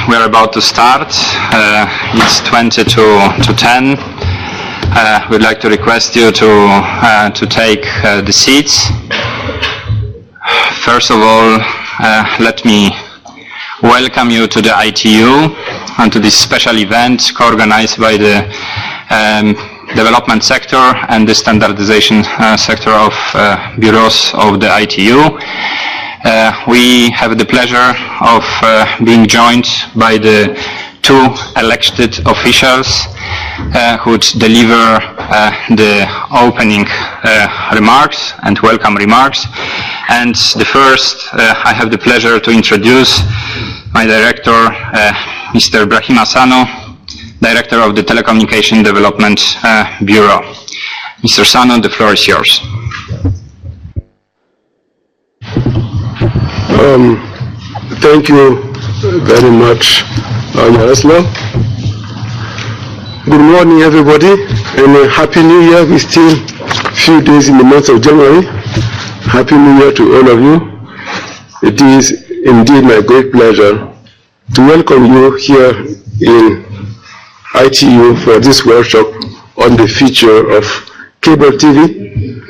We are about to start. It's 20 to 10. We'd like to request you to take the seats. First of all, let me welcome you to the ITU and to this special event co-organized by the development sector and the standardization sector of bureaus of the ITU. We have the pleasure of being joined by the two elected officials who would deliver the opening remarks and welcome remarks. And the first, I have the pleasure to introduce my director, Mr. Brahim Asano, Director of the Telecommunication Development Bureau. Mr. Sano, the floor is yours. Thank you very much, Yaroslav. Good morning, everybody, and a Happy New Year. We're still a few days in the month of January. Happy New Year to all of you. It is indeed my great pleasure to welcome you here in ITU for this workshop on the future of cable TV,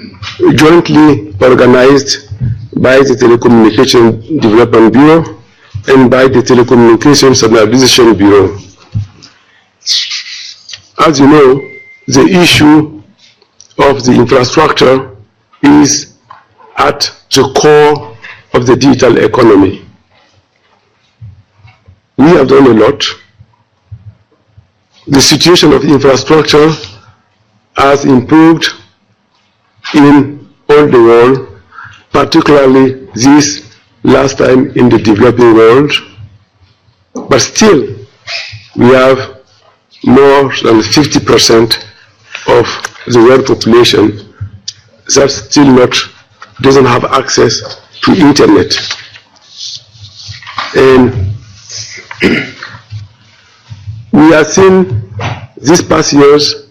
jointly organized by the Telecommunication Development Bureau and by the Telecommunication Standardization Bureau. As you know, the issue of the infrastructure is at the core of the digital economy. We have done a lot. The situation of infrastructure has improved in all the world, particularly this last time in the developing world. But still, we have more than 50% of the world population that still doesn't have access to internet. And we have seen these past years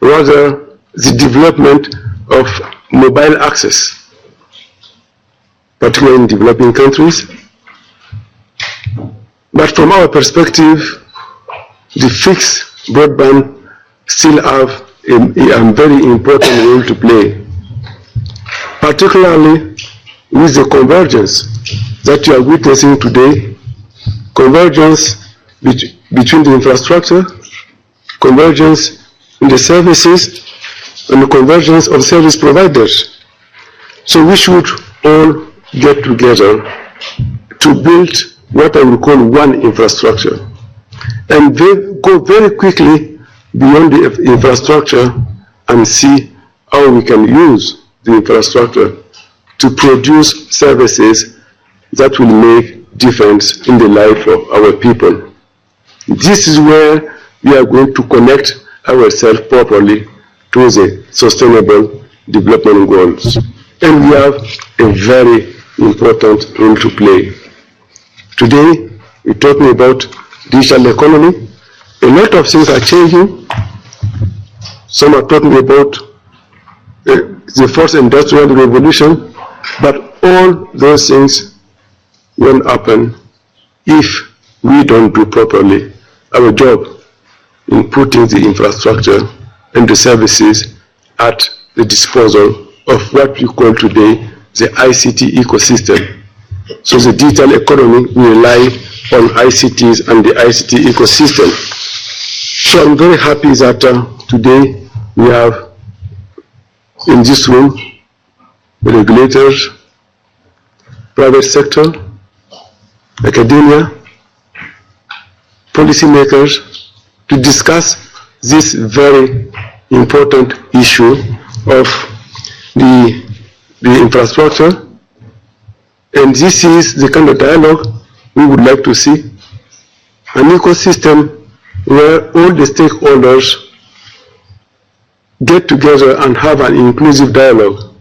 rather the development of mobile access, particularly in developing countries. But from our perspective, the fixed broadband still have a very important role to play, particularly with the convergence that you are witnessing today, convergence between the infrastructure, convergence in the services, and the convergence of service providers. So we should all get together to build what I would call one infrastructure, and then go very quickly beyond the infrastructure and see how we can use the infrastructure to produce services that will make difference in the life of our people. This is where we are going to connect ourselves properly to the sustainable development goals. And we have a very important role to play. Today, we're talking about digital economy. A lot of things are changing. Some are talking about the fourth industrial revolution, but all those things won't happen if we don't do properly our job in putting the infrastructure and the services at the disposal of what we call today the ICT ecosystem. So the digital economy will rely on ICTs and the ICT ecosystem. So I'm very happy that today we have in this room regulators, private sector, academia, policymakers to discuss this very important issue of the infrastructure. And this is the kind of dialogue we would like to see. An ecosystem where all the stakeholders get together and have an inclusive dialogue,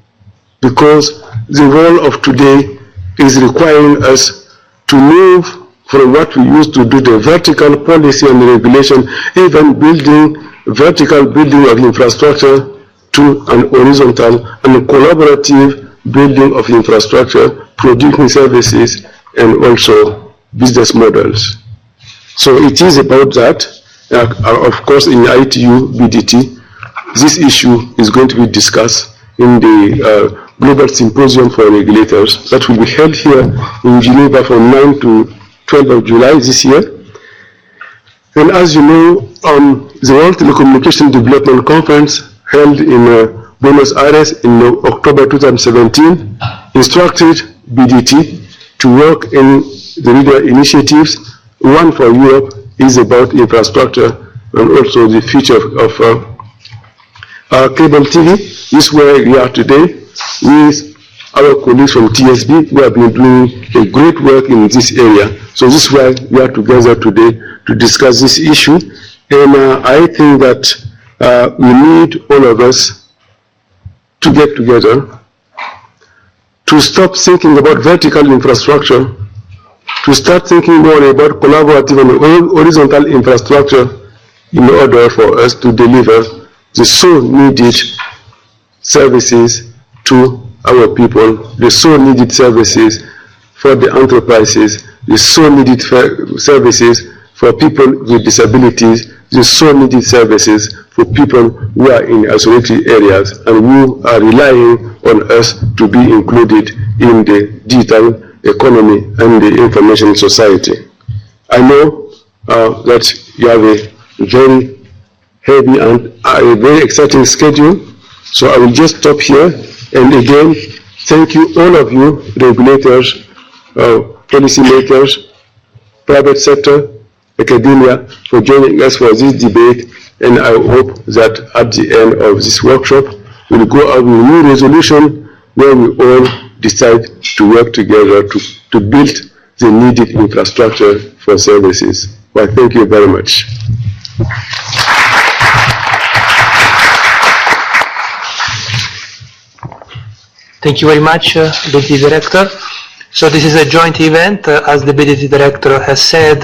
because the world of today is requiring us to move from what we used to do, the vertical policy and regulation, even vertical building of infrastructure, to an horizontal and collaborative building of infrastructure, producing services, and also business models. So it is about that. Of course, in ITU BDT, this issue is going to be discussed in the Global Symposium for Regulators that will be held here in Geneva from 9 to 12 of July this year. And as you know, the World Telecommunication Development Conference held in Buenos Aires in October 2017 instructed BDT to work in the regional initiatives. One for Europe is about infrastructure and also the future of cable TV. This is where we are today with our colleagues from TSB who have been doing a great work in this area. So this is why we are together today to discuss this issue. And I think that we need all of us to get together to stop thinking about vertical infrastructure, to start thinking more about collaborative and horizontal infrastructure in order for us to deliver the so needed services to our people, the so needed services for the enterprises, the so needed services for people with disabilities, the so needed services for people who are in isolated areas and who are relying on us to be included in the digital economy and the information society. I know that you have a very heavy and a very exciting schedule, so I will just stop here. And again, thank you, all of you, regulators, policymakers, private sector, academia, for joining us for this debate. And I hope that at the end of this workshop, we'll go out with a new resolution where we all decide to work together to build the needed infrastructure for services. Well, thank you very much. Thank you very much, BDT Director. So this is a joint event, as the BDT Director has said,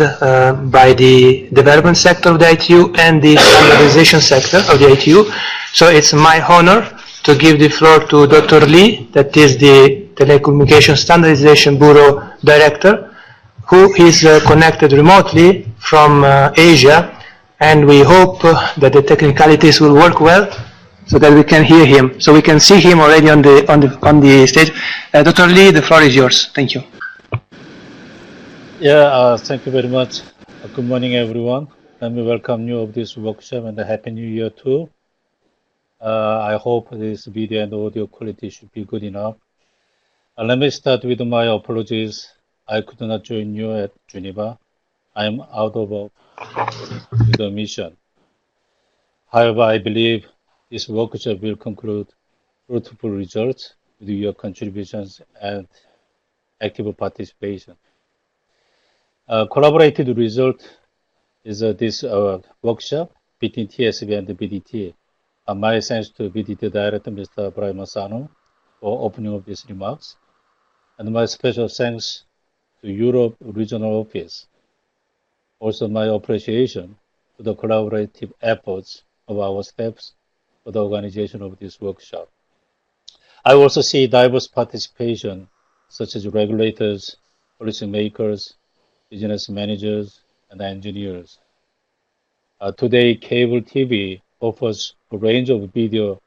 by the development sector of the ITU and the standardization sector of the ITU. So it's my honor to give the floor to Dr. Lee, that is the Telecommunication Standardization Bureau Director, who is connected remotely from Asia, and we hope that the technicalities will work well so that we can hear him. So we can see him already on the stage. Dr. Lee, the floor is yours. Thank you. Yeah, thank you very much. Good morning, everyone. Let me welcome you of this workshop and a Happy New Year too. I hope this video and audio quality should be good enough. Let me start with my apologies. I could not join you at Geneva. I am out of the mission. However, I believe this workshop will conclude fruitful results with your contributions and active participation. Collaborated result is this workshop between TSB and the BDT. My thanks to BDT Director, Mr. Brian Massano, for opening of these remarks. And my special thanks to Europe Regional Office. Also my appreciation to the collaborative efforts of our staffs for the organization of this workshop. I also see diverse participation, such as regulators, policymakers, business managers, and engineers. Today, cable TV offers a range of video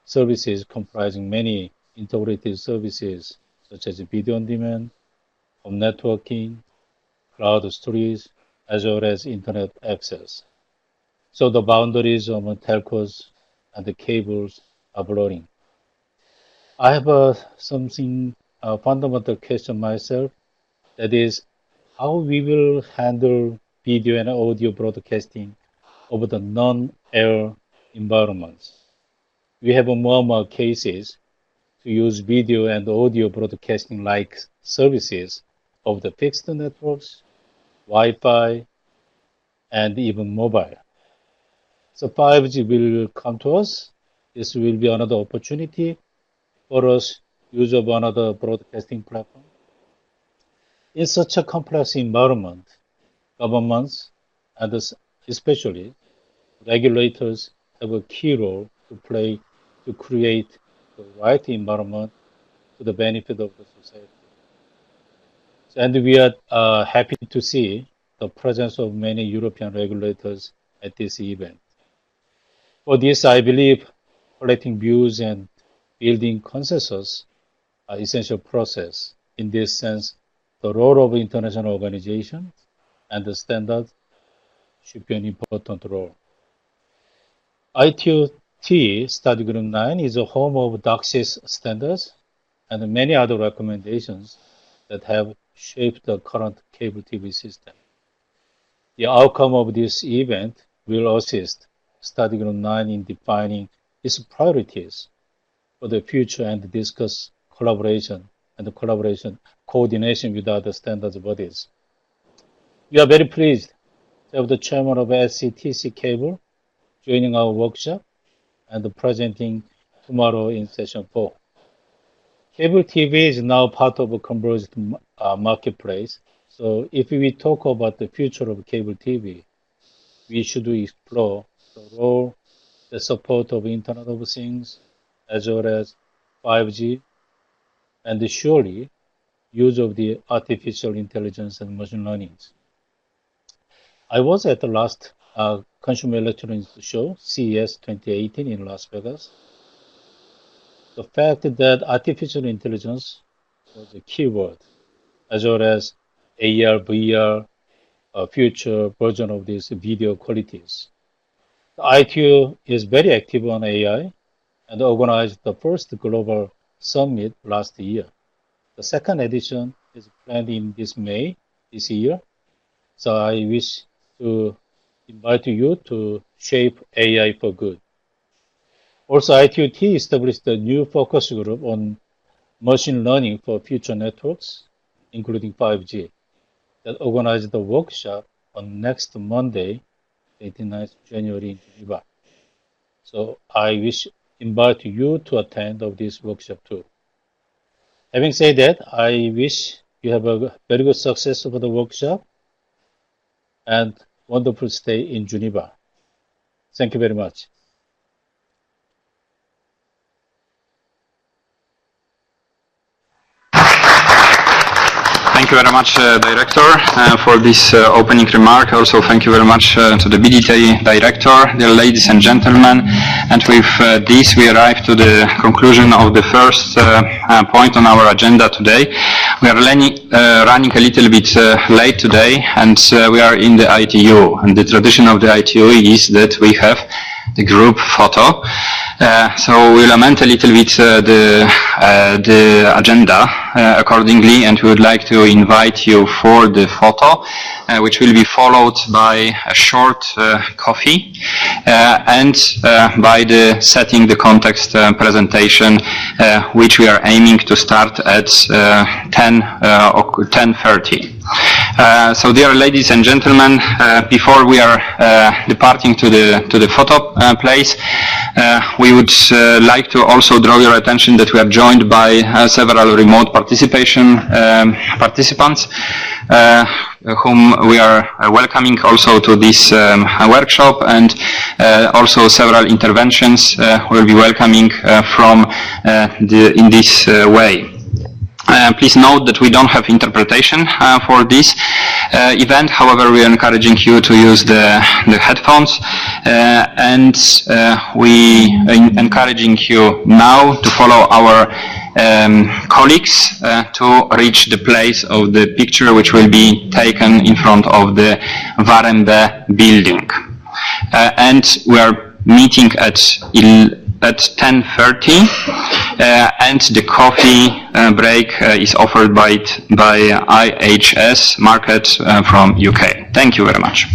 services comprising many integrated services, such as video on demand, home networking, cloud storage, as well as internet access. So the boundaries of telcos and the cables are blurring. I have something fundamental question myself, that is how we will handle video and audio broadcasting over the non-air environments. We have more and more cases to use video and audio broadcasting like services of the fixed networks, Wi-Fi, and even mobile. So 5G will come to us. This will be another opportunity for us use of another broadcasting platform. In such a complex environment, governments and especially regulators have a key role to play to create the right environment to the benefit of the society. And we are happy to see the presence of many European regulators at this event. For this, I believe collecting views and building consensus are essential process. In this sense, the role of international organizations and the standards should be an important role. ITU-T Study Group 9 is a home of DOCSIS standards and many other recommendations that have shaped the current cable TV system. The outcome of this event will assist Study Group 9 in defining its priorities for the future and discuss collaboration coordination with other standards bodies. We are very pleased to have the chairman of SCTC Cable joining our workshop and presenting tomorrow in session 4. Cable TV is now part of a converged marketplace. So if we talk about the future of cable TV, we should explore the role, the support of Internet of Things, as well as 5G, and surely use of the artificial intelligence and machine learning. I was at the last Consumer Electronics Show, CES 2018 in Las Vegas. The fact that artificial intelligence was a keyword, as well as AR, VR, a future version of these video qualities. The ITU is very active on AI and organized the first global summit last year. The second edition is planned in this May this year. So I wish to invite you to shape AI for good. Also, ITU-T established a new focus group on machine learning for future networks, including 5G, that organized the workshop on next Monday, 29th January in Geneva. So I invite you to attend of this workshop too. Having said that, I wish you have a very good success of the workshop and wonderful stay in Geneva. Thank you very much. Thank you very much, Director, for this opening remark. Also, thank you very much to the BDT Director, dear ladies and gentlemen. And with this, we arrive to the conclusion of the first point on our agenda today. We are running a little bit late today, and we are in the ITU. And the tradition of the ITU is that we have the group photo. So we'll amend a little bit the agenda accordingly, and we would like to invite you for the photo, which will be followed by a short coffee and by the setting the context presentation, which we are aiming to start at 10:30. So dear ladies and gentlemen, before we are departing to the photo place, we would like to also draw your attention that we are joined by several remote participants whom we are welcoming also to this workshop, and also several interventions we'll be welcoming from in this way. Please note that we don't have interpretation for this event. However, we are encouraging you to use the headphones, and we are encouraging you now to follow our colleagues to reach the place of the picture, which will be taken in front of the Warembe building. And we are meeting at 10:30, and the coffee break is offered by IHS Market from UK. Thank you very much.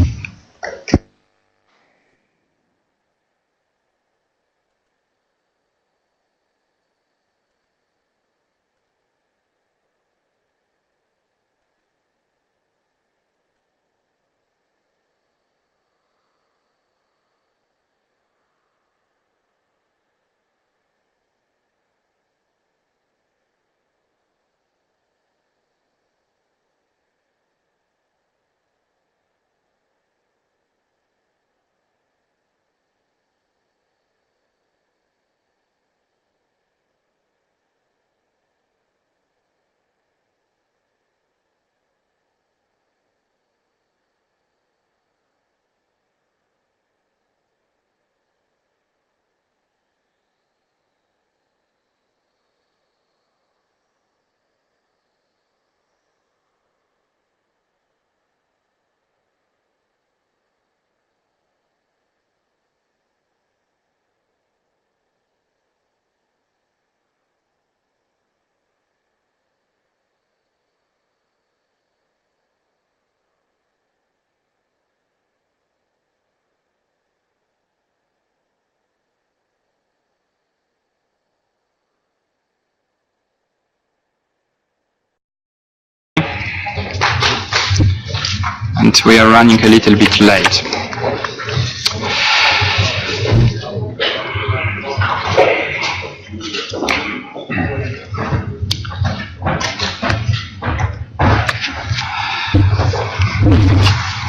and we are running a little bit late.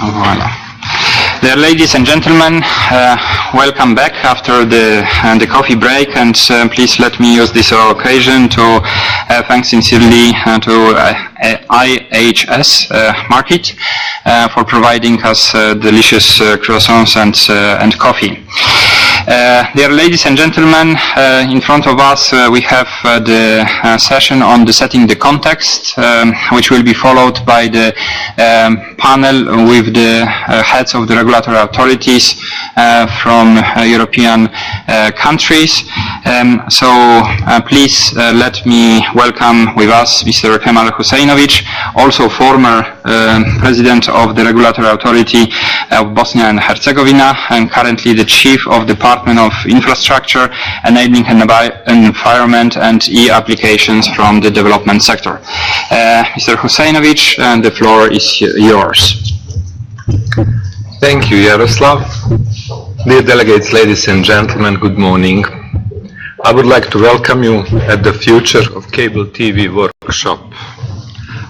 Voilà. Dear ladies and gentlemen, welcome back after the coffee break, and please let me use this occasion to thank sincerely to IHS Market for providing us delicious croissants and coffee. Dear ladies and gentlemen, in front of us we have the session on the setting the context, which will be followed by the panel with the heads of the regulatory authorities from European countries. So please let me welcome with us Mr. Kemal Husejnovic, also former president of the regulatory authority of Bosnia and Herzegovina, and currently the chief of the Department of Infrastructure, Enabling Environment and E-Applications from the development sector. Mr. Husejnovic, the floor is yours. Thank you, Yaroslav. Dear delegates, ladies and gentlemen, good morning. I would like to welcome you at the Future of Cable TV workshop.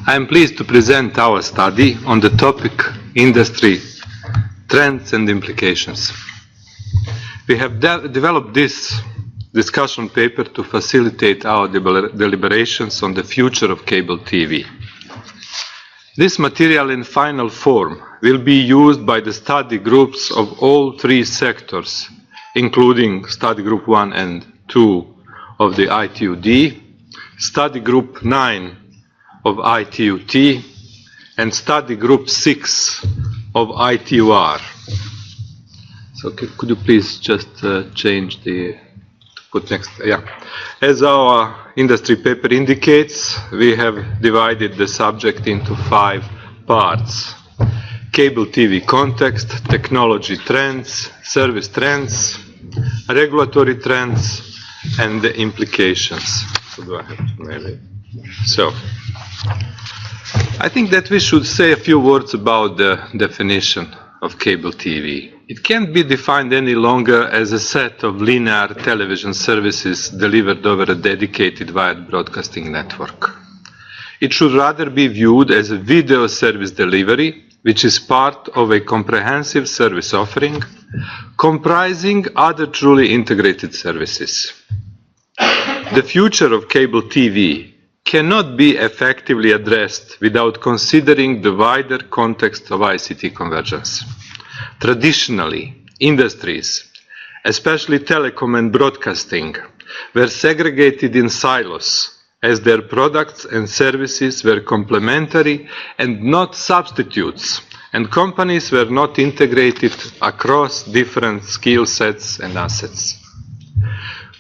I am pleased to present our study on the topic Industry Trends and Implications. We have developed this discussion paper to facilitate our deliberations on the future of cable TV. This material in final form will be used by the study groups of all three sectors, including study group 1 and 2 of the ITUD, study group 9 of ITUT, and study group 6 of ITUR. So could you please just change the, put next, yeah. As our industry paper indicates, we have divided the subject into 5 parts: cable TV context, technology trends, service trends, regulatory trends, and the implications. So do I have to maybe? So, I think that we should say a few words about the definition of cable TV. It can't be defined any longer as a set of linear television services delivered over a dedicated wired broadcasting network. It should rather be viewed as a video service delivery, which is part of a comprehensive service offering comprising other truly integrated services. The future of cable TV cannot be effectively addressed without considering the wider context of ICT convergence. Traditionally, industries, especially telecom and broadcasting, were segregated in silos as their products and services were complementary and not substitutes, and companies were not integrated across different skill sets and assets.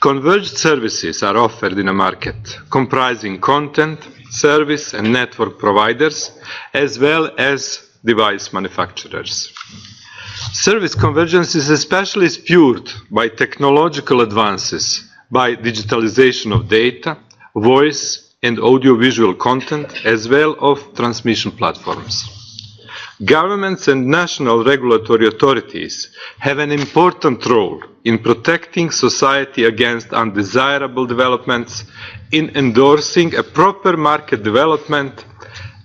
Converged services are offered in a market comprising content, service, and network providers, as well as device manufacturers. Service convergence is especially spurred by technological advances, by digitalization of data, voice, and audiovisual content, as well as transmission platforms. Governments and national regulatory authorities have an important role in protecting society against undesirable developments, in endorsing a proper market development,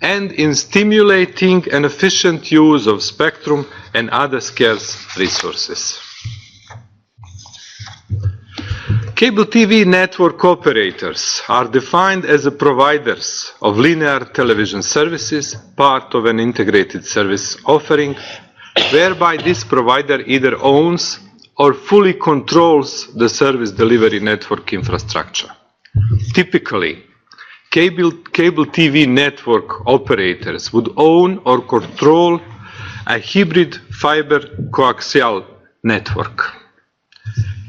and in stimulating an efficient use of spectrum and other scarce resources. Cable TV network operators are defined as the providers of linear television services, part of an integrated service offering, whereby this provider either owns or fully controls the service delivery network infrastructure. Typically, cable TV network operators would own or control a hybrid fiber coaxial network.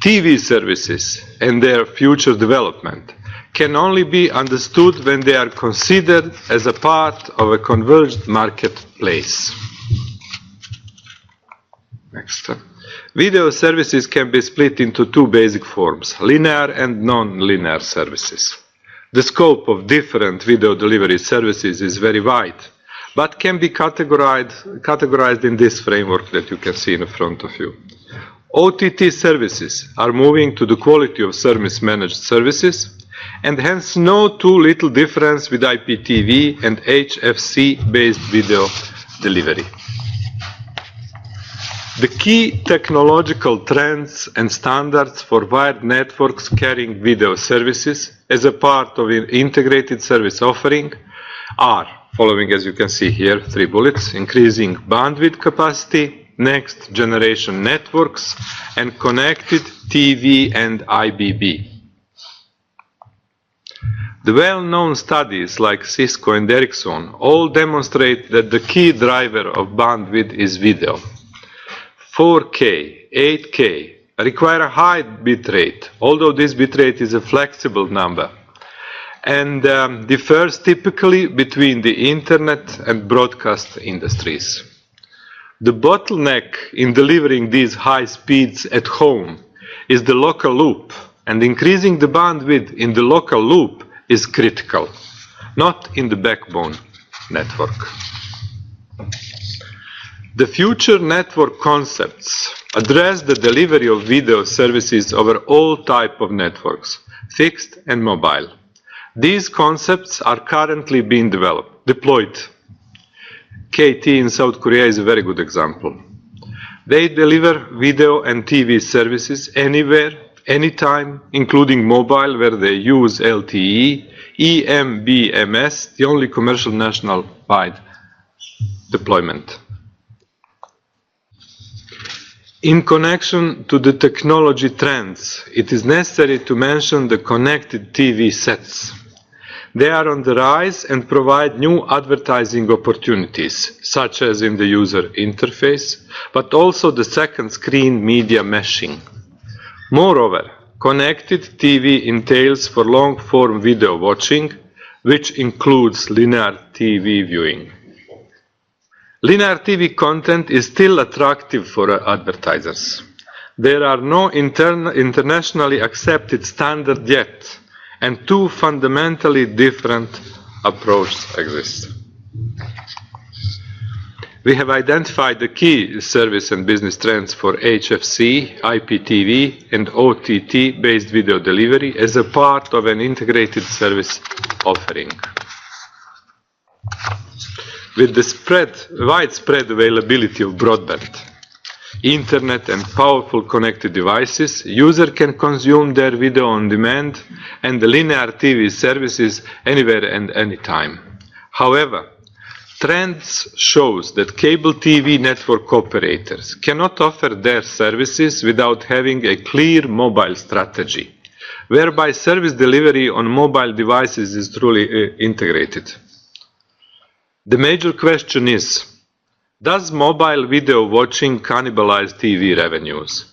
TV services and their future development can only be understood when they are considered as a part of a converged marketplace. Next. Video services can be split into 2 basic forms, linear and non-linear services. The scope of different video delivery services is very wide, but can be categorized in this framework that you can see in front of you. OTT services are moving to the quality of service managed services, and hence no too little difference with IPTV and HFC-based video delivery. The key technological trends and standards for wired networks carrying video services as a part of an integrated service offering are, following as you can see here, 3 bullets: increasing bandwidth capacity, next generation networks, and connected TV and IBB. The well-known studies like Cisco and Ericsson all demonstrate that the key driver of bandwidth is video. 4K, 8K require a high bit rate, although this bit rate is a flexible number, and differs typically between the internet and broadcast industries. The bottleneck in delivering these high speeds at home is the local loop, and increasing the bandwidth in the local loop is critical, not in the backbone network. The future network concepts address the delivery of video services over all types of networks, fixed and mobile. These concepts are currently being deployed. KT in South Korea is a very good example. They deliver video and TV services anywhere, anytime, including mobile, where they use LTE, eMBMS, the only commercial national-wide deployment. In connection to the technology trends, it is necessary to mention the connected TV sets. They are on the rise and provide new advertising opportunities, such as in the user interface, but also the second screen media meshing. Moreover, connected TV entails for long-form video watching, which includes linear TV viewing. Linear TV content is still attractive for advertisers. There are no internationally accepted standards yet, and 2 fundamentally different approaches exist. We have identified the key service and business trends for HFC, IPTV, and OTT-based video delivery as a part of an integrated service offering. With the widespread availability of broadband, internet, and powerful connected devices, users can consume their video on demand and the linear TV services anywhere and anytime. However, trends shows that cable TV network operators cannot offer their services without having a clear mobile strategy, whereby service delivery on mobile devices is truly integrated. The major question is, does mobile video watching cannibalize TV revenues?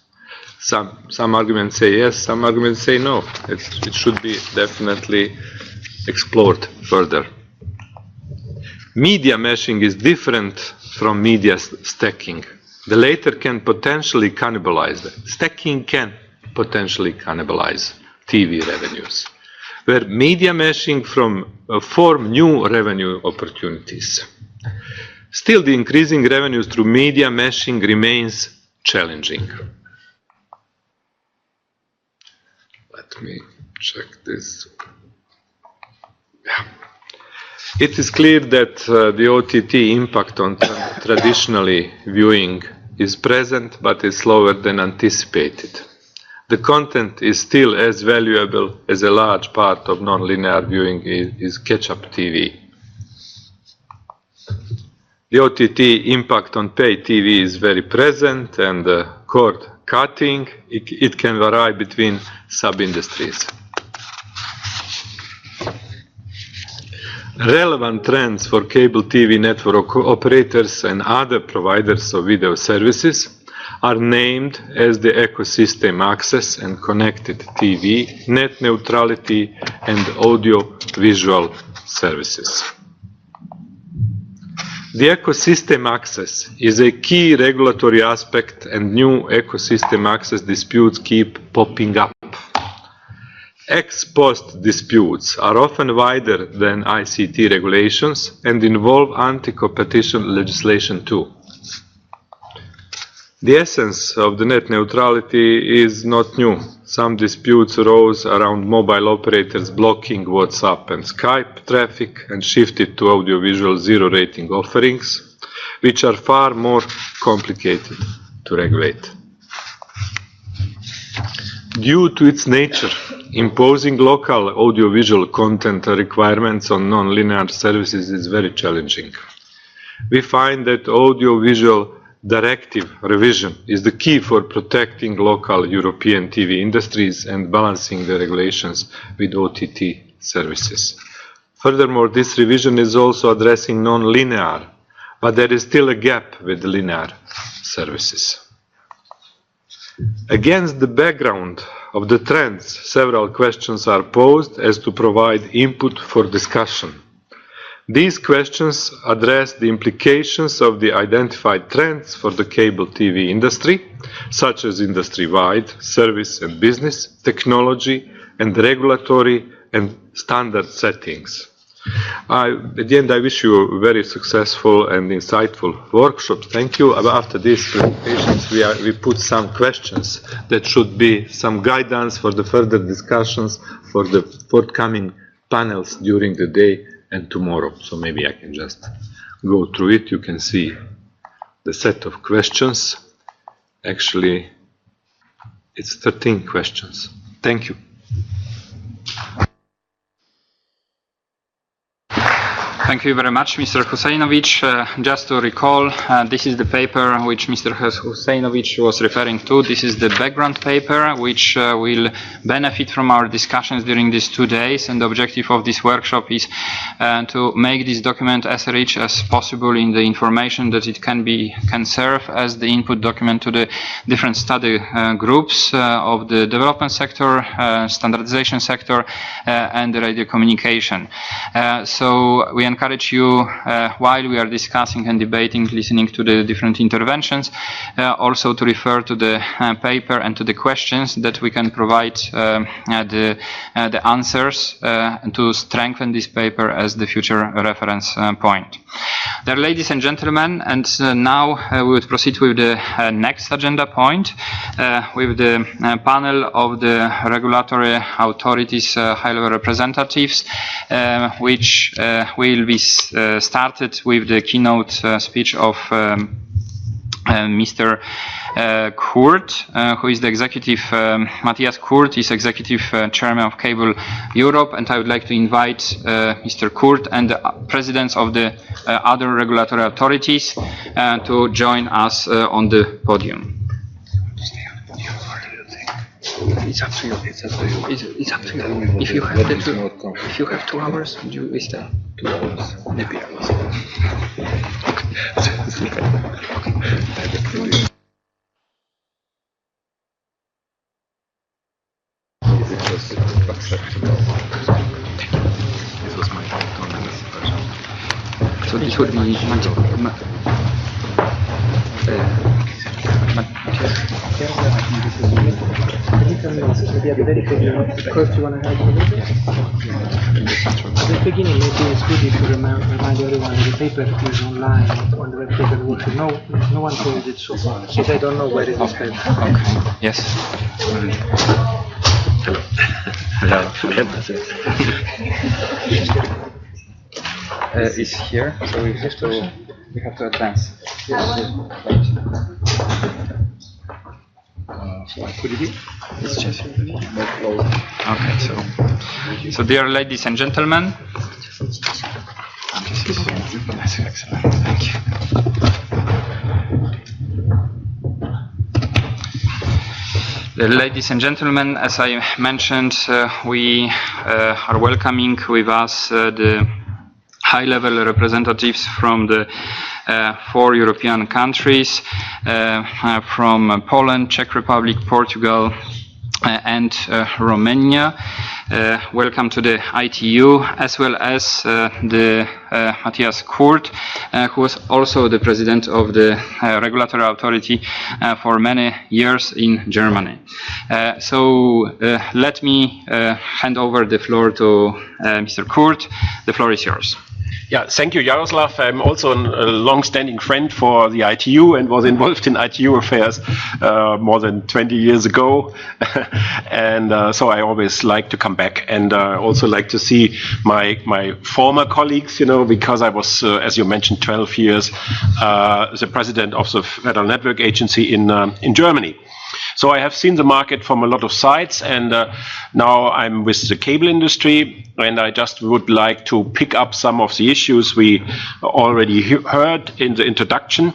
Some arguments say yes, some arguments say no. It should be definitely explored further. Media meshing is different from media stacking. The latter can potentially cannibalize. Stacking can potentially cannibalize TV revenues, where media meshing form new revenue opportunities. Still, the increasing revenues through media meshing remains challenging. Let me check this. Yeah. It is clear that the OTT impact on traditionally viewing is present, but is slower than anticipated. The content is still as valuable as a large part of non-linear viewing is catch-up TV. The OTT impact on pay TV is very present, and cord cutting, it can vary between sub-industries. Relevant trends for cable TV network operators and other providers of video services are named as the ecosystem access and connected TV, net neutrality, and audio-visual services. The ecosystem access is a key regulatory aspect, and new ecosystem access disputes keep popping up. Ex post disputes are often wider than ICT regulations and involve anti-competition legislation too. The essence of the net neutrality is not new. Some disputes arose around mobile operators blocking WhatsApp and Skype traffic and shifted to audiovisual zero rating offerings, which are far more complicated to regulate. Due to its nature, imposing local audiovisual content requirements on non-linear services is very challenging. We find that audiovisual directive revision is the key for protecting local European TV industries and balancing the regulations with OTT services. Furthermore, this revision is also addressing non-linear, but there is still a gap with the linear services. Against the background of the trends, several questions are posed as to provide input for discussion. These questions address the implications of the identified trends for the cable TV industry, such as industry-wide, service and business, technology, and regulatory and standard settings. At the end, I wish you a very successful and insightful workshop. Thank you. After these presentations, we put some questions that should be some guidance for the further discussions for the forthcoming panels during the day and tomorrow. So maybe I can just go through it. You can see the set of questions. Actually, it's 13 questions. Thank you. Thank you very much, Mr. Husajnovic. Just to recall, this is the paper which Mr. Husajnovic was referring to. This is the background paper which will benefit from our discussions during these 2 days. And the objective of this workshop is to make this document as rich as possible in the information that it can serve as the input document to the different study groups of the development sector, standardization sector, and the radio communication. So we encourage you, while we are discussing and debating, listening to the different interventions, also to refer to the paper and to the questions that we can provide the answers to strengthen this paper as the future reference point. Dear ladies and gentlemen, and now we would proceed with the next agenda point, with the panel of the regulatory authorities, high-level representatives, which will be started with the keynote speech of Mr. Kurt, who is the executive, Matthias Kurt is executive chairman of Cable Europe, and I would like to invite Mr. Kurt and the presidents of the other regulatory authorities to join us on the podium. It's up to you. It's up to you. It's up to you. If you have 2 hours, we stay. 2 hours. Maybe I will. This was my so this would be First, you want to help with it? At the beginning, maybe it's good if you remind everyone that the paper is online on the web paper workshop. No one told it so far. Since I don't know where it is paper. Okay. Yes. Hello. It's here, so we have to advance. Could it be? It's just okay. So dear ladies and gentlemen, that's excellent. Thank you. Ladies and gentlemen, as I mentioned, we are welcoming with us the high-level representatives from the 4 European countries, from Poland, Czech Republic, Portugal, and Romania. welcome to the ITU, as well as the Matthias Kurt, who was also the president of the regulatory authority for many years in Germany. So let me hand over the floor to Mr. Kurt. The floor is yours. Yeah, thank you, Jaroslav. I'm also a long-standing friend for the ITU and was involved in ITU affairs more than 20 years ago. And so I always like to come back, and also like to see my former colleagues, you know, because I was, as you mentioned, 12 years the president of the Federal Network Agency in Germany. So I have seen the market from a lot of sides, and now I'm with the cable industry, and I just would like to pick up some of the issues we already heard in the introduction.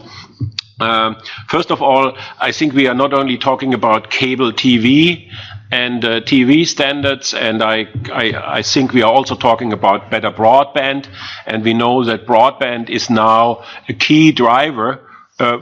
First of all, I think we are not only talking about cable TV and TV standards, and I think we are also talking about better broadband, and we know that broadband is now a key driver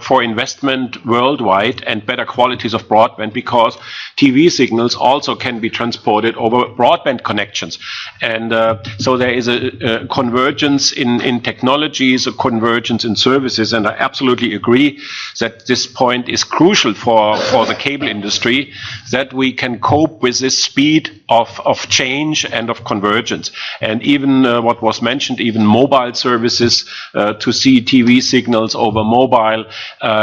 for investment worldwide and better qualities of broadband, because TV signals also can be transported over broadband connections. And so there is a convergence in technologies, a convergence in services, and I absolutely agree that this point is crucial for the cable industry, that we can cope with this speed of change and of convergence. And even what was mentioned, even mobile services to see TV signals over mobile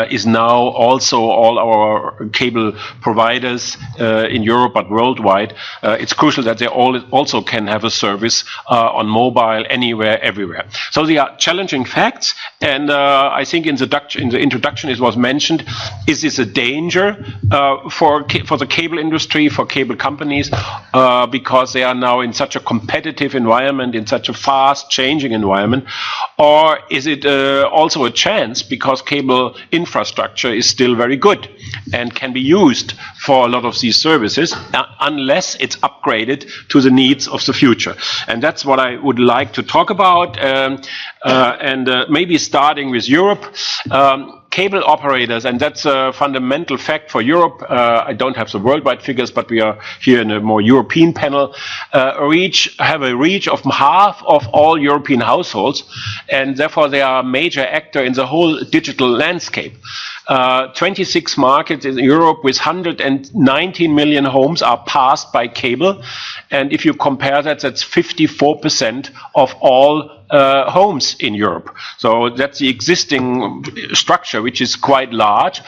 is now also all our cable providers in Europe but worldwide. It's crucial that they all also can have a service on mobile anywhere, everywhere. So they are challenging facts, and I think in the introduction it was mentioned, is this a danger for the cable industry, for cable companies, because they are now in such a competitive environment, in such a fast changing environment, or is it also a chance because cable infrastructure is still very good and can be used for a lot of these services unless it's upgraded to the needs of the future? And that's what I would like to talk about, and maybe starting with Europe. Cable operators, and that's a fundamental fact for Europe. I don't have the worldwide figures, but we are here in a more European panel. Have a reach of half of all European households, and therefore they are a major actor in the whole digital landscape. 26 markets in Europe with 119 million homes are passed by cable, and if you compare that, that's 54% of all homes in Europe. So that's the existing structure, which is quite large.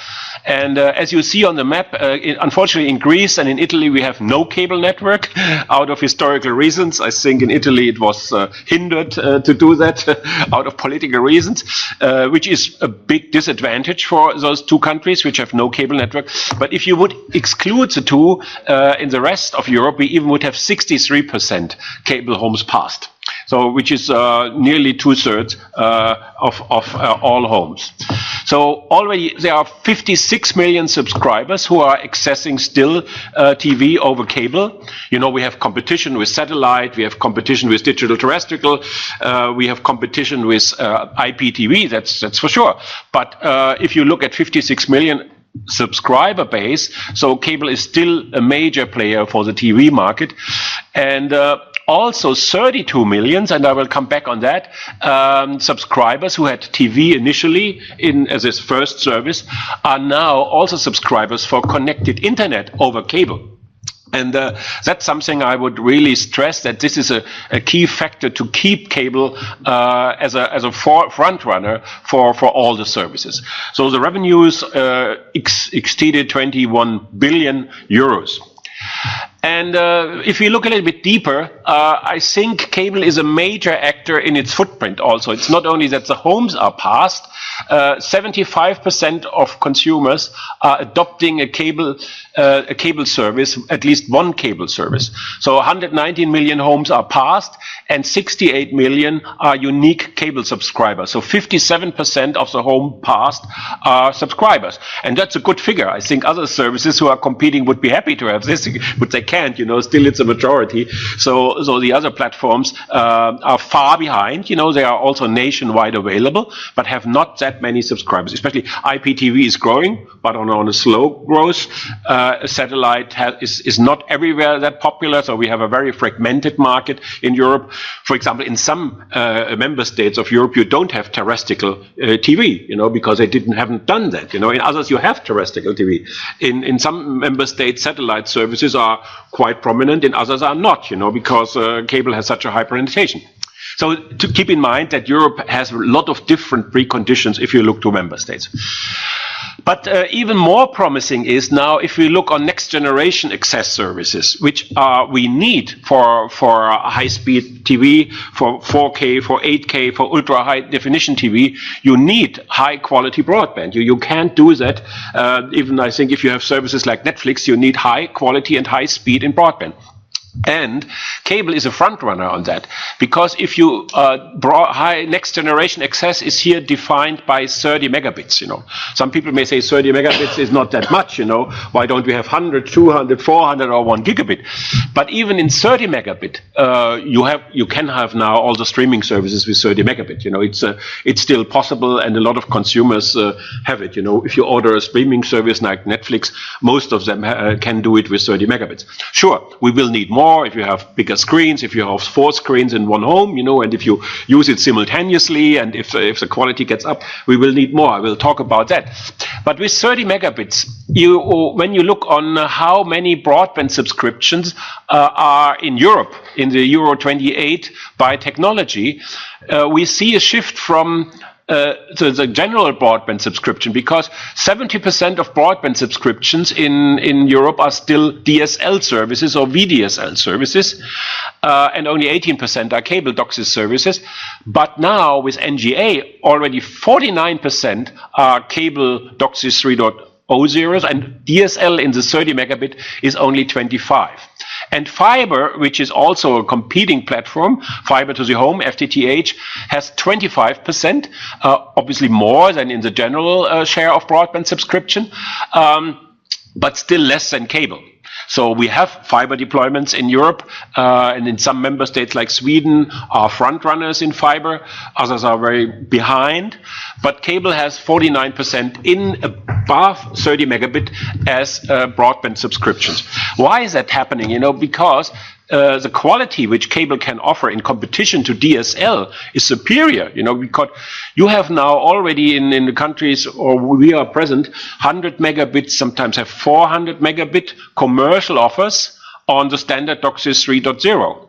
And as you see on the map, unfortunately in Greece and in Italy we have no cable network out of historical reasons. I think in Italy it was hindered to do that out of political reasons, which is a big disadvantage for those two countries which have no cable network. But if you would exclude the two, in the rest of Europe we even would have 63% cable homes passed. So, which is nearly 2/3 of all homes. So already there are 56 million subscribers who are accessing still TV over cable. You know, we have competition with satellite, we have competition with digital terrestrial, we have competition with IPTV, that's for sure. But if you look at 56 million subscriber base, so cable is still a major player for the TV market. And also 32 million, and I will come back on that, subscribers who had TV initially as his first service are now also subscribers for connected internet over cable. And that's something I would really stress, that this is a key factor to keep cable as a front runner for all the services. So the revenues exceeded 21 billion euros. And if we look a little bit deeper, I think cable is a major actor in its footprint also. It's not only that the homes are passed, 75% of consumers are adopting a cable service, at least one cable service. So 119 million homes are passed, and 68 million are unique cable subscribers. So 57% of the home passed are subscribers. And that's a good figure. I think other services who are competing would be happy to have this, but they can't, you know, still it's a majority. So the other platforms are far behind. You know, they are also nationwide available, but have not that that many subscribers. Especially IPTV is growing, but on a slow growth. Satellite is not everywhere that popular, so we have a very fragmented market in Europe. For example, in some member states of Europe, you don't have terrestrial TV, because they haven't done that. In others, you have terrestrial TV. In some member states, satellite services are quite prominent. In others, are not. Because cable has such a high penetration. So to keep in mind that Europe has a lot of different preconditions if you look to member states. But even more promising is now if we look on next generation access services, which we need for high-speed TV, for 4K, for 8K, for ultra-high definition TV, you need high-quality broadband. You can't do that. Even I think if you have services like Netflix, you need high quality and high speed in broadband. And cable is a front runner on that, because if you high next generation access is here defined by 30 megabits. Some people may say 30 megabits is not that much. Why don't we have 100, 200, 400, or 1 gigabit? But even in 30 megabit, you can have now all the streaming services with 30 megabit. It's still possible, and a lot of consumers have it. If you order a streaming service like Netflix, most of them can do it with 30 megabits. Sure, we will need more if you have bigger screens, if you have 4 screens in one home, and if you use it simultaneously, and if the quality gets up, we will need more. I will talk about that. But with 30 megabits, when you look on how many broadband subscriptions are in Europe, in the Euro 28 by technology, we see a shift from the general broadband subscription, because 70% of broadband subscriptions in Europe are still DSL services or VDSL services, and only 18% are cable DOCSIS services. But now with NGA, already 49% are cable DOCSIS 3.0 zeros, and DSL in the 30 megabit is only 25. And fiber, which is also a competing platform, fiber to the home, FTTH, has 25%, obviously more than in the general share of broadband subscription, but still less than cable. So we have fiber deployments in Europe, and in some member states like Sweden are front runners in fiber, others are very behind, but cable has 49% in above 30 megabit as broadband subscriptions. Why is that happening? Because the quality which cable can offer in competition to DSL is superior, because you have now already in the countries, or we are present, 100 megabits, sometimes have 400 megabit commercial offers on the standard DOCSIS 3.0.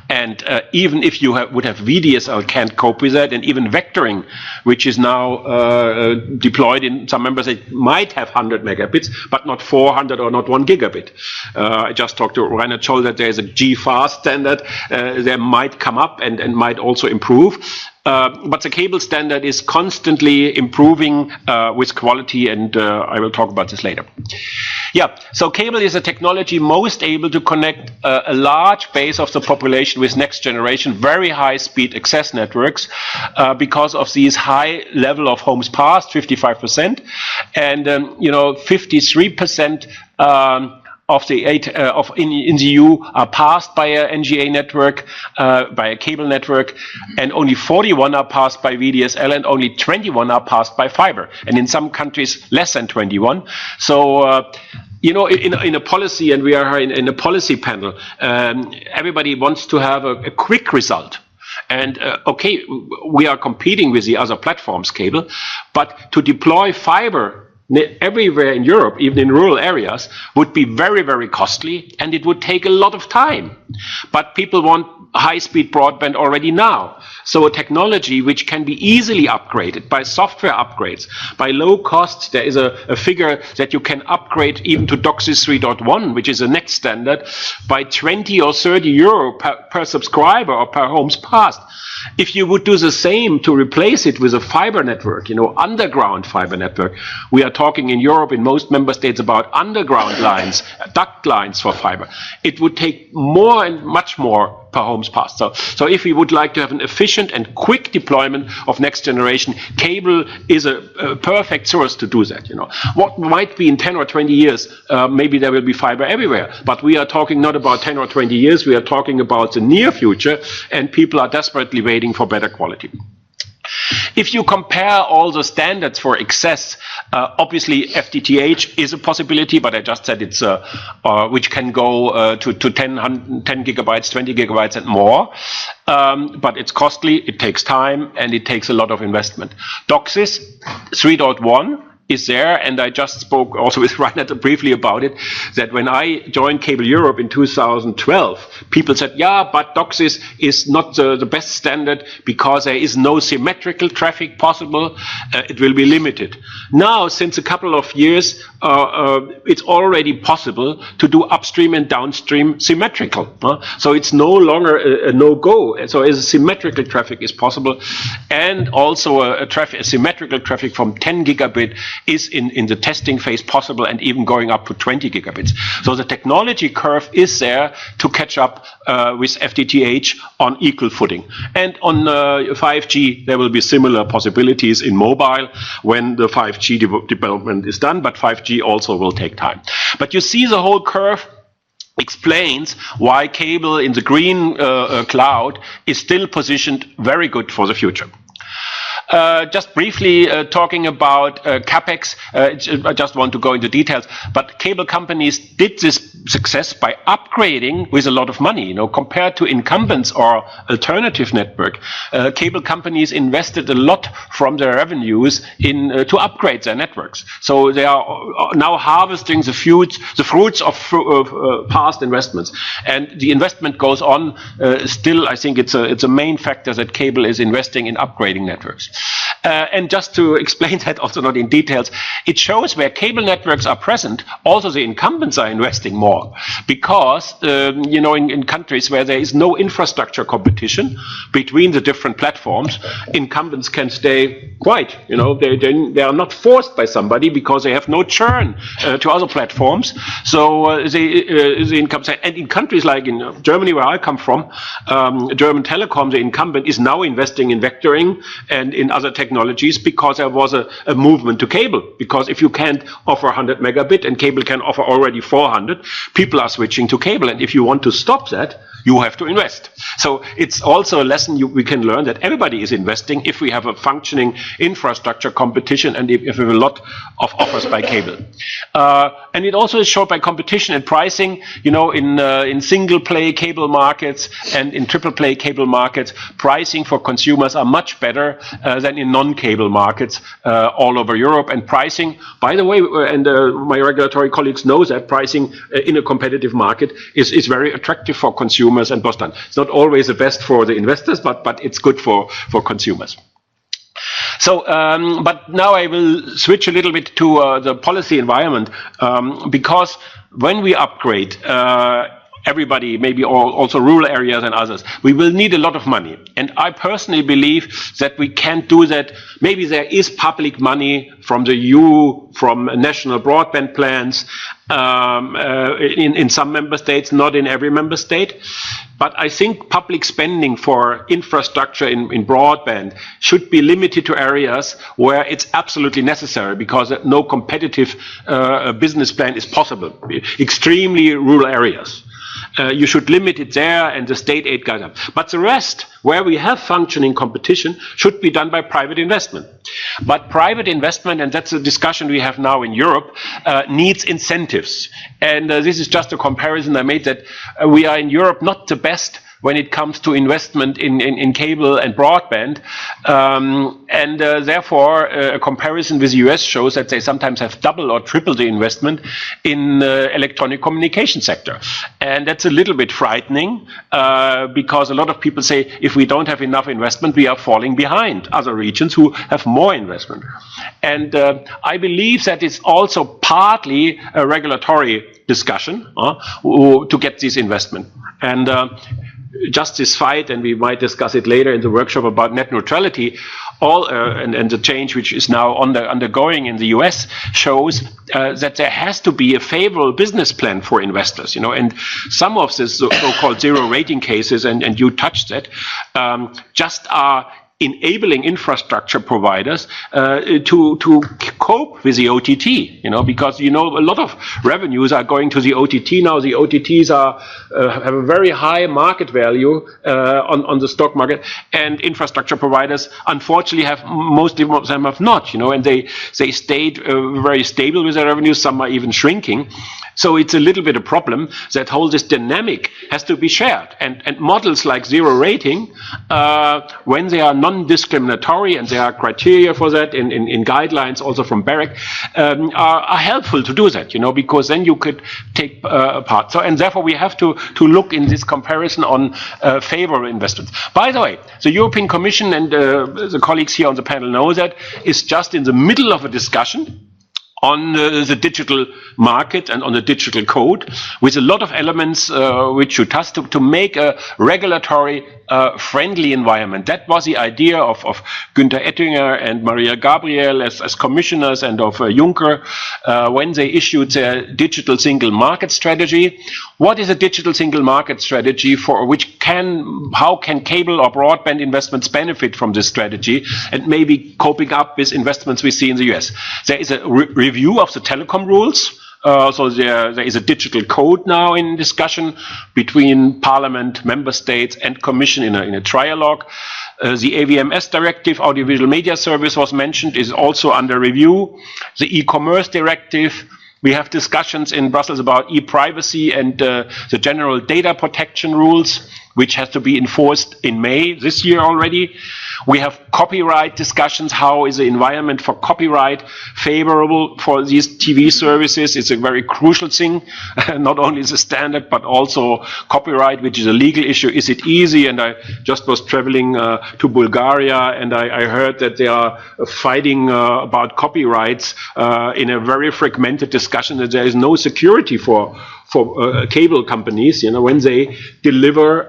And even if you would have VDSL, can't cope with that, and even vectoring, which is now deployed in some members, it might have 100 megabits, but not 400 or not 1 gigabit. I just talked to Rainer Scholl that there's a G-Fast standard that might come up and might also improve. But the cable standard is constantly improving with quality, and I will talk about this later. Yeah, so cable is a technology most able to connect a large base of the population with next generation, very high speed access networks because of these high level of homes passed, 55%, and 53% of the in the EU are passed by a NGA network, by a cable network, and only 41 are passed by VDSL, and only 21 are passed by fiber, and in some countries less than 21. So in a policy, and we are in a policy panel, everybody wants to have a quick result. And okay, we are competing with the other platforms, cable, but to deploy fiber everywhere in Europe, even in rural areas, would be very, very costly, and it would take a lot of time. But people want high-speed broadband already now. So a technology which can be easily upgraded by software upgrades, by low cost. There is a figure that you can upgrade even to DOCSIS 3.1, which is the next standard, by 20 or 30 euro per subscriber or per homes passed. If you would do the same to replace it with a fiber network, underground fiber network, we are talking in Europe, in most member states, about underground lines, duct lines for fiber. It would take more and much more per homes passed. So if we would like to have an efficient and quick deployment of next generation, cable is a perfect source to do that. What might be in 10 or 20 years, maybe there will be fiber everywhere, but we are talking not about 10 or 20 years, we are talking about the near future, and people are desperately waiting for better quality. If you compare all the standards for access, obviously FTTH is a possibility, but I just said it's which can go to 10 gigabytes, 20 gigabytes and more. But it's costly, it takes time, and it takes a lot of investment. DOCSIS 3.1 is there, and I just spoke also with Reinhard briefly about it, that when I joined Cable Europe in 2012, people said, yeah, but DOCSIS is not the best standard because there is no symmetrical traffic possible, it will be limited. Now, since a couple of years, it's already possible to do upstream and downstream symmetrical. So it's no longer a no-go, so as a symmetrical traffic is possible, and also a symmetrical traffic from 10 gigabit is in the testing phase possible, and even going up to 20 gigabits. So the technology curve is there to catch up with FTTH on equal footing. And on 5G, there will be similar possibilities in mobile when the 5G development is done, but 5G also will take time. But you see the whole curve explains why cable in the green cloud is still positioned very good for the future. Just briefly talking about CapEx, I just want to go into details, but cable companies did this success by upgrading with a lot of money. You know, compared to incumbents or alternative network, cable companies invested a lot from their revenues in to upgrade their networks. So they are now harvesting the fruits of past investments, and the investment goes on. Still, I think it's a main factor that cable is investing in upgrading networks. And just to explain that also not in details, it shows where cable networks are present, also the incumbents are investing more. Because, you know, in countries where there is no infrastructure competition between the different platforms, incumbents can stay quiet. You know, they are not forced by somebody because they have no churn to other platforms. So the incumbents, and in countries like in Germany, where I come from, German Telecom, the incumbent is now investing in vectoring and in other technologies because there was a movement to cable. Because if you can't offer 100 megabit and cable can offer already 400, people are switching to cable. And if you want to stop that, you have to invest. So it's also a lesson we can learn that everybody is investing if we have a functioning infrastructure competition and if we have a lot of offers by cable. And it also is shown by competition and pricing. You know, in single play cable markets and in triple play cable markets, pricing for consumers are much better than in non-cable markets all over Europe. And pricing, by the way, and my regulatory colleagues know that pricing in a competitive market is very attractive for consumers and Boston. It's not always the best for the investors, but it's good for consumers. So, but now I will switch a little bit to the policy environment, because when we upgrade everybody, maybe also rural areas and others, we will need a lot of money. And I personally believe that we can't do that. Maybe there is public money from the EU, from national broadband plans, in some member states, not in every member state. But I think public spending for infrastructure in broadband should be limited to areas where it's absolutely necessary, because no competitive business plan is possible. Extremely rural areas. You should limit it there, and the state aid guidelines. But the rest, where we have functioning competition, should be done by private investment. But private investment, and that's a discussion we have now in Europe, needs incentives. And this is just a comparison I made, that we are in Europe not the best when it comes to investment in cable and broadband. And therefore, a comparison with the US shows that they sometimes have double or triple the investment in electronic communication sector. And that's a little bit frightening, because a lot of people say, if we don't have enough investment, we are falling behind other regions who have more investment. And I believe that it's also partly a regulatory discussion to get this investment. And just this fight, and we might discuss it later in the workshop about net neutrality, and the change which is now undergoing in the US shows that there has to be a favorable business plan for investors. You know, and some of these so-called zero rating cases, and you touched that, just are enabling infrastructure providers to cope with the OTT, because a lot of revenues are going to the OTT now. The OTTs have a very high market value on the stock market, and infrastructure providers unfortunately most of them have not, and they stayed very stable with their revenues. Some are even shrinking. So it's a little bit a problem that this dynamic has to be shared. And models like zero rating, when they are non-discriminatory, and there are criteria for that in guidelines also from BEREC, are helpful to do that, because then you could take part. So, and therefore we have to look in this comparison on favorable investments. By the way, the European Commission, and the colleagues here on the panel know that, is just in the middle of a discussion on the digital market and on the digital code, with a lot of elements which should test to make a regulatory friendly environment. That was the idea of Günther Oettinger and Maria Gabriel as commissioners, and of Juncker when they issued their digital single market strategy. What is a digital single market strategy for how can cable or broadband investments benefit from this strategy, and maybe coping up with investments we see in the US? There is a review of the telecom rules. So there is a digital code now in discussion between Parliament, Member States, and Commission in a trialogue. The AVMS directive, Audiovisual Media Service, was mentioned, is also under review. The e-commerce directive. We have discussions in Brussels about e-privacy and the general data protection rules, which has to be enforced in May this year already. We have copyright discussions. How is the environment for copyright favorable for these TV services? It's a very crucial thing. Not only is a standard, but also copyright, which is a legal issue. Is it easy? And I just was traveling to Bulgaria, and I heard that they are fighting about copyrights in a very fragmented discussion, that there is no security for cable companies, when they deliver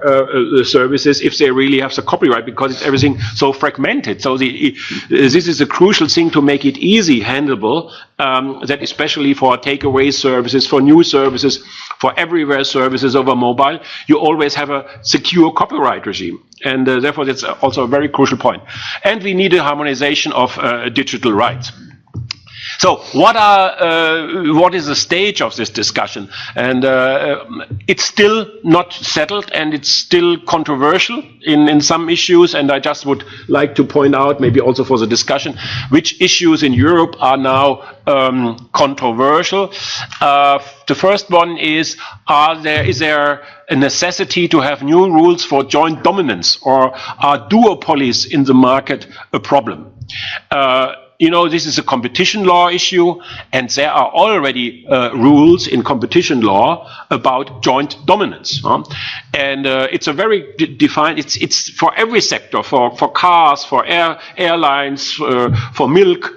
the services, if they really have the copyright, because it's everything so fragmented. So this is a crucial thing to make it easy handleable, that especially for takeaway services, for new services, for everywhere services over mobile, you always have a secure copyright regime. And therefore that's also a very crucial point. And we need a harmonization of digital rights. So what is the stage of this discussion? And it's still not settled, and it's still controversial in some issues, and I just would like to point out, maybe also for the discussion, which issues in Europe are now controversial. The first one is there a necessity to have new rules for joint dominance, or are duopolies in the market a problem? This is a competition law issue, and there are already rules in competition law about joint dominance. And it's a very defined, it's for every sector, for cars, for airlines, for milk.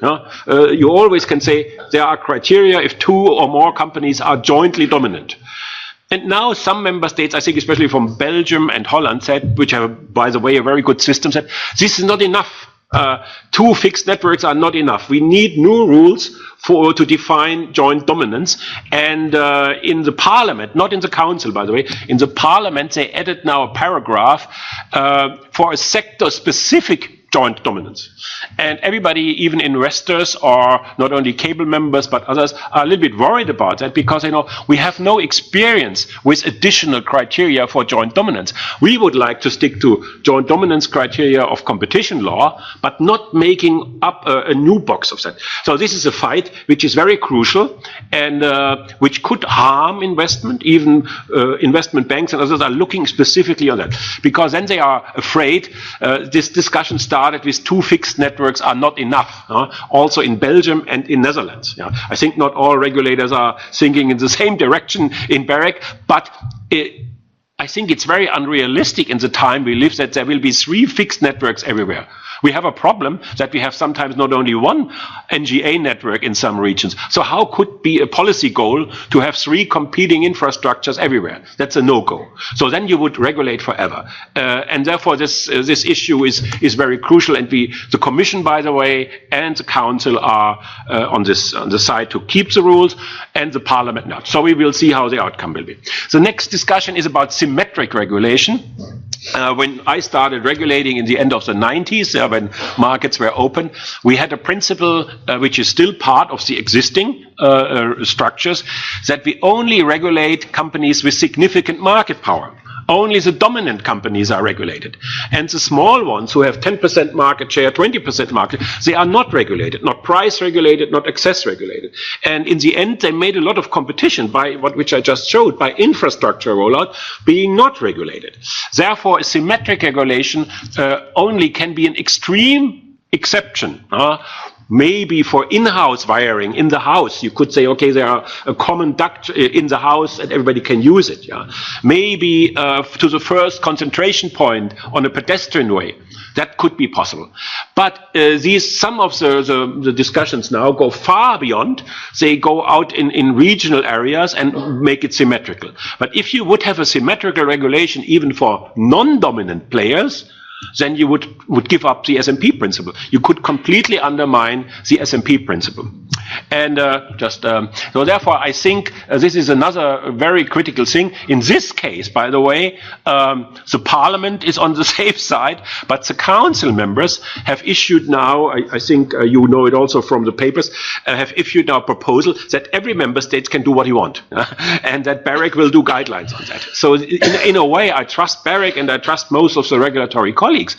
You always can say there are criteria if two or more companies are jointly dominant. And now some member states, I think especially from Belgium and Holland, said, which have, by the way, a very good system, said this is not enough. Two fixed networks are not enough. We need new rules to define joint dominance. And in the Parliament, not in the Council, by the way, in the Parliament they added now a paragraph for a sector-specific joint dominance. And everybody, even investors or not only cable members but others, are a little bit worried about that, because we have no experience with additional criteria for joint dominance. We would like to stick to joint dominance criteria of competition law, but not making up a new box of that. So this is a fight which is very crucial, and which could harm investment. Even investment banks and others are looking specifically on that, because then they are afraid. This discussion started with two fixed networks are not enough, also in Belgium and in Netherlands. I think not all regulators are thinking in the same direction in BEREC, but I think it's very unrealistic in the time we live that there will be three fixed networks everywhere. We have a problem that we have sometimes not only one NGA network in some regions. So how could be a policy goal to have three competing infrastructures everywhere? That's a no-go. So then you would regulate forever. And therefore this issue is very crucial. And the Commission, by the way, and the Council are on the side to keep the rules, and the Parliament not. So we will see how the outcome will be. The next discussion is about symmetric regulation. When I started regulating in the end of the 90s, when markets were open, we had a principle which is still part of the existing structures, that we only regulate companies with significant market power. Only the dominant companies are regulated. And the small ones who have 10% market share, 20% market, they are not regulated, not price regulated, not access regulated. And in the end, they made a lot of competition by which I just showed, by infrastructure rollout being not regulated. Therefore, a symmetric regulation only can be an extreme exception. Maybe for in-house wiring in the house, you could say, okay, there are a common duct in the house and everybody can use it. Yeah. Maybe to the first concentration point on a pedestrian way, that could be possible. But some of the discussions now go far beyond. They go out in regional areas and make it symmetrical. But if you would have a symmetrical regulation even for non-dominant players, then you would give up the S&P principle. You could completely undermine the S&P principle. And so therefore, I think this is another very critical thing. In this case, by the way, the Parliament is on the safe side, but the Council members have issued now, I think you know it also from the papers, have issued now a proposal that every member state can do what he wants, and that BEREC will do guidelines on that. So in a way, I trust BEREC and I trust most of the regulatory colleagues,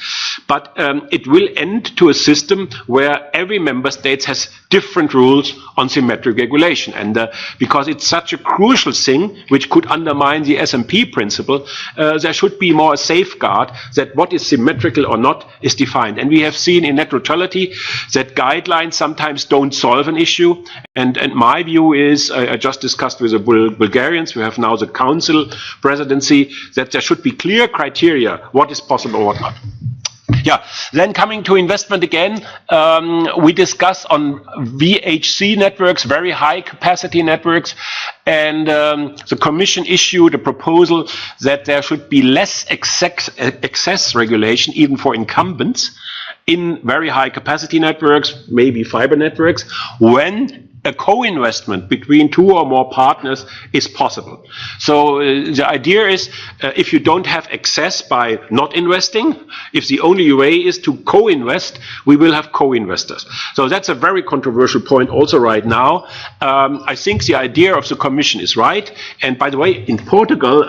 but it will end to a system where every member state has different rules on symmetric regulation, and because it's such a crucial thing which could undermine the S&P principle, there should be more a safeguard that what is symmetrical or not is defined. And we have seen in net neutrality that guidelines sometimes don't solve an issue, and my view is, I just discussed with the Bulgarians, we have now the Council presidency, that there should be clear criteria what is possible or what not. Yeah, then coming to investment again, we discuss on VHC networks, very high capacity networks, and the Commission issued a proposal that there should be less excess regulation, even for incumbents, in very high capacity networks, maybe fiber networks, when a co-investment between two or more partners is possible. So the idea is, if you don't have access by not investing, if the only way is to co-invest, we will have co-investors. So that's a very controversial point also right now. I think the idea of the Commission is right. And by the way, in Portugal,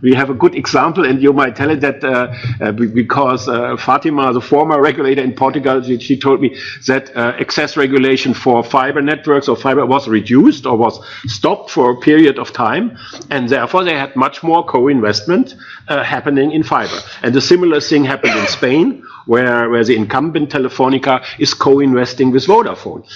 we have a good example, and you might tell it that because Fatima, the former regulator in Portugal, she told me that access regulation for fiber networks or fiber was reduced or was stopped for a period of time, and therefore they had much more co-investment happening in fiber. And a similar thing happened in Spain, where the incumbent Telefonica is co-investing with Vodafone.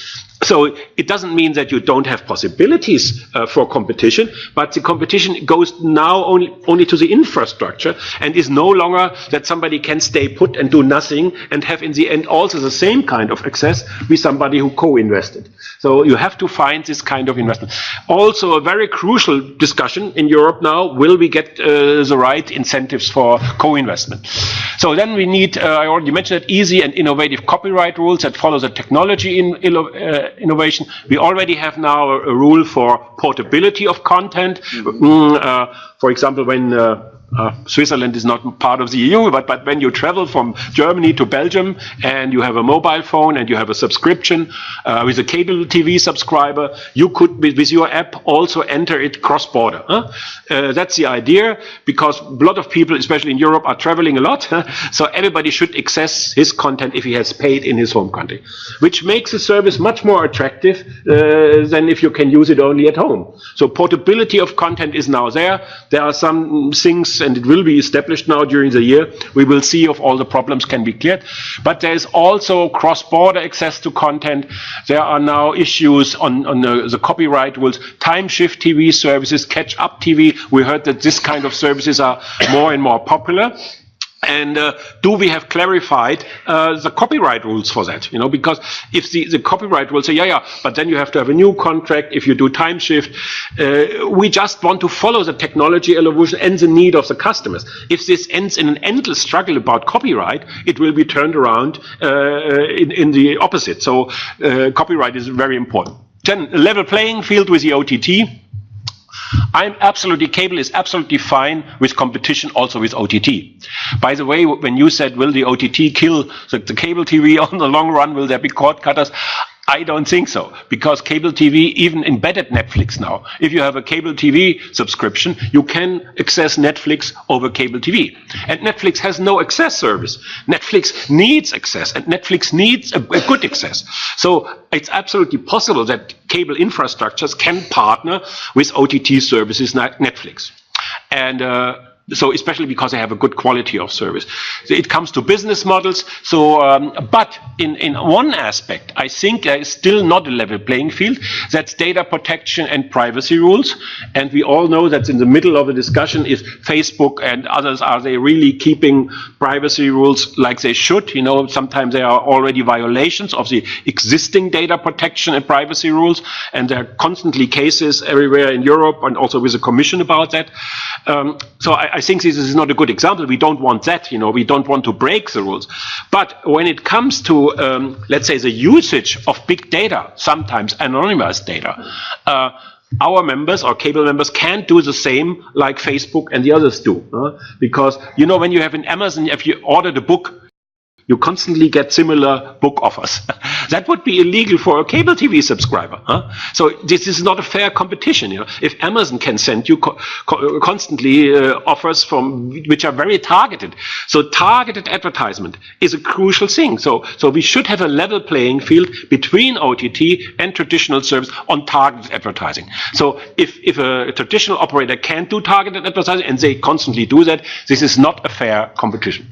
So it doesn't mean that you don't have possibilities for competition, but the competition goes now only to the infrastructure and is no longer that somebody can stay put and do nothing and have in the end also the same kind of access with somebody who co-invested. So you have to find this kind of investment. Also a very crucial discussion in Europe now, will we get the right incentives for co-investment? So then we need, I already mentioned it, easy and innovative copyright rules that follow the technology innovation. We already have now a rule for portability of content. For example, when Switzerland is not part of the EU, but when you travel from Germany to Belgium and you have a mobile phone and you have a subscription with a cable TV subscriber, you could, with your app, also enter it cross-border. That's the idea, because a lot of people, especially in Europe, are traveling a lot. So everybody should access his content if he has paid in his home country, which makes the service much more attractive than if you can use it only at home. So portability of content is now there. There are some things, and it will be established now during the year. We will see if all the problems can be cleared. But there is also cross-border access to content. There are now issues on the copyright rules, time-shift TV services, catch-up TV. We heard that this kind of services are more and more popular. And do we have clarified the copyright rules for that? You know, because if the copyright will say, yeah, but then you have to have a new contract if you do time shift. We just want to follow the technology evolution and the need of the customers. If this ends in an endless struggle about copyright, it will be turned around in the opposite. So copyright is very important. Then level playing field with the OTT. Cable is absolutely fine with competition, also with OTT. By the way, when you said, will the OTT kill the cable TV on the long run, will there be cord cutters? I don't think so, because cable TV, even embedded Netflix now, if you have a cable TV subscription, you can access Netflix over cable TV. And Netflix has no access service. Netflix needs access, and Netflix needs a good access. So it's absolutely possible that cable infrastructures can partner with OTT services like Netflix. And so especially because they have a good quality of service. So it comes to business models. So, but in one aspect, I think there is still not a level playing field. That's data protection and privacy rules. And we all know that in the middle of the discussion is Facebook and others, are they really keeping privacy rules like they should? You know, sometimes there are already violations of the existing data protection and privacy rules. And there are constantly cases everywhere in Europe and also with the Commission about that. So I think this is not a good example. We don't want that, you know, we don't want to break the rules. But when it comes to, let's say, the usage of big data, sometimes anonymous data, our members or cable members can't do the same like Facebook and the others do. Because, you know, when you have in Amazon, if you order the book, you constantly get similar book offers. That would be illegal for a cable TV subscriber. So this is not a fair competition. You know, if Amazon can send you constantly offers which are very targeted, so targeted advertisement is a crucial thing. So we should have a level playing field between OTT and traditional service on targeted advertising. So if a traditional operator can't do targeted advertising and they constantly do that, this is not a fair competition.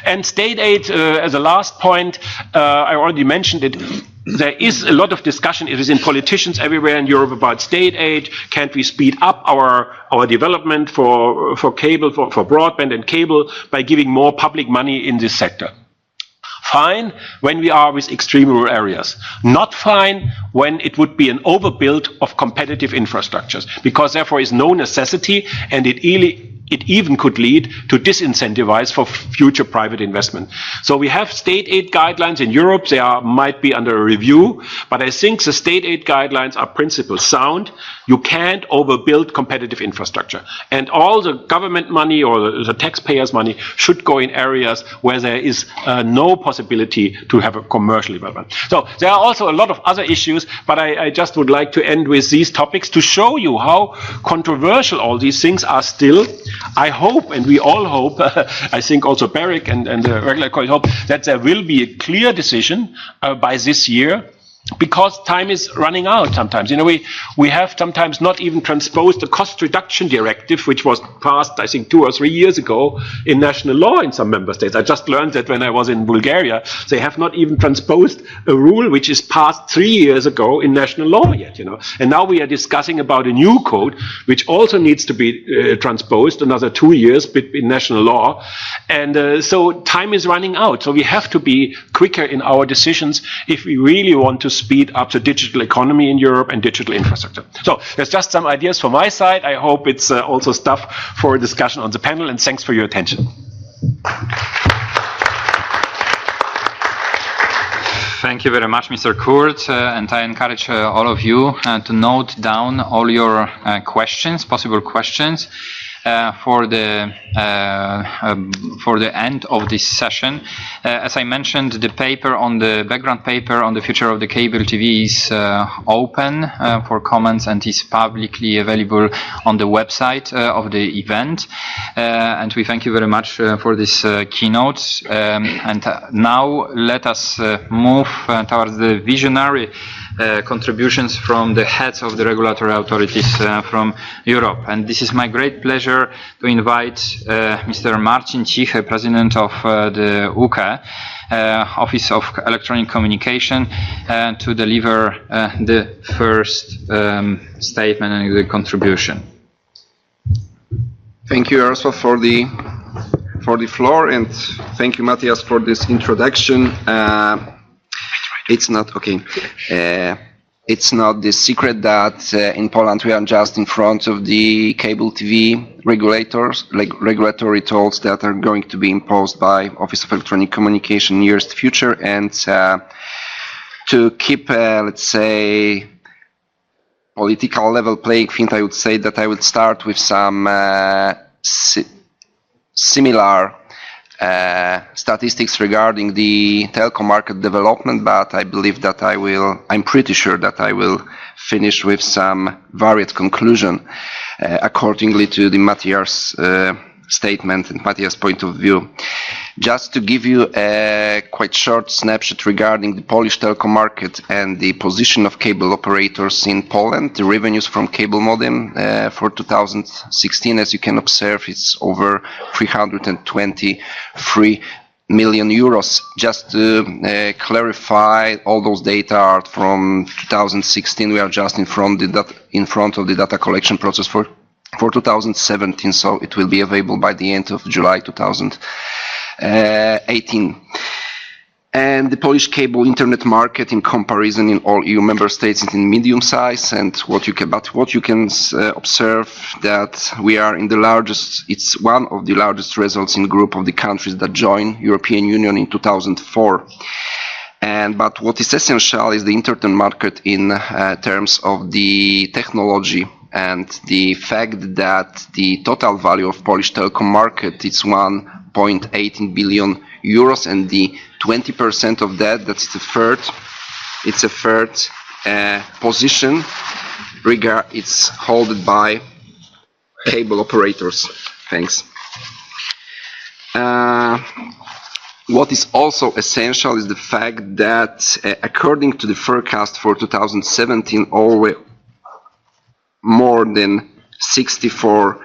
And state aid, as a last point, I already mentioned it. There is a lot of discussion. It is in politicians everywhere in Europe about state aid. Can't we speed up our development for cable, for broadband and cable by giving more public money in this sector? Fine when we are with extreme rural areas. Not fine when it would be an overbuild of competitive infrastructures, because therefore is no necessity, and it even could lead to disincentivize for future private investment. So we have state aid guidelines in Europe. They might be under a review, but I think the state aid guidelines are principle sound. You can't overbuild competitive infrastructure. And all the government money or the taxpayers' money should go in areas where there is no possibility to have a commercial development. So there are also a lot of other issues, but I just would like to end with these topics to show you how controversial all these things are still. I hope, and we all hope, I think also Barrick and the regular colleagues hope, that there will be a clear decision by this year, because time is running out sometimes. You know, we have sometimes not even transposed the cost reduction directive, which was passed, I think, 2 or 3 years ago in national law in some member states. I just learned that when I was in Bulgaria. They have not even transposed a rule which is passed 3 years ago in national law yet, you know. And now we are discussing about a new code, which also needs to be transposed another 2 years in national law. And so time is running out. So we have to be quicker in our decisions if we really want to speed up the digital economy in Europe and digital infrastructure. So there's just some ideas from my side. I hope it's also stuff for a discussion on the panel, and thanks for your attention. Thank you very much, Mr. Kurt, and I encourage all of you to note down all your possible questions. For the end of this session. As I mentioned, the background paper on the future of the cable TV is open for comments and is publicly available on the website of the event. And we thank you very much for this keynote. And now let us move towards the visionary contributions from the heads of the regulatory authorities from Europe. And this is my great pleasure to invite Mr. Marcin Cichy, President of the UKE, Office of Electronic Communication, to deliver the first statement and the contribution. Thank you, Jaroslav, for the floor, and thank you, Matthias, for this introduction. It's not okay. It's not the secret that in Poland we are just in front of the cable TV regulatory tolls that are going to be imposed by Office of Electronic Communication in the nearest future, and to keep, let's say, political level playing field, I would say that I would start with some similar statistics regarding the telco market development, but I believe that I'm pretty sure that I will finish with some varied conclusion accordingly to the Matthias statement and Matthias' point of view. Just to give you a quite short snapshot regarding the Polish telco market and the position of cable operators in Poland, the revenues from cable modem for 2016, as you can observe, it's over 323 million euros. Just to clarify, all those data are from 2016. We are just in front of the data collection process for 2017, so it will be available by the end of July 2018. And the Polish cable internet market, in comparison in all EU member states, is in medium size. And what you can observe that we are in the largest. It's one of the largest results in group of the countries that joined European Union in 2004. But what is essential is the internet market in terms of the technology, and the fact that the total value of Polish telecom market is 1.18 billion euros, and the 20% of that's a third position. It's held by cable operators. Thanks. What is also essential is the fact that according to the forecast for 2017, always more than 64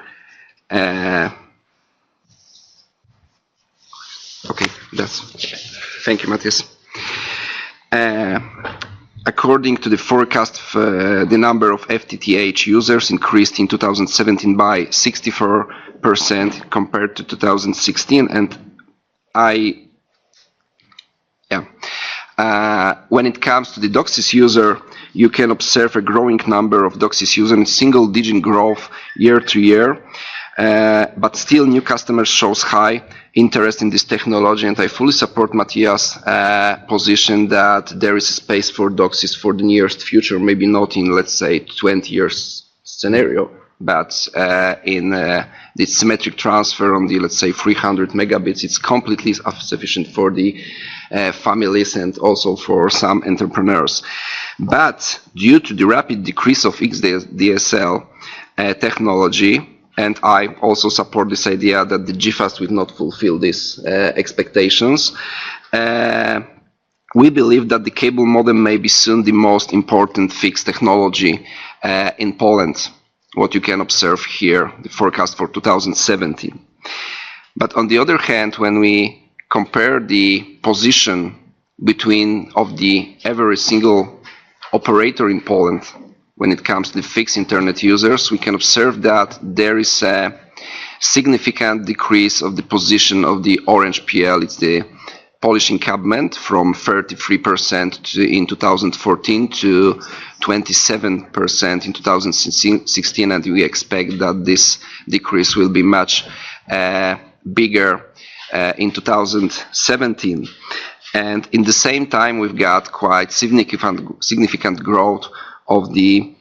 thank you, Matthias. According to the forecast, the number of FTTH users increased in 2017 by 64% compared to 2016, and when it comes to the DOCSIS user, you can observe a growing number of DOCSIS users and single-digit growth year to year. But still, new customers shows high interest in this technology, and I fully support Matthias' position that there is space for DOCSIS for the nearest future. Maybe not in, let's say, 20 years scenario, but in the symmetric transfer on the, let's say, 300 megabits, it's completely sufficient for the families and also for some entrepreneurs. But due to the rapid decrease of XDSL technology, and I also support this idea that the GFAST will not fulfill these expectations, we believe that the cable modem may be soon the most important fixed technology in Poland. What you can observe here, the forecast for 2017. But on the other hand, when we compare the position of the every single operator in Poland when it comes to the fixed internet users, we can observe that there is a significant decrease of the position of the Orange PL. It's the Polish incumbent, from 33% in 2014 to 27% in 2016, and we expect that this decrease will be much bigger in 2017. And in the same time, we've got quite significant growth of the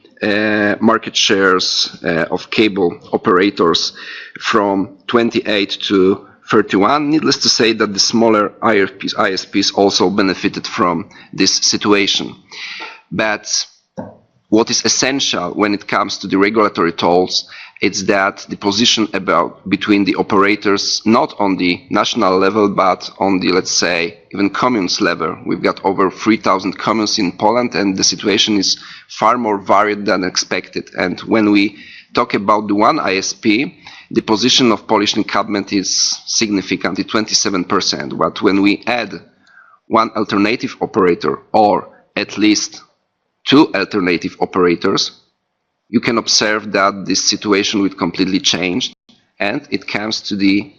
market shares of cable operators from 28 to 31. Needless to say that the smaller ISPs also benefited from this situation. But what is essential when it comes to the regulatory tolls, it's that the position between the operators, not on the national level, but on the, let's say, even communes level. We've got over 3,000 communes in Poland, and the situation is far more varied than expected. And when we talk about the one ISP, the position of Polish incumbent is significant, 27%. But when we add one alternative operator, or at least two alternative operators, you can observe that this situation will completely change, and it comes to the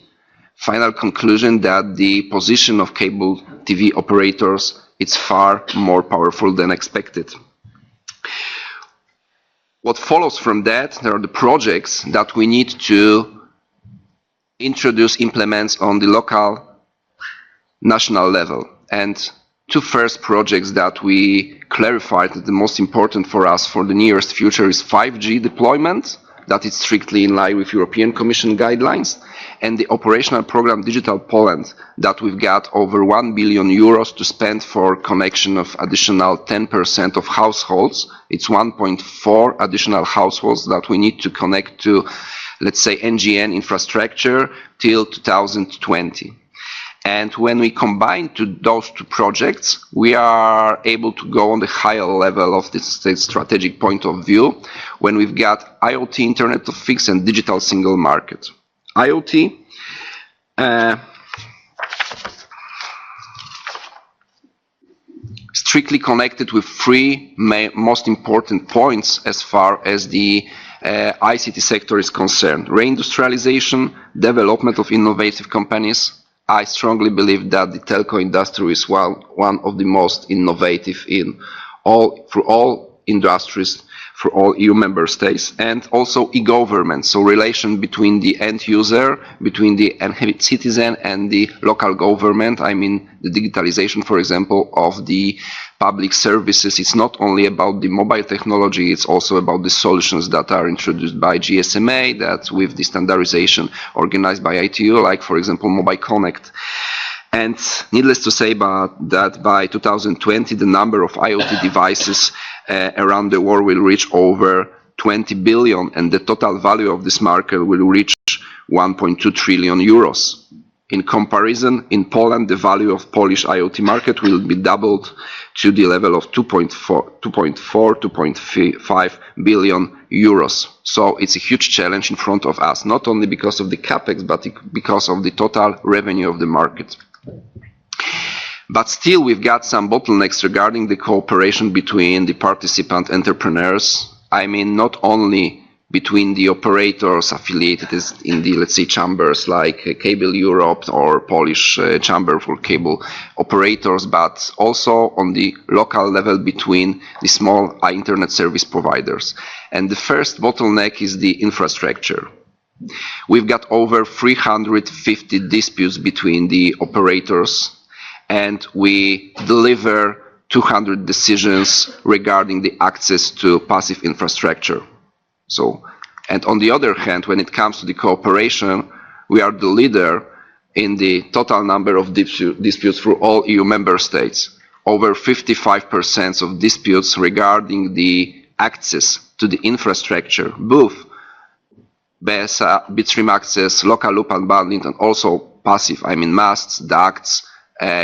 final conclusion that the position of cable TV operators is far more powerful than expected. What follows from that, there are the projects that we need to implement on the local, national level. And two first projects that we clarified that the most important for us for the nearest future is 5G deployment, that is strictly in line with European Commission guidelines, and the operational program Digital Poland, that we've got over 1 billion euros to spend for connection of additional 10% of households. It's 1.4 additional households that we need to connect to, let's say, NGN infrastructure till 2020. And when we combine those two projects, we are able to go on the higher level of this strategic point of view when we've got IoT, Internet of Things, and digital single market. IoT, strictly connected with three most important points as far as the ICT sector is concerned. Reindustrialization, development of innovative companies. I strongly believe that the telco industry is one of the most innovative through all industries, for all EU member states, and also e-government, so relation between the end user, between the citizen and the local government. I mean, the digitalization, for example, of the public services. It's not only about the mobile technology, it's also about the solutions that are introduced by GSMA, that with the standardization organized by ITU, like, for example, Mobile Connect. And needless to say that by 2020, the number of IoT devices around the world will reach over 20 billion, and the total value of this market will reach 1.2 trillion euros. In comparison, in Poland, the value of Polish IoT market will be doubled to the level of 2.5 billion euros. So it's a huge challenge in front of us, not only because of the capex, but because of the total revenue of the market. But still, we've got some bottlenecks regarding the cooperation between the participant entrepreneurs. I mean, not only between the operators affiliated in the, let's say, chambers like Cable Europe or Polish Chamber for Cable Operators, but also on the local level between the small internet service providers. And the first bottleneck is the infrastructure. We've got over 350 disputes between the operators, and we deliver 200 decisions regarding the access to passive infrastructure. So, and on the other hand, when it comes to the cooperation, we are the leader in the total number of disputes through all EU member states. Over 55% of disputes regarding the access to the infrastructure, both BSA, bitstream access, local loop unbundling, and also passive, I mean masts, ducts,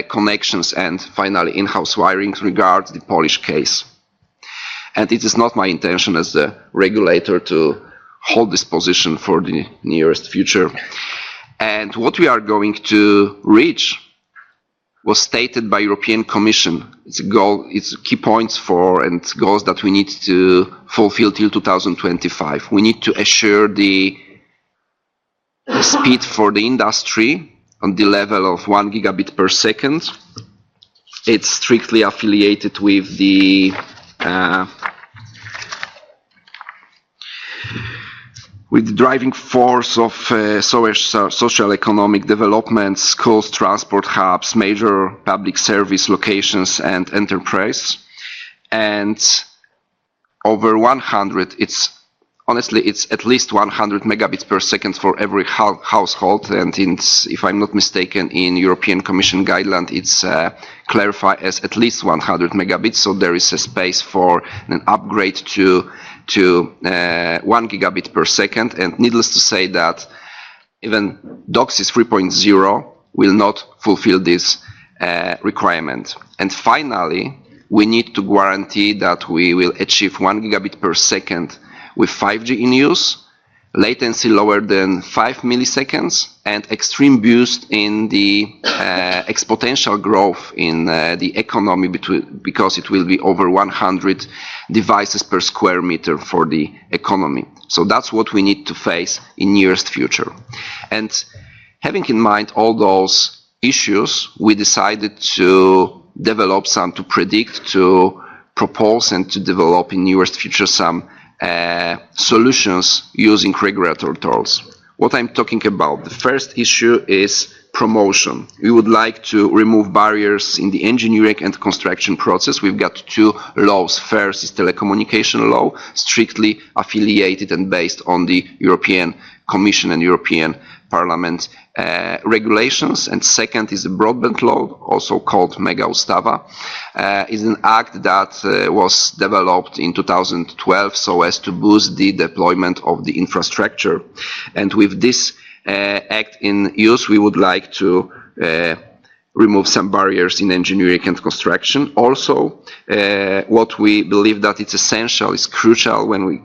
connections, and finally in-house wiring regards the Polish case. And it is not my intention as the regulator to hold this position for the nearest future. And what we are going to reach was stated by European Commission. It's a goal, it's key points for and goals that we need to fulfill till 2025. We need to assure the speed for the industry on the level of 1 gigabit per second. It's strictly affiliated with the driving force of social economic development, schools, transport hubs, major public service locations, and enterprise. And over 100, honestly, it's at least 100 megabits per second for every household. And if I'm not mistaken, in European Commission guideline, it's clarified as at least 100 megabits. So there is a space for an upgrade to 1 gigabit per second. And needless to say that even DOCSIS 3.0 will not fulfill this requirement. And finally, we need to guarantee that we will achieve 1 gigabit per second with 5G in use, latency lower than 5 milliseconds, and extreme boost in the exponential growth in the economy because it will be over 100 devices per square meter for the economy. So that's what we need to face in nearest future. And having in mind all those issues, we decided to develop to predict, to propose, and to develop in nearest future some solutions using regulatory tools. What I'm talking about, the first issue is promotion. We would like to remove barriers in the engineering and construction process. We've got two laws. First is telecommunication law, strictly affiliated and based on the European Commission and European Parliament regulations, and second is the broadband law, also called Mega Ustawa. Is an act that was developed in 2012 so as to boost the deployment of the infrastructure. And with this act in use, we would like to remove some barriers in engineering and construction. Also, what we believe that it's essential, is crucial when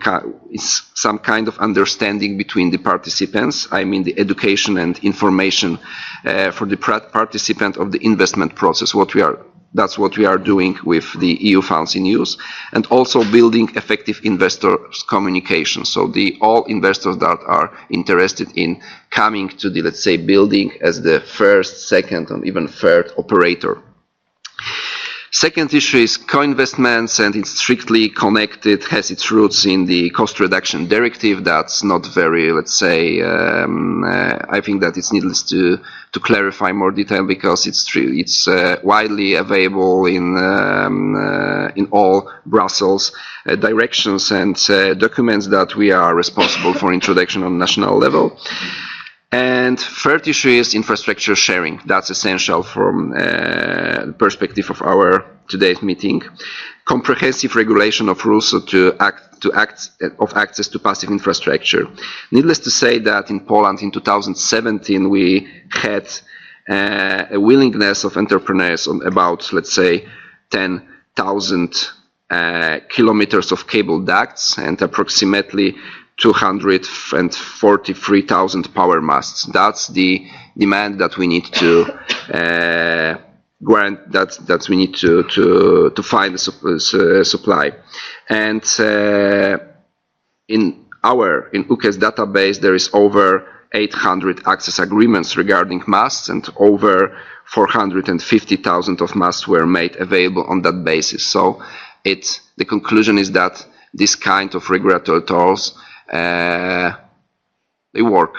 it's some kind of understanding between the participants. I mean the education and information for the participant of the investment process. That's what we are doing with the EU funds in use, and also building effective investors communication. So all investors that are interested in coming to the, let's say, building as the first, second, and even third operator. Second issue is co-investments, and it's strictly connected, has its roots in the cost reduction directive. That's not very, let's say, I think that it's needless to clarify more detail, because it's widely available in all Brussels directions and documents that we are responsible for introduction on national level. And third issue is infrastructure sharing. That's essential from the perspective of our today's meeting. Comprehensive regulation of rules of access to passive infrastructure. Needless to say that in Poland in 2017 we had a willingness of entrepreneurs on about, let's say, 10,000 kilometers of cable ducts and approximately 243,000 power masts. That's the demand that we need to grant. That we need to find the supply. And in UK's database, there is over 800 access agreements regarding masts, and over 450,000 of masts were made available on that basis. So the conclusion is that this kind of regulatory tools, they work,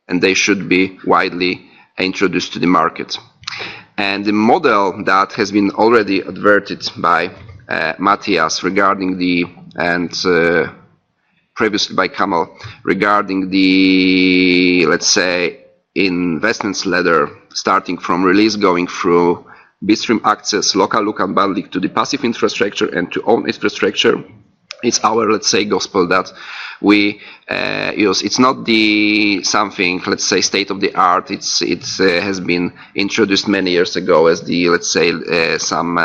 and they should be widely introduced to the market. And the model that has been already adverted by Matthias regarding previously by Kamal, regarding the, let's say, investments ladder, starting from release, going through bitstream access, local loop unbundling to the passive infrastructure and to own infrastructure. It's our, let's say, gospel that we use. It's not something, let's say, state of the art. It has been introduced many years ago as the, let's say, some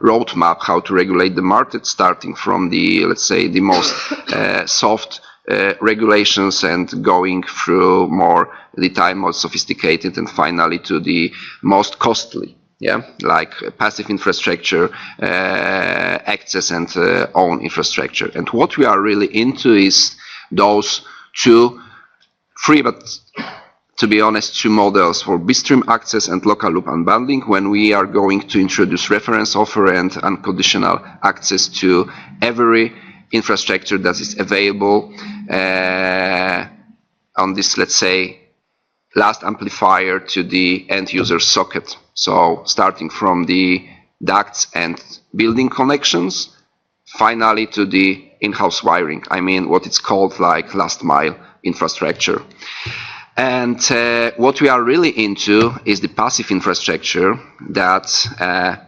roadmap how to regulate the market, starting from the, let's say, the most soft regulations and going through more sophisticated, and finally to the most costly. Yeah, like passive infrastructure, access, and own infrastructure. And what we are really into is those three, but to be honest, two models for bitstream access and local loop unbundling, when we are going to introduce reference offer and unconditional access to every infrastructure that is available on this, let's say, last amplifier to the end user socket. So starting from the ducts and building connections, finally to the in-house wiring. I mean what it's called like last mile infrastructure. And what we are really into is the passive infrastructure that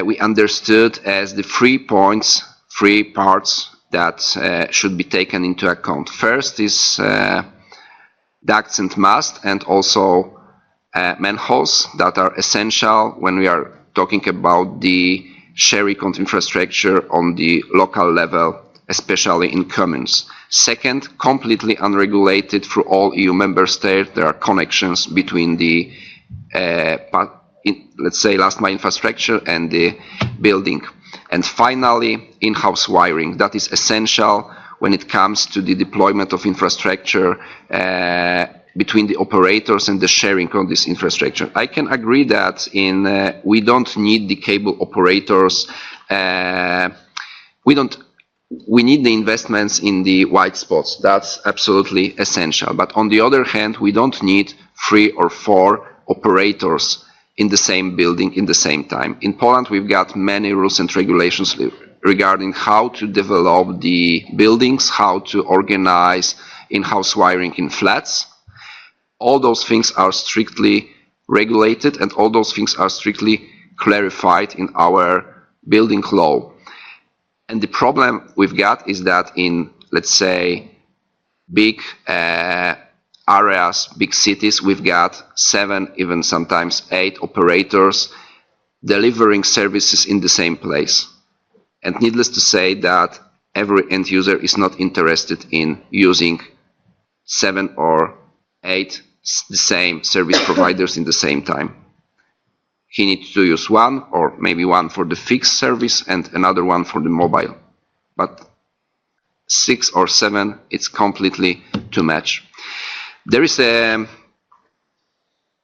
we understood as the 3 parts that should be taken into account. First is ducts and mast, and also manholes that are essential when we are talking about the sharing of infrastructure on the local level, especially in commons. Second, completely unregulated through all EU member states, there are connections between the, let's say, last mile infrastructure and the building. And finally, in-house wiring. That is essential when it comes to the deployment of infrastructure between the operators and the sharing of this infrastructure. I can agree that we don't need the cable operators. We need the investments in the white spots. That's absolutely essential. But on the other hand, we don't need 3 or 4 operators in the same building in the same time. In Poland, we've got many rules and regulations regarding how to develop the buildings, how to organize in-house wiring in flats. All those things are strictly regulated, and all those things are strictly clarified in our building law. And the problem we've got is that in, let's say, big areas, big cities, we've got 7, even sometimes 8 operators delivering services in the same place. And needless to say that every end user is not interested in using 7 or 8 the same service providers in the same time. He needs to use one, or maybe one for the fixed service and another one for the mobile. But 6 or 7, it's completely too much. There is a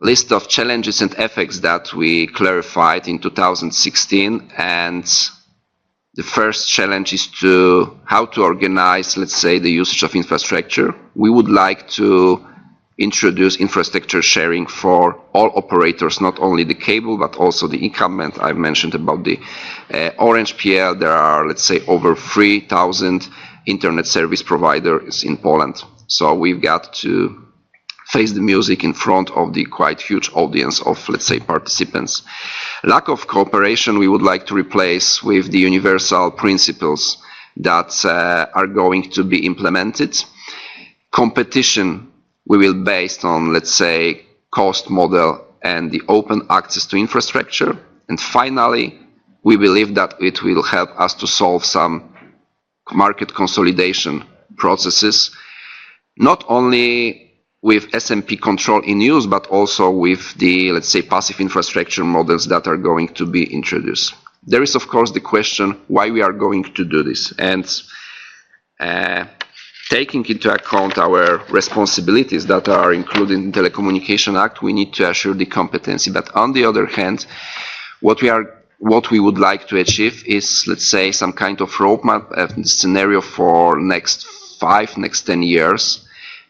list of challenges and effects that we clarified in 2016, and the first challenge is how to organize, let's say, the usage of infrastructure. We would like to introduce infrastructure sharing for all operators, not only the cable, but also the incumbent. I've mentioned about the Orange PL. There are, let's say, over 3,000 internet service providers in Poland. So we've got to face the music in front of the quite huge audience of, let's say, participants. Lack of cooperation we would like to replace with the universal principles that are going to be implemented. Competition we will based on, let's say, cost model and the open access to infrastructure. And finally, we believe that it will help us to solve some market consolidation processes, not only with SMP control in use, but also with the, let's say, passive infrastructure models that are going to be introduced. There is, of course, the question why we are going to do this. And taking into account our responsibilities that are included in the Telecommunication Act, we need to assure the competency. But on the other hand, what we would like to achieve is, let's say, some kind of roadmap and scenario for next 10 years.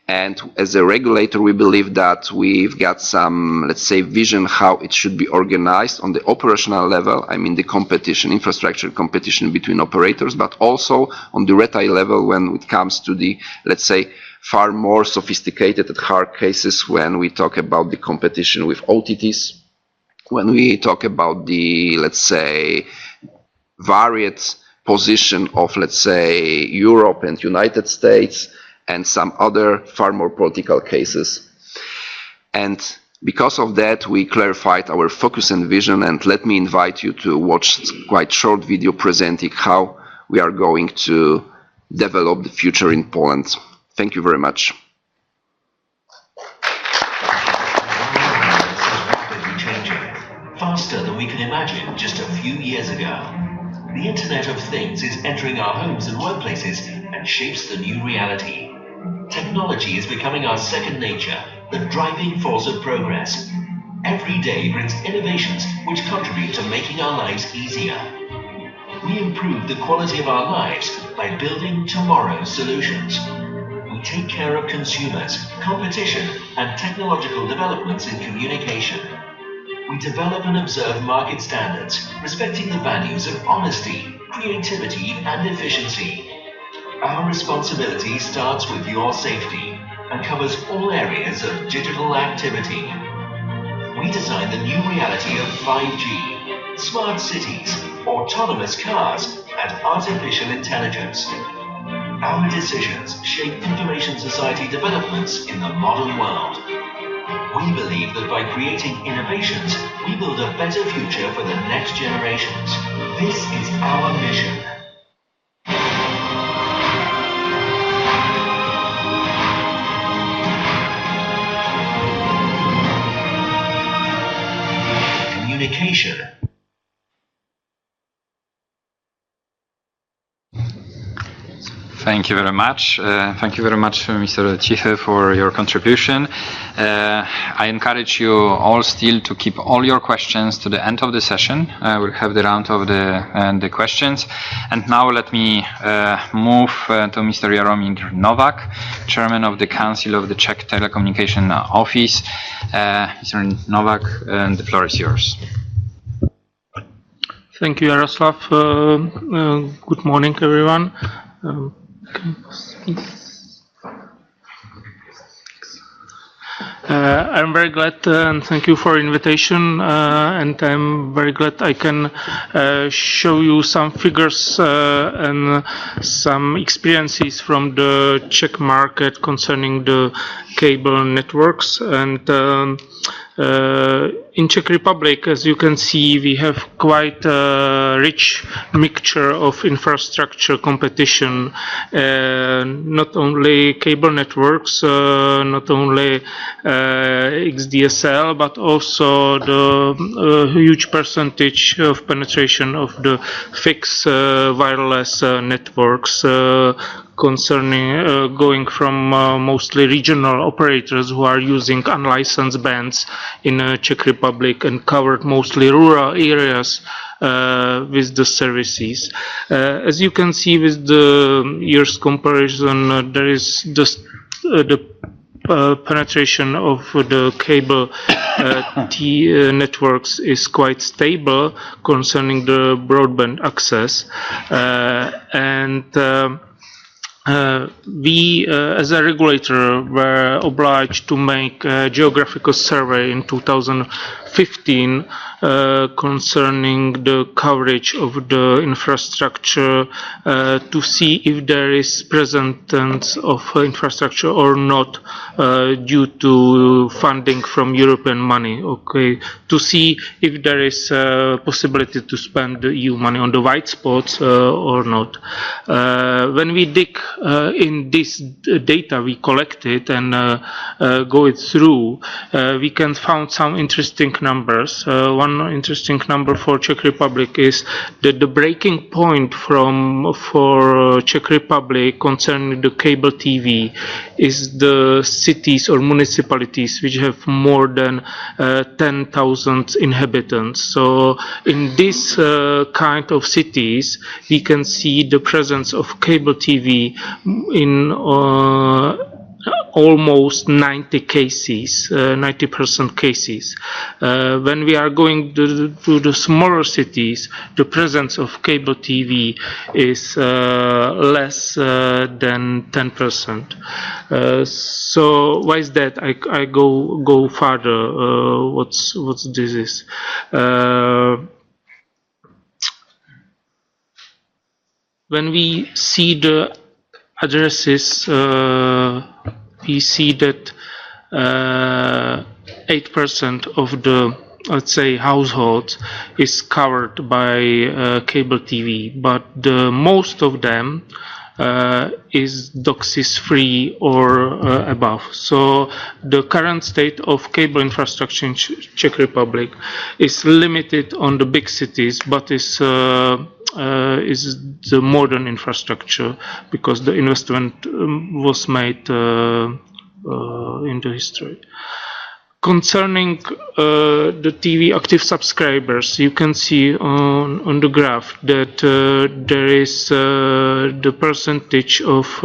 And as a regulator, we believe that we've got some, let's say, vision how it should be organized on the operational level. I mean, the competition, infrastructure competition between operators, but also on the retail level when it comes to the, let's say, far more sophisticated and hard cases when we talk about the competition with OTTs, when we talk about the, let's say, varied position of, let's say, Europe and United States, and some other far more political cases. And because of that, we clarified our focus and vision, and let me invite you to watch quite short video presenting how we are going to develop the future in Poland. Thank you very much. Faster than we can imagine just a few years ago. The Internet of Things is entering our homes and workplaces and shapes the new reality. Technology is becoming our second nature, the driving force of progress. Every day brings innovations which contribute to making our lives easier. We improve the quality of our lives by building tomorrow's solutions. We take care of consumers, competition, and technological developments in communication. We develop and observe market standards, respecting the values of honesty, creativity, and efficiency. Our responsibility starts with your safety and covers all areas of digital activity. We design the new reality of 5G, smart cities, autonomous cars, and artificial intelligence. Our decisions shape information society developments in the modern world. We believe that by creating innovations, we build a better future for the next generations. This is our mission. Communication. Thank you very much. Thank you very much, Mr. Cichy, for your contribution. I encourage you all still to keep all your questions to the end of the session. We'll have the round of the questions. And now let me move to Mr. Jaromir Nowak, Chairman of the Council of the Czech Telecommunication Office. Mr. Nowak, the floor is yours. Thank you, Jaroslav. Good morning, everyone. I'm very glad and thank you for invitation, and I'm very glad I can show you some figures and some experiences from the Czech market concerning the cable networks. And in Czech Republic, as you can see, we have quite a rich mixture of infrastructure competition, not only cable networks, not only XDSL, but also the huge percentage of penetration of the fixed wireless networks, concerning going from mostly regional operators who are using unlicensed bands in Czech Republic and covered mostly rural areas with the services. As you can see with the year's comparison, there is the penetration of the cable networks is quite stable concerning the broadband access, and we, as a regulator, were obliged to make a geographical survey in 2015 concerning the coverage of the infrastructure to see if there is presence of infrastructure or not due to funding from European money. Okay, to see if there is a possibility to spend the EU money on the white spots or not. When we dig in this data we collected and go it through, we can find some interesting numbers. One interesting number for Czech Republic is that the breaking point for Czech Republic concerning the cable TV is the cities or municipalities which have more than 10,000 inhabitants. So in this kind of cities we can see the presence of cable TV in almost 90 cases, 90% cases. When we are going to the smaller cities, the presence of cable TV is less than 10%. So why is that? I go further. What's this is? When we see the addresses, we see that 8% of the, let's say, households is covered by cable TV, but the most of them is DOCSIS 3 or above. So the current state of cable infrastructure in Czech Republic is limited on the big cities, but is the modern infrastructure because the investment was made in the history. Concerning the TV active subscribers, you can see on the graph that there is the percentage of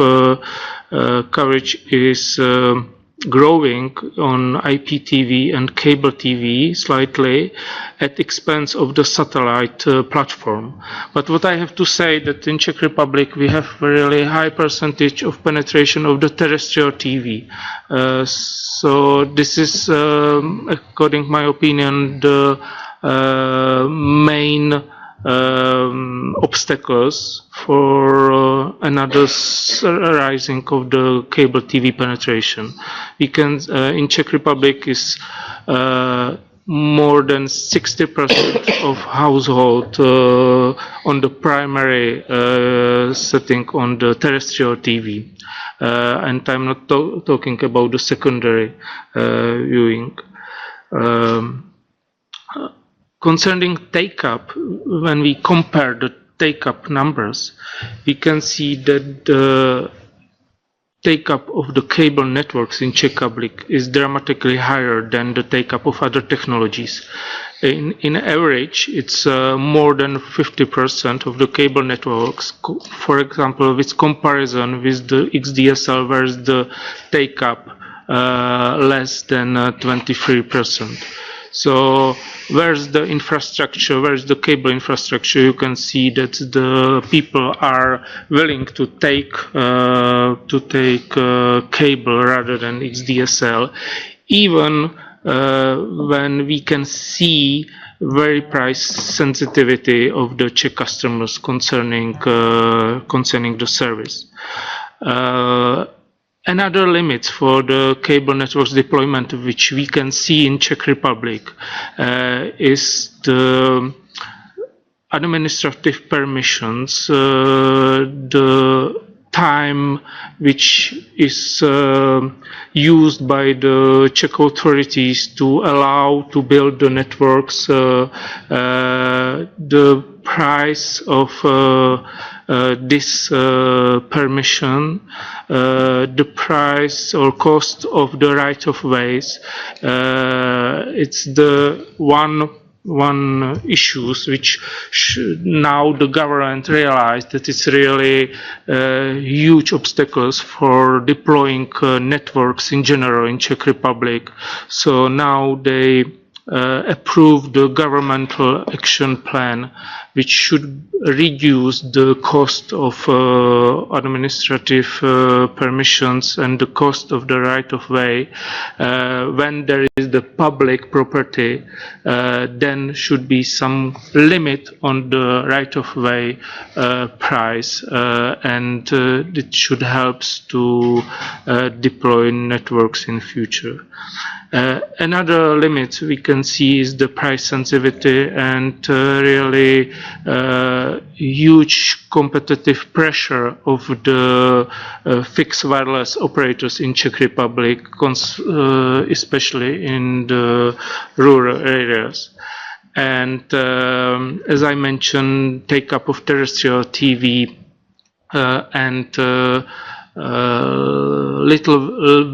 coverage is growing on IPTV and cable TV slightly at expense of the satellite platform. But what I have to say that in Czech Republic we have a really high percentage of penetration of the terrestrial TV. So this is, according to my opinion, the main obstacles for another rising of the cable TV penetration. We can in Czech Republic is more than 60% of household on the primary setting on the terrestrial TV, and I'm not talking about the secondary viewing. Concerning take-up, when we compare the take-up numbers, we can see that the take-up of the cable networks in Czech Republic is dramatically higher than the take-up of other technologies. In average, it's more than 50% of the cable networks. For example, with comparison with the XDSL, where the take-up less than 23%. So where's the infrastructure, where's the cable infrastructure? You can see that the people are willing to take cable rather than XDSL, even when we can see very price sensitivity of the Czech customers concerning the service. Another limit for the cable networks deployment, which we can see in Czech Republic, is the administrative permissions, the time which is used by the Czech authorities to allow to build the networks, the price of this permission, the price or cost of the right of ways. It's the one issues which now the government realized that it's really huge obstacles for deploying networks in general in Czech Republic. So now they approved the governmental action plan, which should reduce the cost of administrative permissions and the cost of the right of way. When there is the public property, then should be some limit on the right of way price, and it should help to deploy networks in future. Another limit we can see is the price sensitivity and really huge competitive pressure of the fixed wireless operators in Czech Republic, especially in the rural areas. And as I mentioned, take-up of terrestrial TV and little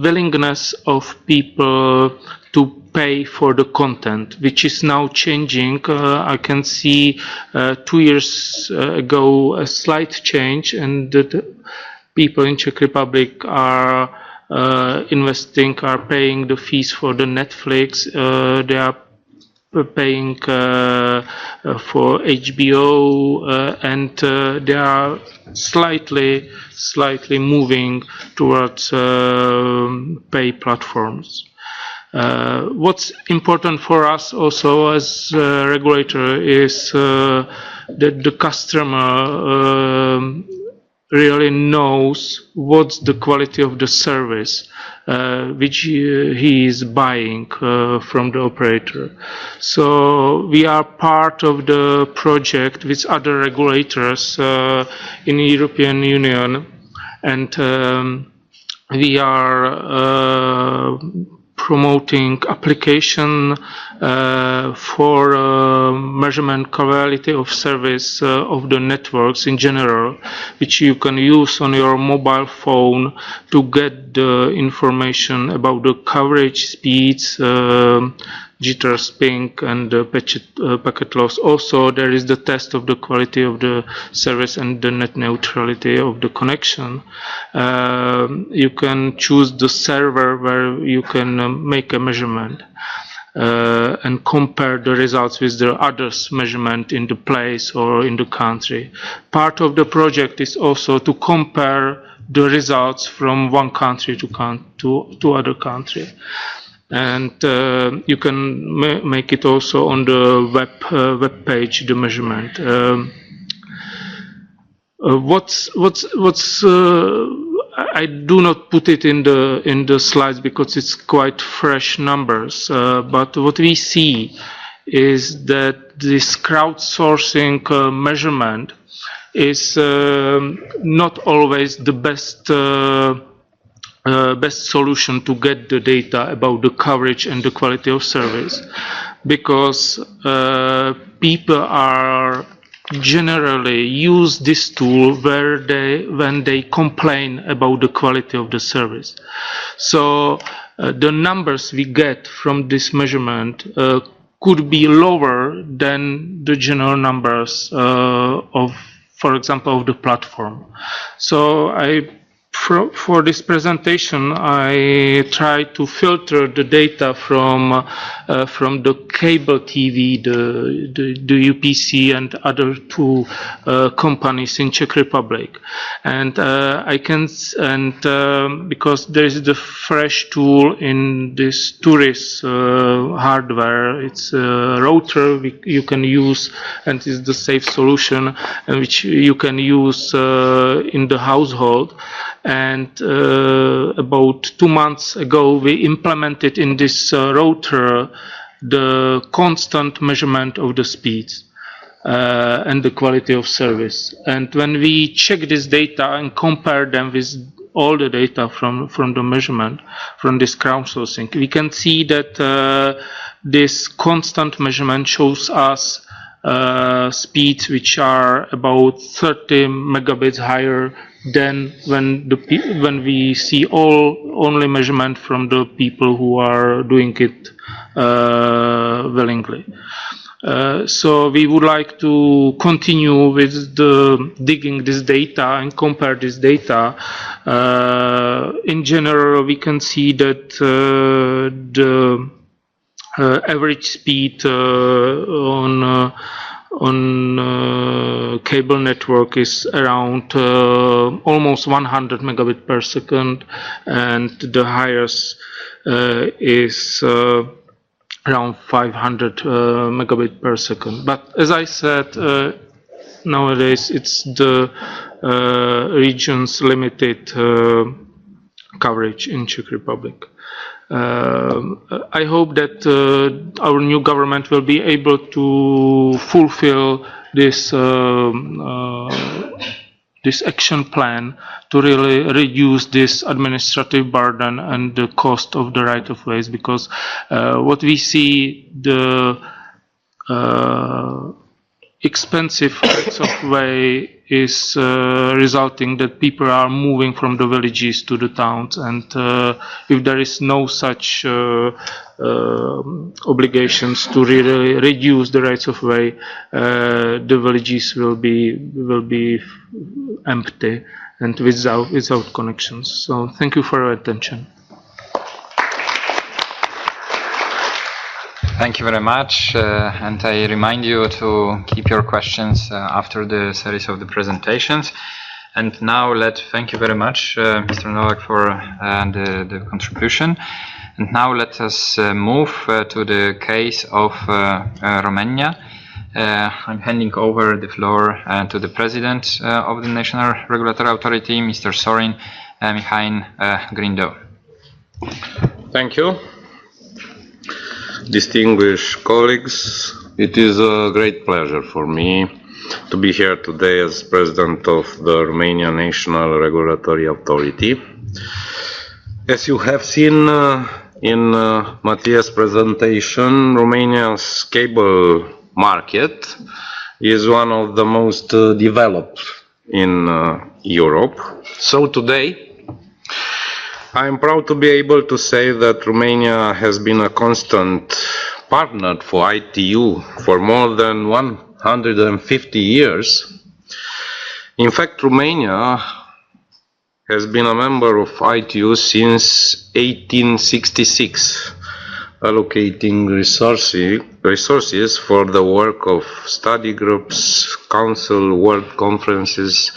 willingness of people to pay for the content, which is now changing. I can see 2 years ago a slight change, and the people in Czech Republic are paying the fees for the Netflix. They are paying for HBO, and they are slightly moving towards pay platforms. What's important for us also as a regulator is that the customer really knows what's the quality of the service which he is buying from the operator. So we are part of the project with other regulators in the European Union, and we are promoting application for measurement quality of service of the networks in general, which you can use on your mobile phone to get the information about the coverage speeds, jitters, ping, and packet loss. Also, there is the test of the quality of the service and the net neutrality of the connection. You can choose the server where you can make a measurement and compare the results with the others' measurement in the place or in the country. Part of the project is also to compare the results from one country to other country. And you can make it also on the web page, the measurement. I do not put it in the slides because it's quite fresh numbers. But what we see is that this crowdsourcing measurement is not always the best solution to get the data about the coverage and the quality of service, because people are generally use this tool when they complain about the quality of the service. So the numbers we get from this measurement could be lower than the general numbers of, for example, of the platform. So for this presentation, I try to filter the data from the cable TV, the UPC, and other two companies in Czech Republic, and because there is the fresh tool in this tourist hardware, it's a router you can use, and it's the safe solution, which you can use in the household. And about 2 months ago, we implemented in this router the constant measurement of the speeds and the quality of service. And when we check this data and compare them with all the data from the measurement, from this crowdsourcing, we can see that this constant measurement shows us speeds which are about 30 megabits higher than when we see only measurement from the people who are doing it willingly. So we would like to continue with digging this data and compare this data. In general, we can see that the average speed on cable network is around almost 100 megabit per second, and the highest is around 500 megabit per second. But as I said, nowadays it's the region's limited coverage in Czech Republic. I hope that our new government will be able to fulfill this this action plan to really reduce this administrative burden and the cost of the right-of-ways, because what we see, the expensive rights-of-way is resulting that people are moving from the villages to the towns, and if there is no such obligations to really reduce the rights-of-way, the villages will be empty and without connections. So thank you for your attention. Thank you very much, and I remind you to keep your questions after the series of the presentations. And now thank you very much, Mr. Novak, for the contribution. And now let us move to the case of Romania. I'm handing over the floor to the President of the National Regulatory Authority, Mr. Sorin Mihail Grindou. Thank you. Distinguished colleagues, it is a great pleasure for me to be here today as President of the Romanian National Regulatory Authority. As you have seen in Matthias' presentation, Romania's cable market is one of the most developed in Europe. So today, I am proud to be able to say that Romania has been a constant partner for ITU for more than 150 years. In fact, Romania has been a member of ITU since 1866, allocating resources for the work of study groups, council, world conferences,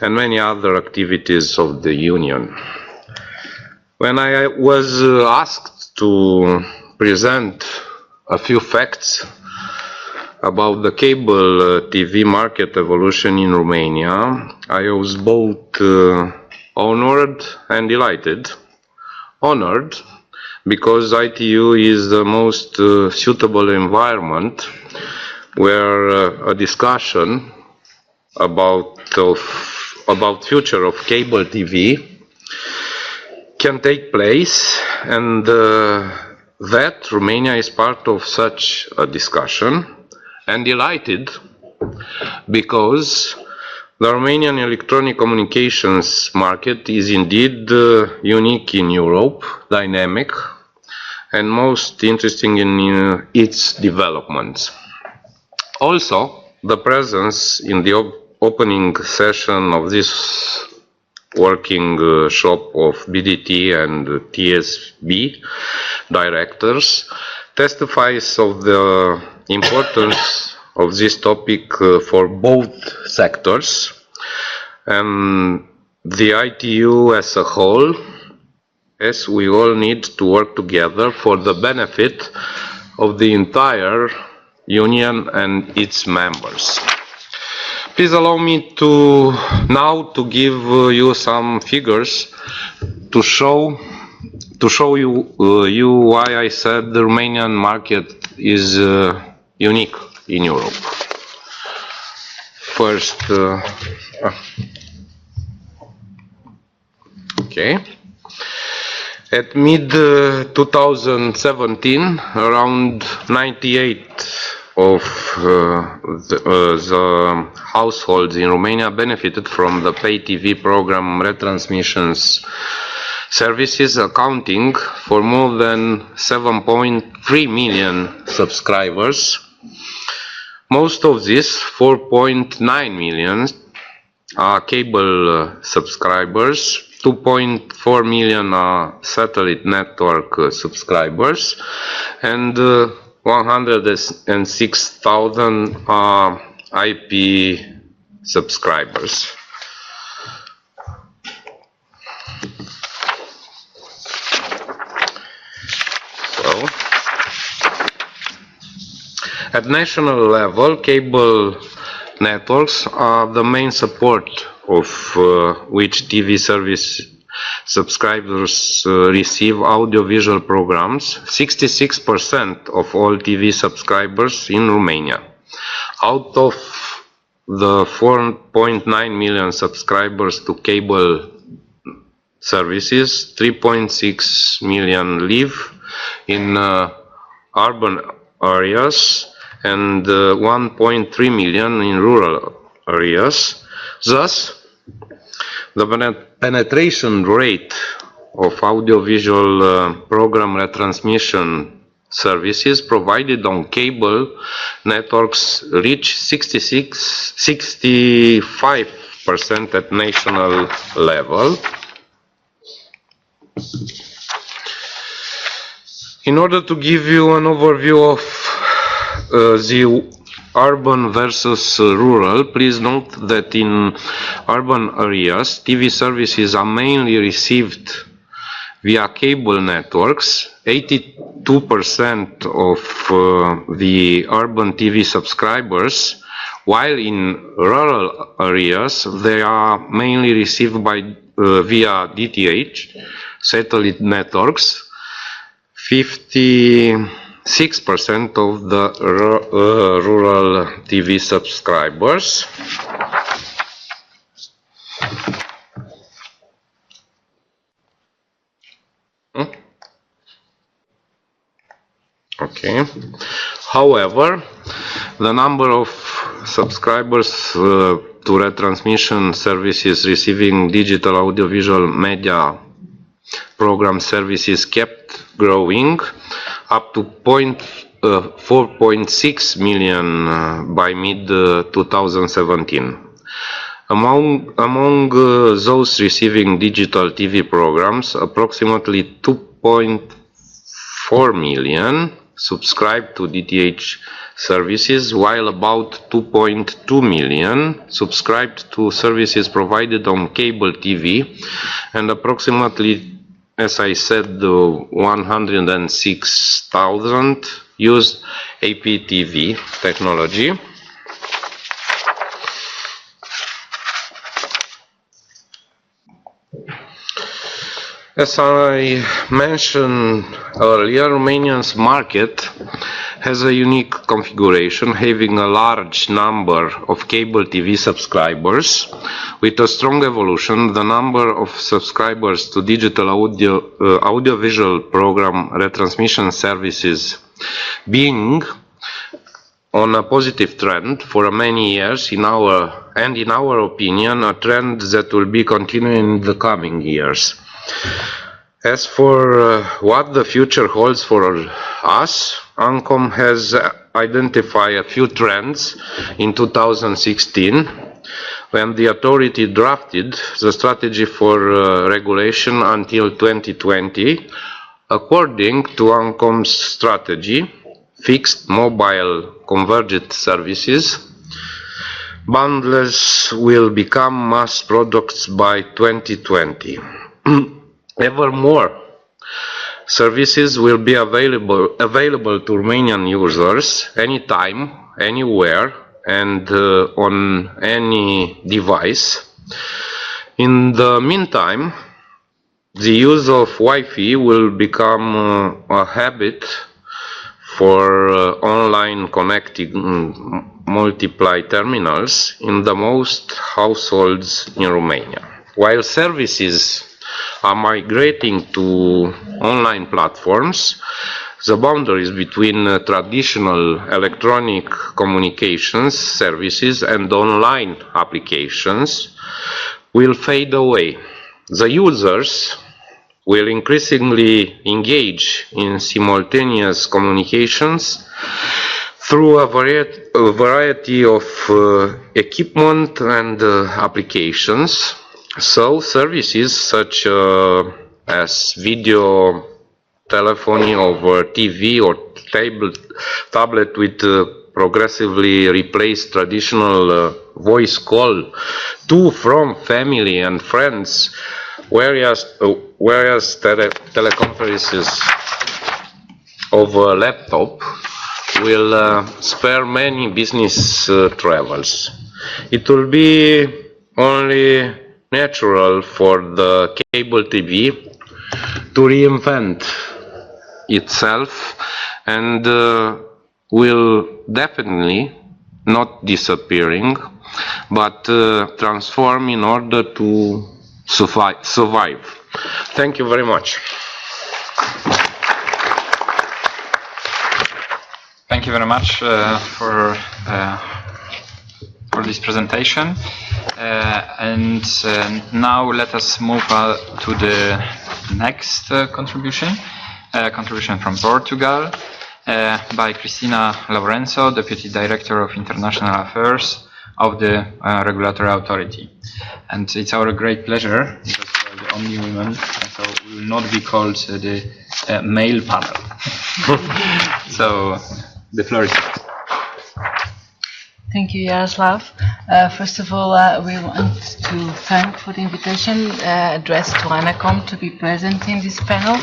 and many other activities of the Union. When I was asked to present a few facts about the cable TV market evolution in Romania, I was both honored and delighted. Honored because ITU is the most suitable environment where a discussion about future of cable TV can take place, and that Romania is part of such a discussion, and delighted because the Romanian electronic communications market is indeed unique in Europe, dynamic, and most interesting in its developments. Also, the presence in the opening session of this working shop of BDT and TSB directors testifies of the importance of this topic for both sectors, and the ITU as a whole, as we all need to work together for the benefit of the entire Union and its members. Please allow me to now to give you some figures to show you why I said the Romanian market is unique in Europe. First, okay. At mid-2017, around 98 of the households in Romania benefited from the pay TV program retransmissions services, accounting for more than 7.3 million subscribers. Most of these, 4.9 million, are cable subscribers, 2.4 million are satellite network subscribers, and 106,000 are IP subscribers. So, at national level, cable networks are the main support of which TV service subscribers receive audiovisual programs. 66% of all TV subscribers in Romania. Out of the 4.9 million subscribers to cable services, 3.6 million live in urban areas and 1.3 million in rural areas. Thus, the penetration rate of audiovisual program retransmission services provided on cable networks reach 65% at national level. In order to give you an overview of the urban versus rural, please note that in urban areas, TV services are mainly received via cable networks. 82% of the urban TV subscribers, while in rural areas, they are mainly received by via DTH, satellite networks. 56% of the rural TV subscribers. Okay. However, the number of subscribers to retransmission services receiving digital audiovisual media program services kept growing up to 4.6 million by mid-2017. Among those receiving digital TV programs, approximately 2.4 million subscribe to DTH services, while about 2.2 million subscribed to services provided on cable TV, and approximately, as I said, 106,000 used APTV technology. As I mentioned earlier, Romania's market has a unique configuration, having a large number of cable TV subscribers. With a strong evolution, the number of subscribers to digital audiovisual program retransmission services being on a positive trend for many years in our opinion, a trend that will be continuing in the coming years. As for what the future holds for us, ANCOM has identified a few trends in 2016 when the authority drafted the strategy for regulation until 2020. According to ANCOM's strategy, fixed mobile converged services bundles will become mass products by 2020. Ever more services will be available to Romanian users anytime, anywhere, and on any device. In the meantime, the use of Wi-Fi will become a habit for online connected multiply terminals in the most households in Romania. While services are migrating to online platforms, the boundaries between traditional electronic communications services and online applications will fade away. The users will increasingly engage in simultaneous communications through a variety of equipment and applications. So services such as video telephony over TV or tablet with progressively replace traditional voice call to, from family and friends, whereas teleconferences over laptop will spare many business travels. It will be only natural for the cable TV to reinvent itself and will definitely not disappearing, but transform in order to survive. Thank you very much. Thank you very much for this presentation. And now let us move to the next contribution from Portugal by Cristina Lourenço, Deputy Director of International Affairs of the Regulatory Authority. And it's our great pleasure, because we're the only women, so we will not be called the male panel. So the floor is yours. Thank you, Yaroslav. First of all, we want to thank for the invitation addressed to ANACOM to be present in this panel.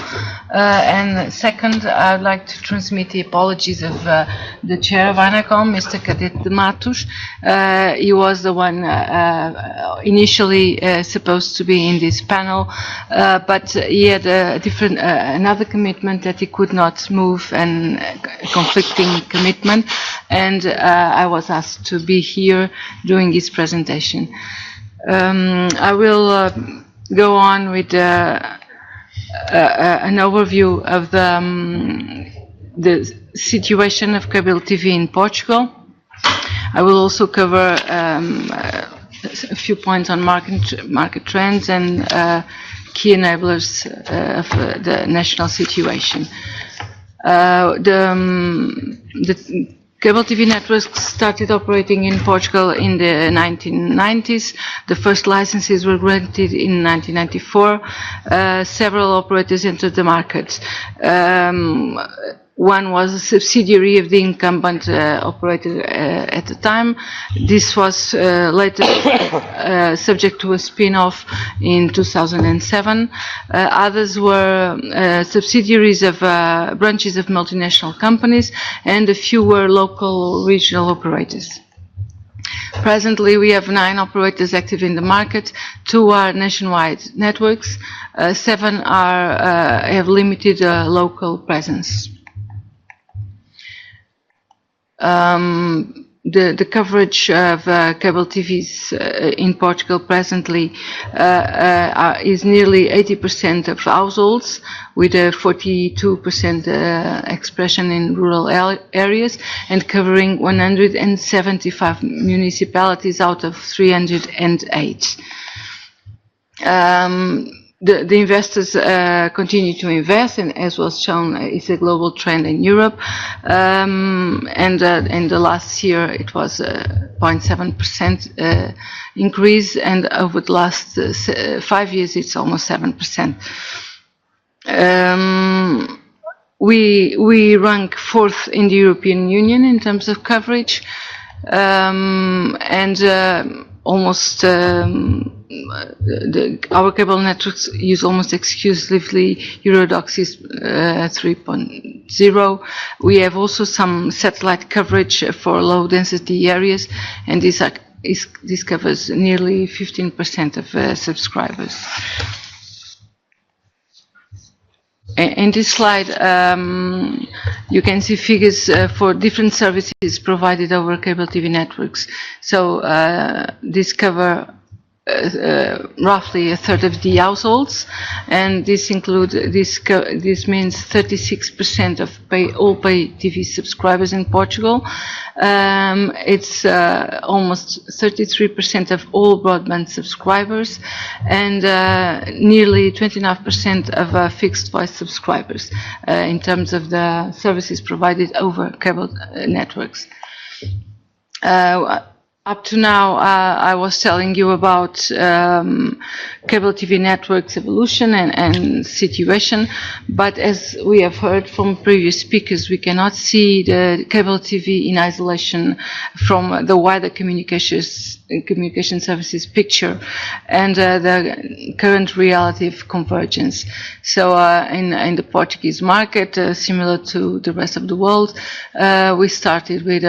And second, I would like to transmit the apologies of the chair of ANACOM, Mr. Cadet Matos. He was the one initially supposed to be in this panel, but he had a different, another commitment that he could not move, and conflicting commitment, and I was asked to be here doing his presentation. I will go on with an overview of the situation of cable TV in Portugal. I will also cover a few points on market trends and key enablers of the national situation. The cable TV networks started operating in Portugal in the 1990s. The first licenses were granted in 1994. Several operators entered the market. One was a subsidiary of the incumbent operator at the time. This was later subject to a spin-off in 2007. Others were subsidiaries of branches of multinational companies, and a few were local regional operators. Presently, we have 9 operators active in the market. 2 are nationwide networks. 7 have limited local presence. the coverage of cable TVs in Portugal presently is nearly 80% of households, with a 42% expression in rural areas, and covering 175 municipalities out of 308. The investors continue to invest, and as was shown, it's a global trend in Europe. And in the last year, it was a 0.7% increase, and over the last 5 years, it's almost 7%. We rank 4th in the European Union in terms of coverage, and almost our cable networks use almost exclusively Eurodoxis 3.0. We have also some satellite coverage for low density areas, and this covers nearly 15% of subscribers. In this slide, you can see figures for different services provided over cable TV networks. So these cover roughly a third of the households, and this means 36% of all pay TV subscribers in Portugal. It's almost 33% of all broadband subscribers, and nearly 29% of fixed voice subscribers in terms of the services provided over cable networks. Up to now, I was telling you about cable TV networks evolution and situation, but as we have heard from previous speakers, we cannot see the cable TV in isolation from the wider communication services picture and the current reality of convergence. So in the Portuguese market, similar to the rest of the world, we started with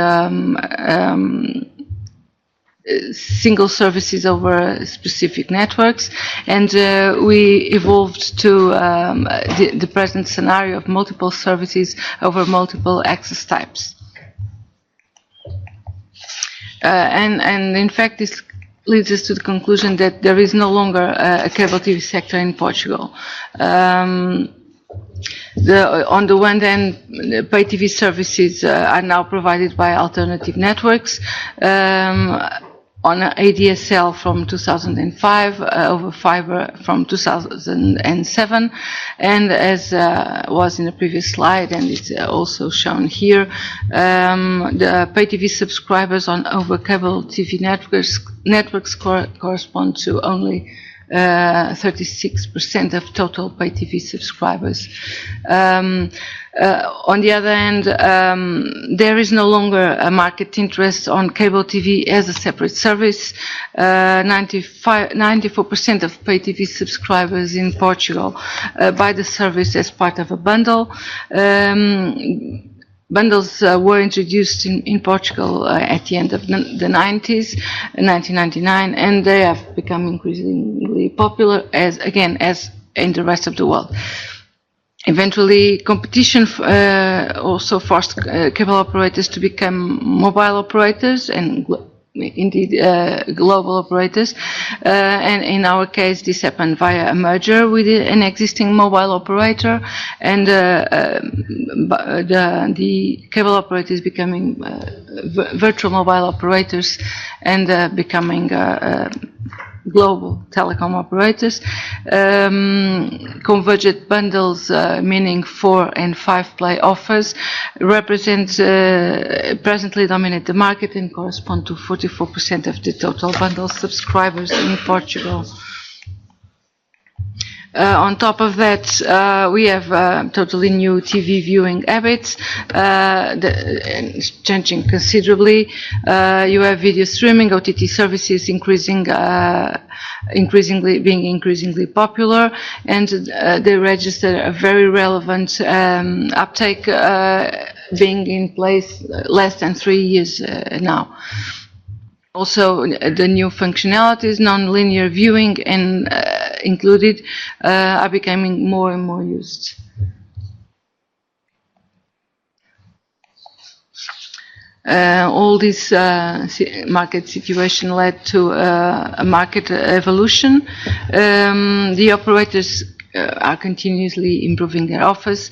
single services over specific networks, and we evolved to the present scenario of multiple services over multiple access types. And in fact, this leads us to the conclusion that there is no longer a cable TV sector in Portugal. On the one hand, pay TV services are now provided by alternative networks on ADSL from 2005, over fiber from 2007, and as was in the previous slide, and it's also shown here, the pay TV subscribers on over cable TV networks correspond to only 36% of total pay TV subscribers. On the other hand, there is no longer a market interest on cable TV as a separate service. 94% of pay TV subscribers in Portugal buy the service as part of a bundle. Bundles were introduced in Portugal at the end of the 90s, 1999, and they have become increasingly popular as in the rest of the world. Eventually, competition also forced cable operators to become mobile operators and indeed global operators, and in our case this happened via a merger with an existing mobile operator, and the cable operators becoming virtual mobile operators and becoming global telecom operators. Convergent bundles, meaning 4 and 5 play offers, presently dominate the market and correspond to 44% of the total bundle subscribers in Portugal. On top of that, we have totally new TV viewing habits, changing considerably. You have video streaming, OTT services being increasingly popular, and they register a very relevant uptake, being in place less than 3 years now. Also, the new functionalities, non-linear viewing and included, are becoming more and more used. All this market situation led to a market evolution. The operators are continuously improving their offers.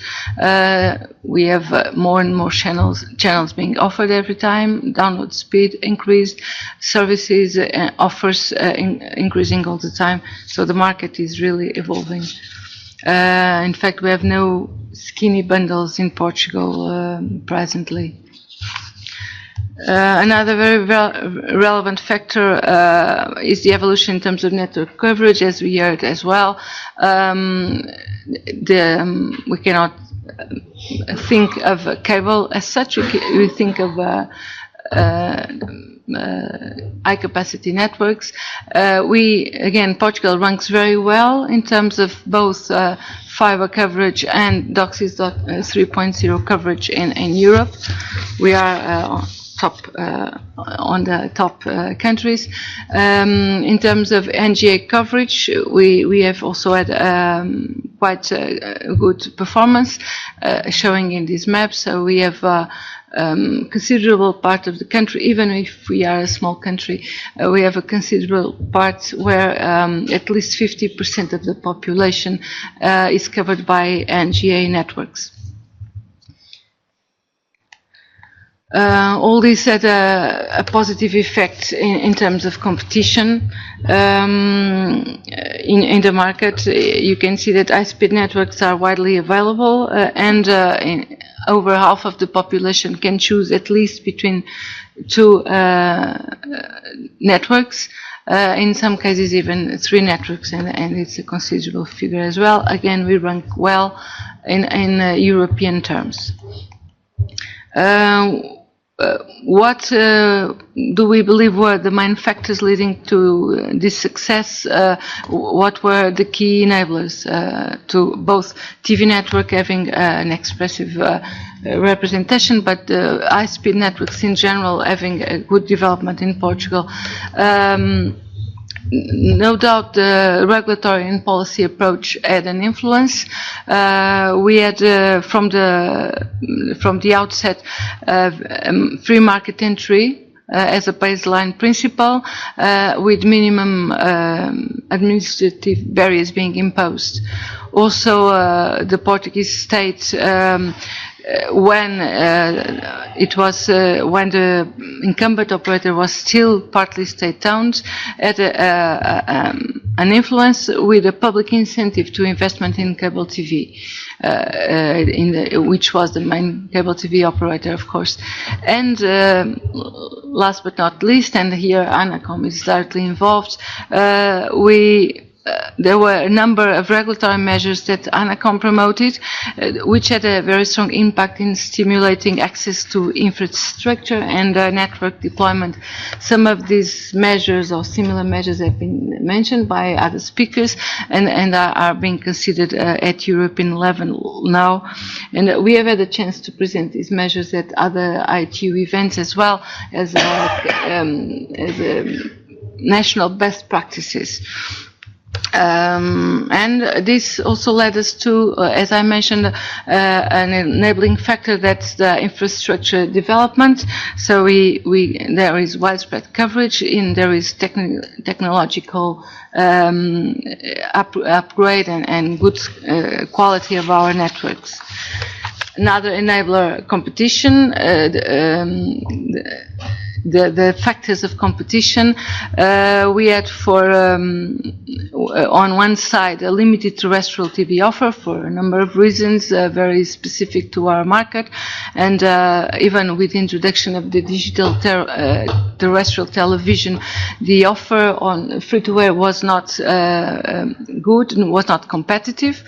We have more and more channels being offered every time. Download speed increased, services offers increasing all the time. So the market is really evolving. In fact, we have no skinny bundles in Portugal presently. Another very relevant factor is the evolution in terms of network coverage, as we heard as well. We cannot think of cable as such. We think of high capacity networks. Portugal ranks very well in terms of both fiber coverage and DOCSIS 3.0 coverage in Europe. We are on the top countries. In terms of NGA coverage, we have also had quite a good performance showing in these maps. So we have considerable part of the country, even if we are a small country, we have a considerable part where at least 50% of the population is covered by NGA networks. All this had a positive effect in terms of competition in the market. You can see that high-speed networks are widely available, and over half of the population can choose at least between two networks. In some cases, even 3 networks, and it's a considerable figure as well. Again, we rank well in European terms. What do we believe were the main factors leading to this success? What were the key enablers to both TV network having an expressive representation, but high-speed networks in general having a good development in Portugal? No doubt the regulatory and policy approach had an influence. We had from the outset free market entry as a baseline principle, with minimum administrative barriers being imposed. Also, the Portuguese state, when the incumbent operator was still partly state-owned, had an influence with a public incentive to investment in cable TV, which was the main cable TV operator, of course. And last but not least, and here ANACOM is directly involved, there were a number of regulatory measures that ANACOM promoted, which had a very strong impact in stimulating access to infrastructure and network deployment. Some of these measures or similar measures have been mentioned by other speakers and are being considered at European level now. And we have had a chance to present these measures at other ITU events as well as national best practices. And this also led us to, as I mentioned, an enabling factor, that's the infrastructure development. So there is widespread coverage, and there is technological upgrade and good quality of our networks. Another enabler, competition. The factors of competition, we had on one side a limited terrestrial TV offer for a number of reasons, very specific to our market, and even with the introduction of the digital terrestrial television, the offer on free-to-air was not good and was not competitive.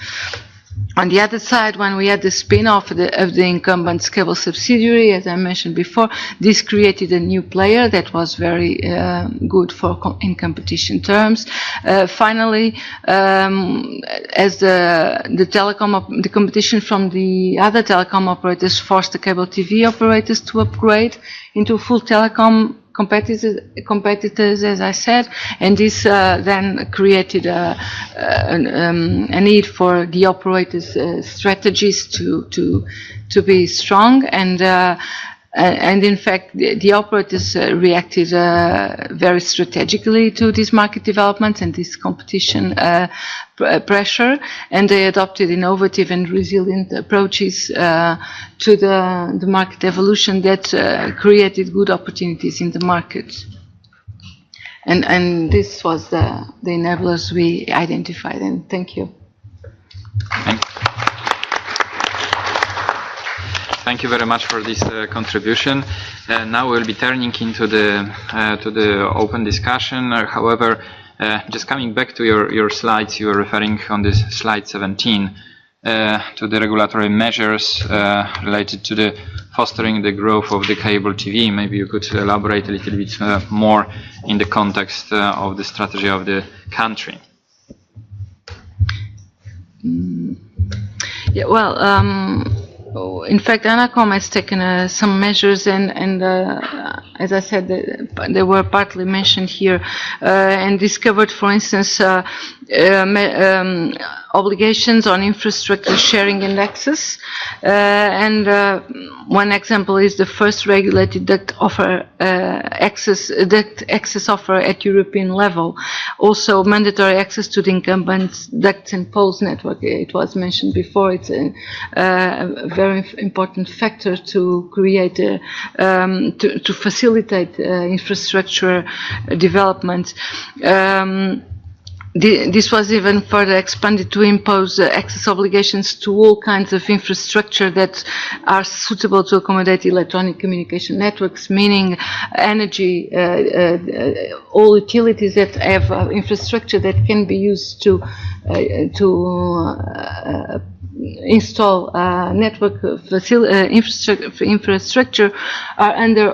On the other side, when we had the spin-off of the incumbent's cable subsidiary, as I mentioned before, this created a new player that was very good in competition terms. Finally, as the competition from the other telecom operators forced the cable TV operators to upgrade into full telecom competitors, as I said, and this then created a need for the operators' strategies to be strong, and And in fact, the operators reacted very strategically to these market developments and this competition pressure, and they adopted innovative and resilient approaches to the market evolution that created good opportunities in the market. And this was the enablers we identified, and thank you. Thank you very much for this contribution. Now we'll be turning into the open discussion. However, just coming back to your slides, you were referring on this slide 17 to the regulatory measures related to the fostering the growth of the cable TV. Maybe you could elaborate a little bit more in the context of the strategy of the country. Yeah, well, in fact, ANACOM has taken some measures, and as I said, they were partly mentioned here, and discovered, for instance, obligations on infrastructure sharing and access. And one example is the first regulated duct access offer at European level. Also, mandatory access to the incumbent ducts and poles network. It was mentioned before. It's a very important factor to create, to facilitate infrastructure development. This was even further expanded to impose access obligations to all kinds of infrastructure that are suitable to accommodate electronic communication networks, meaning energy, all utilities that have infrastructure that can be used to install network infrastructure are under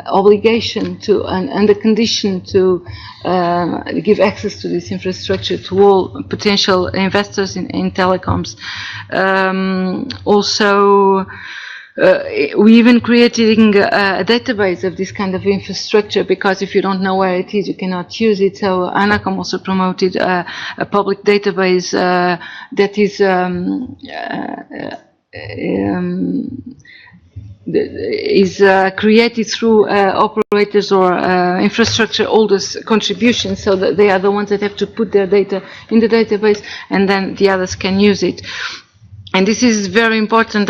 obligation to and under condition to give access to this infrastructure to all potential investors in telecoms. Also, we even created a database of this kind of infrastructure, because if you don't know where it is, you cannot use it. So ANACOM also promoted a public database that is created through operators or infrastructure holders' contributions, so that they are the ones that have to put their data in the database, and then the others can use it. And this is very important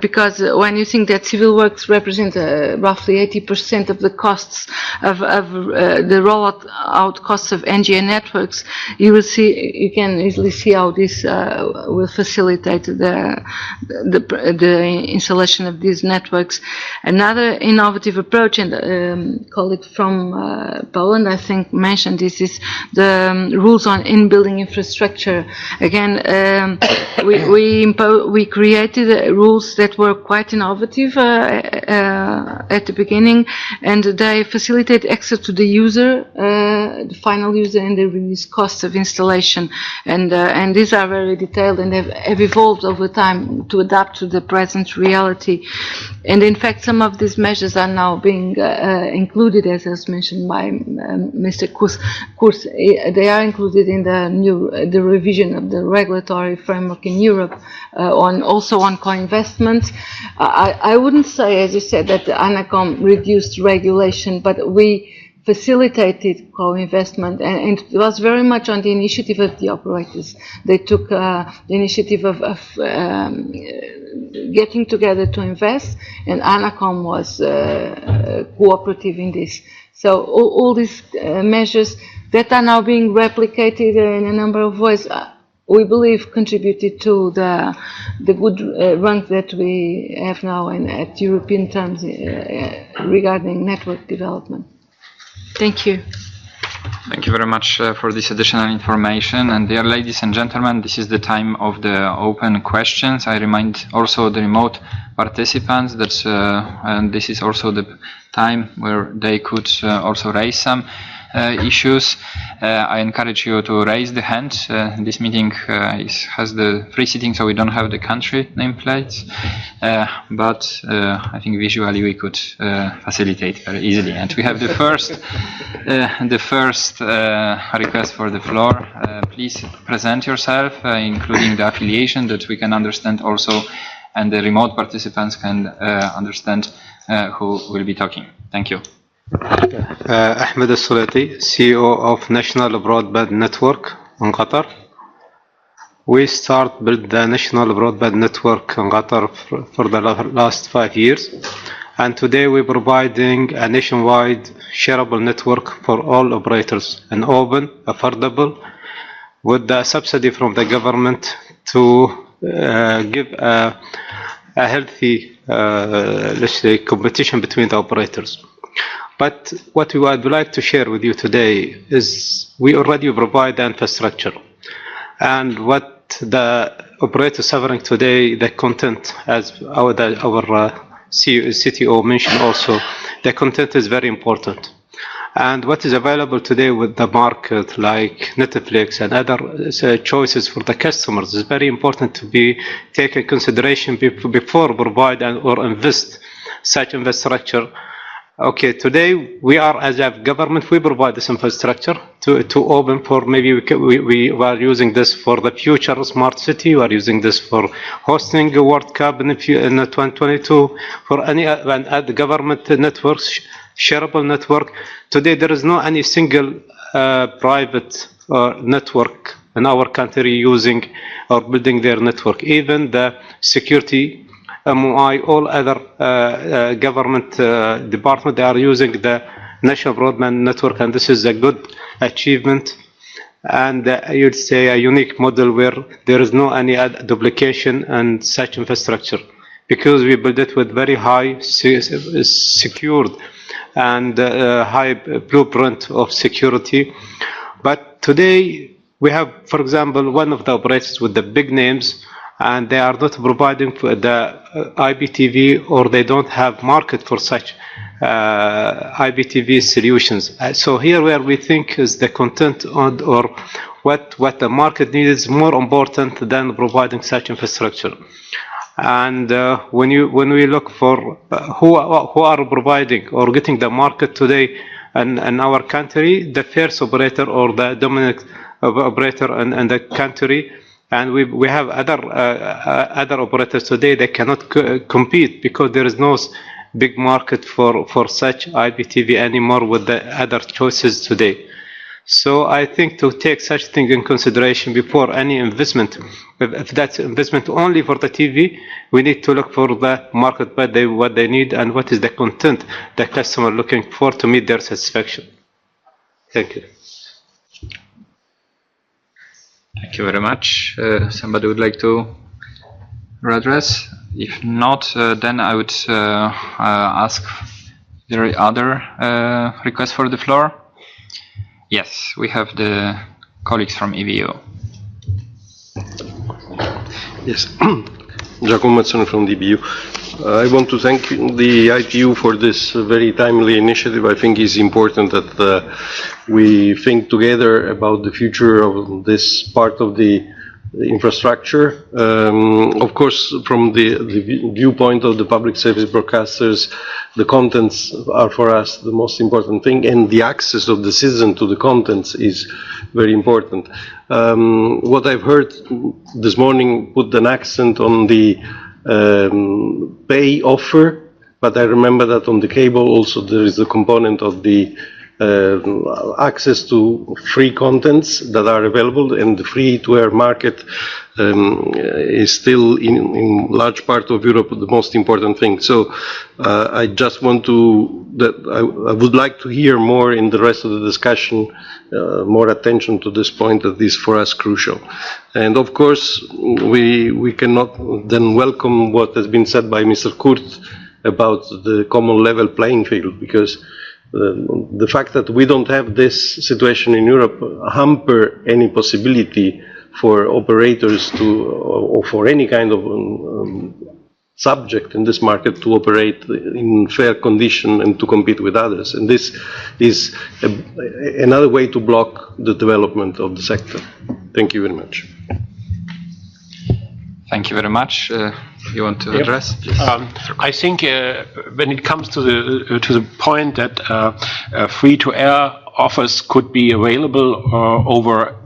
because when you think that civil works represent roughly 80% of the costs of the rollout costs of NGN networks, you can easily see how this will facilitate the installation of these networks. Another innovative approach, and a colleague from Poland, I think, mentioned this, is the rules on in-building infrastructure. Again, we created rules that were quite innovative at the beginning, and they facilitate access to the user, the final user, and they reduce costs of installation. And these are very detailed and have evolved over time to adapt to the present reality. And in fact, some of these measures are now being included, as was mentioned by Mr. Kurz. They are included in the revision of the regulatory framework in Europe, also on co-investments. I wouldn't say, as you said, that the ANACOM reduced regulation, but we facilitated co-investment, and it was very much on the initiative of the operators. They took the initiative of getting together to invest, and ANACOM was cooperative in this. So all these measures that are now being replicated in a number of ways, we believe contributed to the good rank that we have now at European terms regarding network development. Thank you. Thank you very much for this additional information. And dear ladies and gentlemen, this is the time of the open questions. I remind also the remote participants that and this is also the time where they could also raise some issues. I encourage you to raise the hand. This meeting has the free sitting, so we don't have the country nameplates, but I think visually we could facilitate very easily. And we have the first request for the floor. Please present yourself, including the affiliation, that we can understand also and the remote participants can understand who will be talking. Thank you. Ahmed Al-Sulati, CEO of National Broadband Network in Qatar. We start build the National Broadband Network in Qatar for the last 5 years. And today we're providing a nationwide shareable network for all operators, an open, affordable, with the subsidy from the government to give a healthy, let's say, competition between the operators. But what we would like to share with you today is we already provide the infrastructure. And what the operators suffering today, the content, as our CTO mentioned also, the content is very important. And what is available today with the market, like Netflix and other choices for the customers, is very important to be taken consideration before provide or invest such infrastructure. Okay, today we are, as a government, we provide this infrastructure to open for maybe we are using this for the future smart city. We are using this for hosting a World Cup in 2022 for any the government networks, shareable network. Today there is no any single private network in our country using or building their network. Even the security. MOI, all other government departments, they are using the national broadband network, and this is a good achievement. And you'd say a unique model where there is no any duplication and such infrastructure, because we build it with very high secured and high blueprint of security. But today we have, for example, one of the operators with the big names, and they are not providing for the IPTV, or they don't have market for such IPTV solutions. So here where we think is the content or what the market needs is more important than providing such infrastructure. And when we look for who are providing or getting the market today in our country, the first operator or the dominant operator in the country. And we have other operators today that cannot compete because there is no big market for such IPTV anymore with the other choices today. So I think to take such thing in consideration before any investment, if that's investment only for the TV, we need to look for the market, what they need and what is the content the customer looking for to meet their satisfaction. Thank you. Thank you very much. Somebody would like to address? If not, then I would ask if there are other requests for the floor. Yes, we have the colleagues from EVU. Yes, Giacomo Mazzoni from the EVU. I want to thank the ITU for this very timely initiative. I think it's important that we think together about the future of this part of the infrastructure. Of course, from the viewpoint of the public service broadcasters, the contents are for us the most important thing, and the access of the citizen to the contents is very important. What I've heard this morning put an accent on the pay offer, but I remember that on the cable also there is a component of the access to free contents that are available, and the free-to-air market is still in large part of Europe the most important thing. So I just want I would like to hear more in the rest of the discussion, more attention to this point that is for us crucial. And of course we cannot then welcome what has been said by Mr. Kurt about the common level playing field, because the fact that we don't have this situation in Europe hamper any possibility for operators to, or for any kind of subject in this market to operate in fair condition and to compete with others. And this is another way to block the development of the sector. Thank you very much. Thank you very much. You want to address? I think when it comes to the point that free-to-air offers could be available over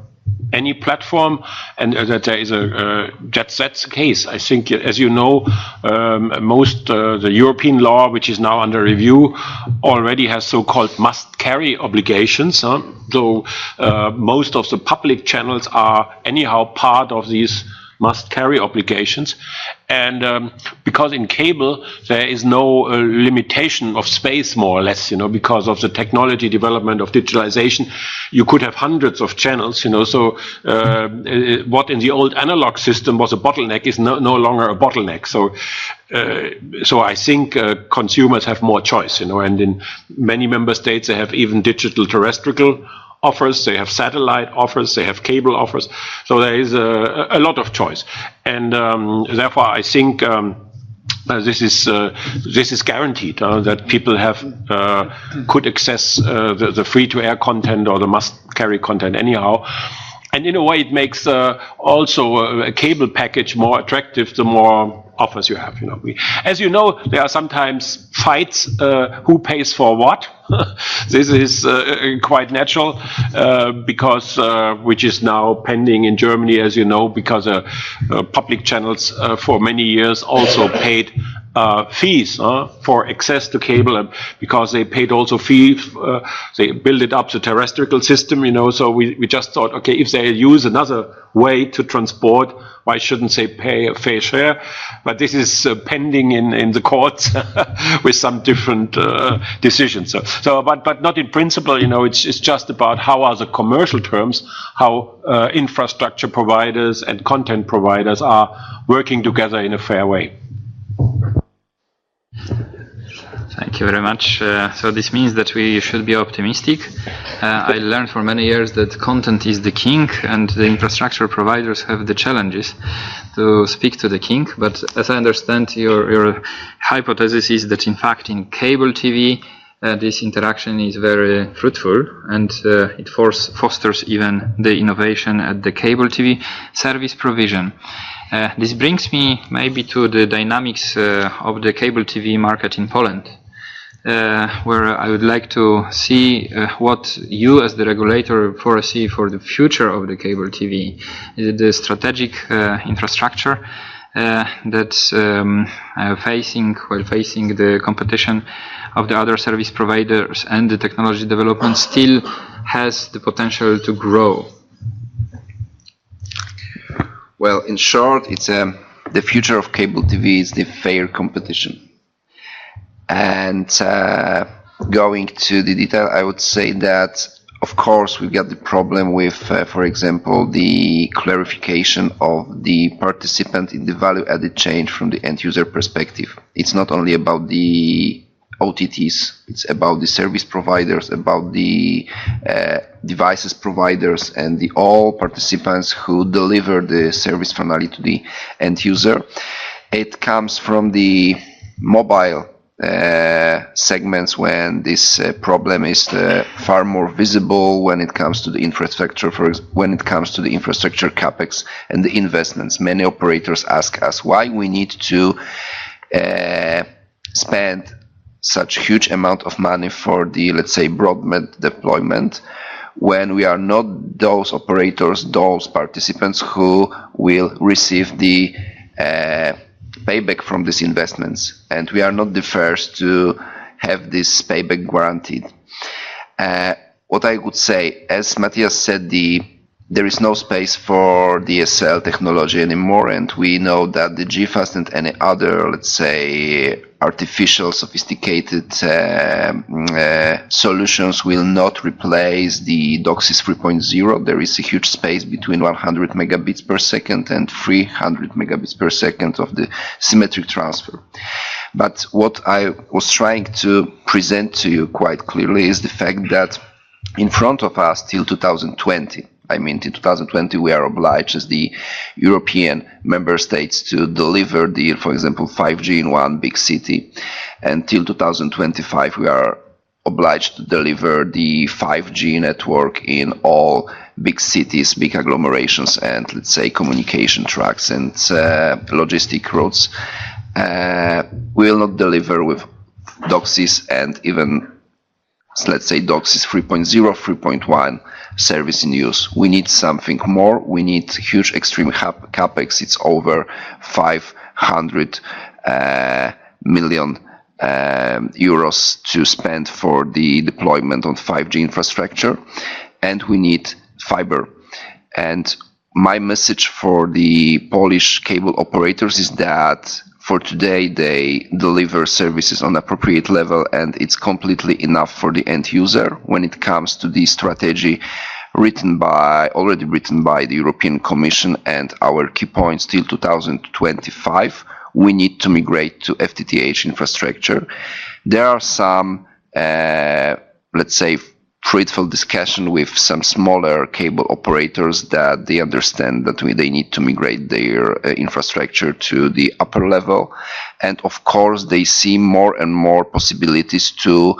any platform, and that there is that's the case. I think, as you know, the European law, which is now under review, already has so-called must-carry obligations. So most of the public channels are anyhow part of these must-carry obligations, and because in cable there is no limitation of space, more or less, because of the technology development of digitalization, you could have hundreds of channels, so what in the old analog system was a bottleneck is no longer a bottleneck. So I think consumers have more choice, and in many member states they have even digital terrestrial offers, they have satellite offers, they have cable offers, so there is a lot of choice, and therefore I think this is guaranteed that people could access the free-to-air content or the must-carry content anyhow. And in a way, it makes also a cable package more attractive the more offers you have. As you know, there are sometimes fights who pays for what. This is quite natural because which is now pending in Germany, as you know, because public channels for many years also paid fees for access to cable, because they paid also fees. They built it up the terrestrial system, so we just thought, okay, if they use another way to transport, why shouldn't they pay a fair share? But this is pending in the courts with some different decisions. But not in principle, it's just about how are the commercial terms, how infrastructure providers and content providers are working together in a fair way. Thank you very much. So this means that we should be optimistic. I learned for many years that content is the king, and the infrastructure providers have the challenges to speak to the king. But as I understand, your hypothesis is that in fact in cable TV this interaction is very fruitful, and it fosters even the innovation at the cable TV service provision. This brings me maybe to the dynamics of the cable TV market in Poland, where I would like to see what you as the regulator foresee for the future of the cable TV. Is it the strategic infrastructure that's while facing the competition of the other service providers and the technology development still has the potential to grow? Well, in short, it's the future of cable TV is the fair competition. And going to the detail, I would say that, of course, we've got the problem with, for example, the clarification of the participant in the value-added chain from the end-user perspective. It's not only about the OTTs, it's about the service providers, about the devices providers, and all participants who deliver the service finally to the end user. It comes from the mobile segments when this problem is far more visible when it comes to the infrastructure, when it comes to the infrastructure capex and the investments. Many operators ask us why we need to spend such huge amount of money for the, let's say, broadband deployment, when we are not those operators, those participants who will receive the payback from these investments, and we are not the first to have this payback guaranteed. What I would say, as Matthias said, there is no space for DSL technology anymore, and we know that the GFAST and any other, let's say, artificial sophisticated solutions will not replace the DOCSIS 3.0. There is a huge space between 100 megabits per second and 300 megabits per second of the symmetric transfer. But what I was trying to present to you quite clearly is the fact that in front of us till 2020, I mean, in 2020, we are obliged as the European member states to deliver for example, 5G in one big city. Until 2025, we are obliged to deliver the 5G network in all big cities, big agglomerations, and, let's say, communication tracks and logistic roads. We will not deliver with DOCSIS, and even let's say DOCSIS 3.0, 3.1 service in use. We need something more. We need huge extreme capex. It's over 500 million euros to spend for the deployment on 5G infrastructure, and we need fiber. And my message for the Polish cable operators is that for today they deliver services on appropriate level, and it's completely enough for the end user. When it comes to the strategy already written by the European Commission and our key points till 2025, we need to migrate to FTTH infrastructure. There are some, let's say, fruitful discussion with some smaller cable operators that they understand that they need to migrate their infrastructure to the upper level. And of course, they see more and more possibilities to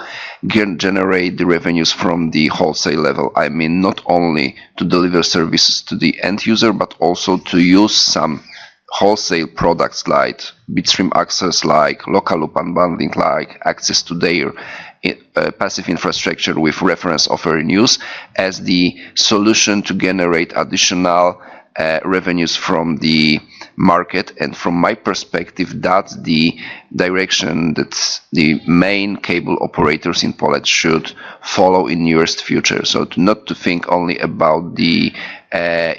generate the revenues from the wholesale level. I mean, not only to deliver services to the end user, but also to use some wholesale products like bitstream access, like local loop unbundling, like access to their passive infrastructure with reference offer in use as the solution to generate additional revenues from the market. And from my perspective, that's the direction that the main cable operators in Poland should follow in nearest future. So not to think only about the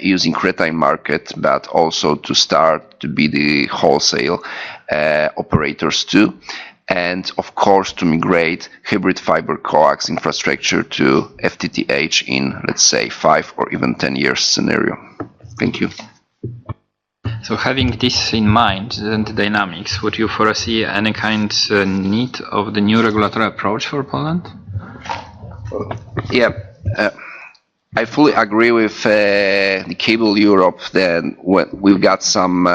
using retail market, but also to start to be the wholesale operators too. And of course to migrate hybrid fiber coax infrastructure to FTTH in, let's say, 5 or even 10 years scenario. Thank you. So having this in mind, the dynamics, would you foresee any kind need of the new regulatory approach for Poland? Yeah, I fully agree with the Cable Europe that we've got some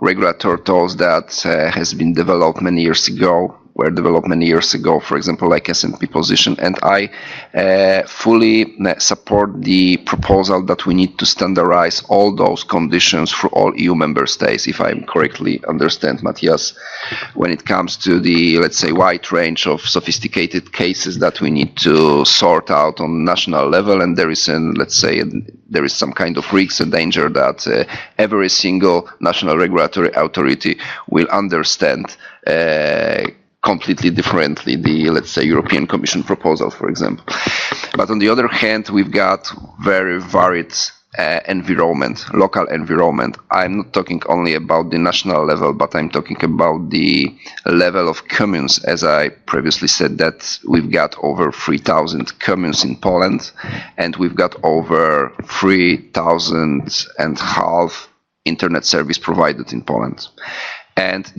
regulatory tools that has been developed many years ago, for example, like S&P position. And I fully support the proposal that we need to standardize all those conditions for all EU member states, if I correctly understand, Matthias, when it comes to the, let's say, wide range of sophisticated cases that we need to sort out on national level. And there is, there is some kind of risk and danger that every single national regulatory authority will understand completely differently the, let's say, European Commission proposal, for example. But on the other hand, we've got very varied environment, local environment. I'm not talking only about the national level, but I'm talking about the level of communes. As I previously said, that we've got over 3,000 communes in Poland, and we've got over 3,500 internet service provided in Poland. And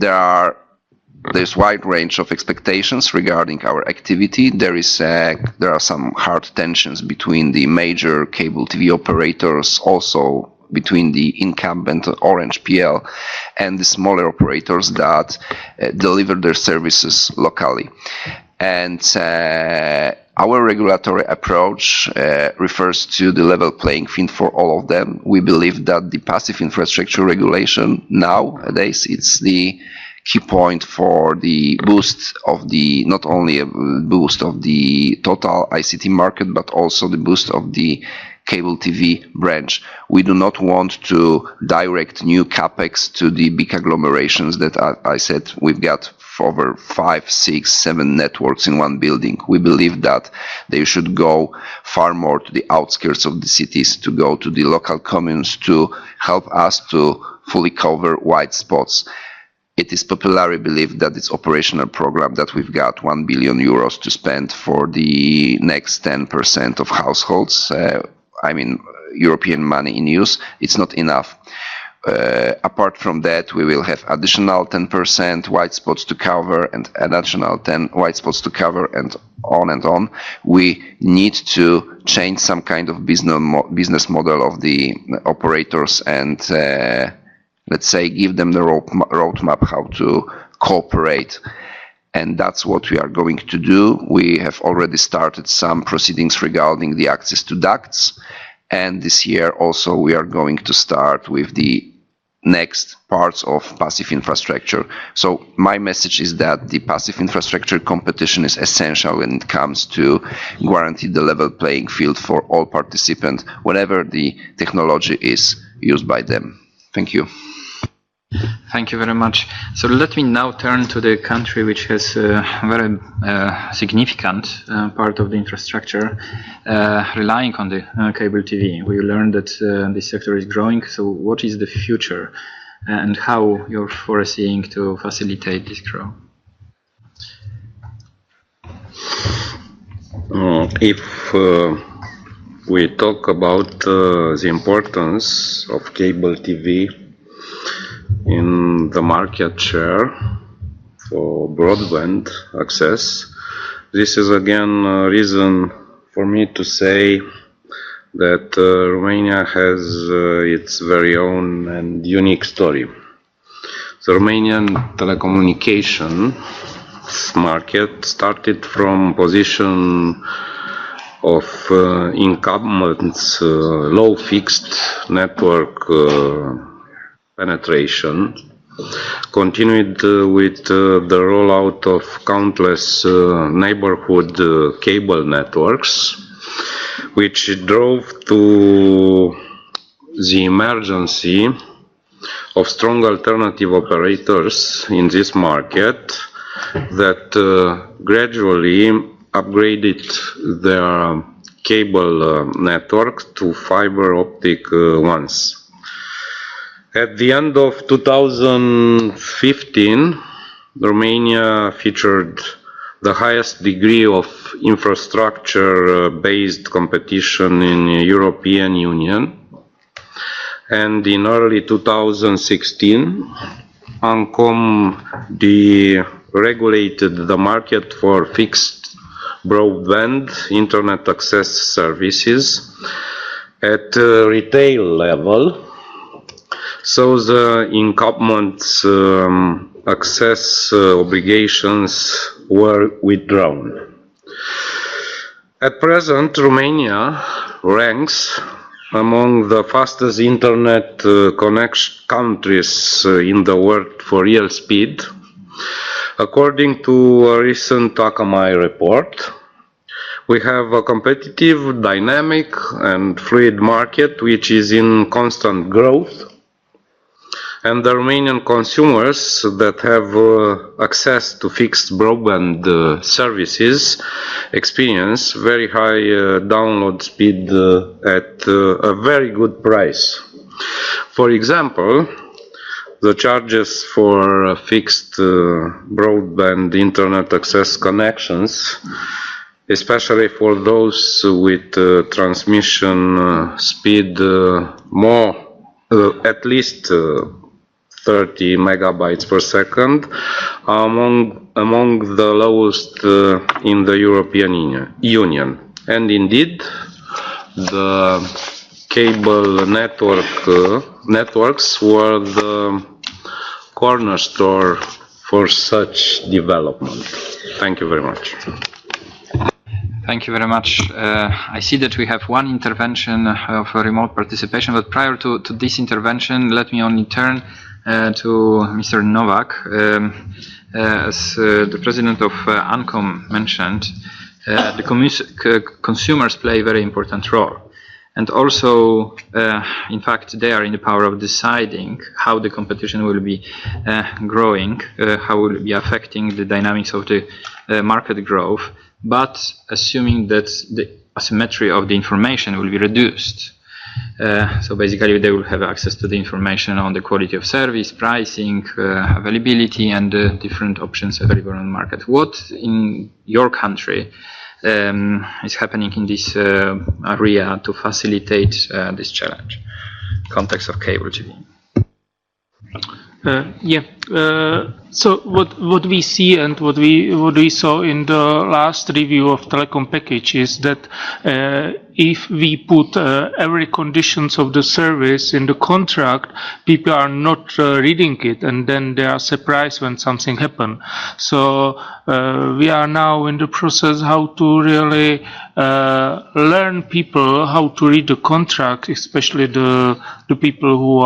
there's wide range of expectations regarding our activity. There are some hard tensions between the major cable TV operators, also between the incumbent Orange PL and the smaller operators that deliver their services locally. And our regulatory approach refers to the level playing field for all of them. We believe that the passive infrastructure regulation nowadays, it's the key point for the boost of the, not only a boost of the total ICT market, but also the boost of the cable TV branch. We do not want to direct new capex to the big agglomerations that I said we've got over 5, 6, 7 networks in one building. We believe that they should go far more to the outskirts of the cities, to go to the local communes, to help us to fully cover white spots. It is popularly believed that this operational program that we've got 1 billion euros to spend for the next 10% of households, European money in use, it's not enough. Apart from that, we will have additional 10% white spots to cover and additional 10 white spots to cover, and on and on. We need to change some kind of business model of the operators and let's say, give them the roadmap how to cooperate. And that's what we are going to do. We have already started some proceedings regarding the access to ducts. And this year also we are going to start with the next parts of passive infrastructure. So my message is that the passive infrastructure competition is essential when it comes to guarantee the level playing field for all participants, whatever the technology is used by them. Thank you. Thank you very much. So let me now turn to the country which has a very significant part of the infrastructure relying on the cable TV. We learned that this sector is growing. So what is the future and how you're foreseeing to facilitate this growth? If we talk about the importance of cable TV in the market share for broadband access, this is again a reason for me to say that Romania has its very own and unique story. The Romanian telecommunication market started from position of incumbents, low fixed network penetration, continued with the rollout of countless neighborhood cable networks, which drove to the emergency of strong alternative operators in this market that gradually upgraded their cable network to fiber optic ones. At the end of 2015, Romania featured the highest degree of infrastructure-based competition in the European Union. And in early 2016, ANCOM deregulated the market for fixed broadband internet access services at retail level. So the incumbents' access obligations were withdrawn. At present, Romania ranks among the fastest internet connection countries in the world for real speed, according to a recent Akamai report. We have a competitive, dynamic, and fluid market which is in constant growth. And the Romanian consumers that have access to fixed broadband services experience very high download speed at a very good price. For example, the charges for fixed broadband internet access connections, especially for those with transmission speed more at least 30 megabytes per second, among the lowest in the European Union. And indeed, the cable networks were the cornerstone for such development. Thank you very much. Thank you very much. I see that we have one intervention of remote participation, but prior to this intervention, let me only turn to Mr. Novak. As the president of ANCOM mentioned, the consumers play a very important role. And also, in fact, they are in the power of deciding how the competition will be growing, how will it be affecting the dynamics of the market growth, but assuming that the asymmetry of the information will be reduced. So basically they will have access to the information on the quality of service, pricing, availability, and different options available on the market. What in your country is happening in this area to facilitate this challenge, context of cable TV? So what we see and what we saw in the last review of telecom package is that if we put every conditions of the service in the contract, people are not reading it, and then they are surprised when something happens. So we are now in the process how to really learn people how to read the contract, especially the people who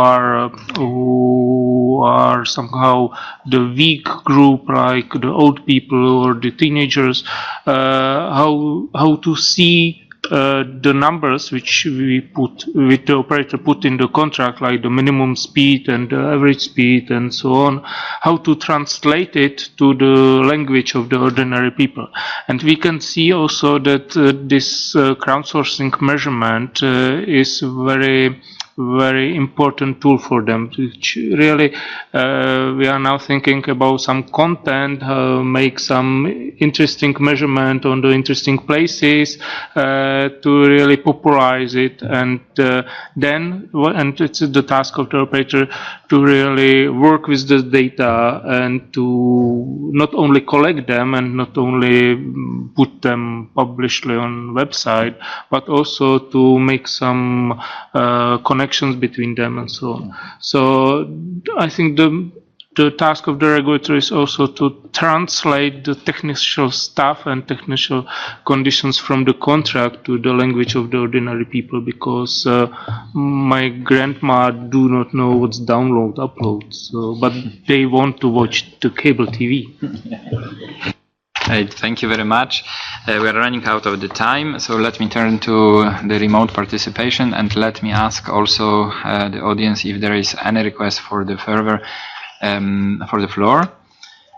are somehow the weak group, like the old people or the teenagers, how to see the numbers which the operator put in the contract, like the minimum speed and the average speed and so on, how to translate it to the language of the ordinary people. And we can see also that this crowdsourcing measurement is very important tool for them, which really we are now thinking about some content, make some interesting measurement on the interesting places to really popularize it, and then it's the task of the operator to really work with the data and to not only collect them and not only put them publicly on website, but also to make some connections between them and so on. So I think the task of the regulator is also to translate the technical stuff and technical conditions from the contract to the language of the ordinary people, because my grandma do not know what's download, upload, but they want to watch the cable TV. Thank you very much. We are running out of the time, so let me turn to the remote participation, and let me ask also the audience if there is any request for the further for the floor.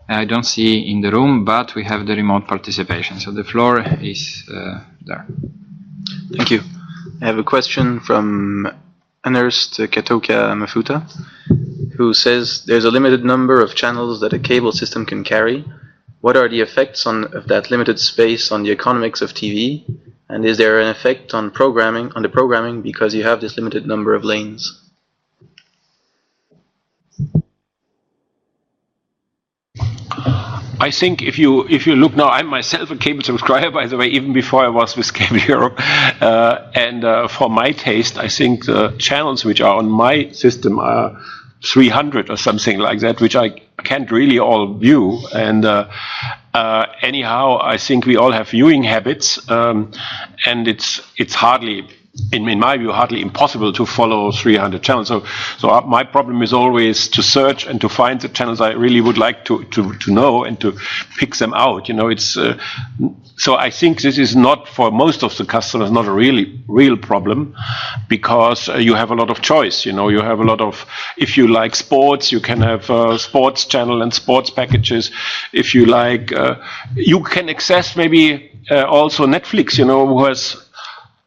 I don't see in the room, but we have the remote participation, so the floor is there. Thank you. I have a question from Ernest Katoka Mafuta, who says there's a limited number of channels that a cable system can carry. What are the effects of that limited space on the economics of TV? And is there an effect on the programming because you have this limited number of lanes? I think if you look now, I'm myself a cable subscriber, by the way, even before I was with Cable Europe, and for my taste, I think the channels which are on my system are 300 or something like that, which I can't really all view. And anyhow, I think we all have viewing habits, and it's hardly, in my view, hardly impossible to follow 300 channels. So my problem is always to search and to find the channels I really would like to know and to pick them out. You know, it's so I think this is not, for most of the customers, not a real problem, because you have a lot of choice. You know, you have a lot of, if you like sports, you can have a sports channel and sports packages. If you like, you can access maybe also Netflix, you know, who has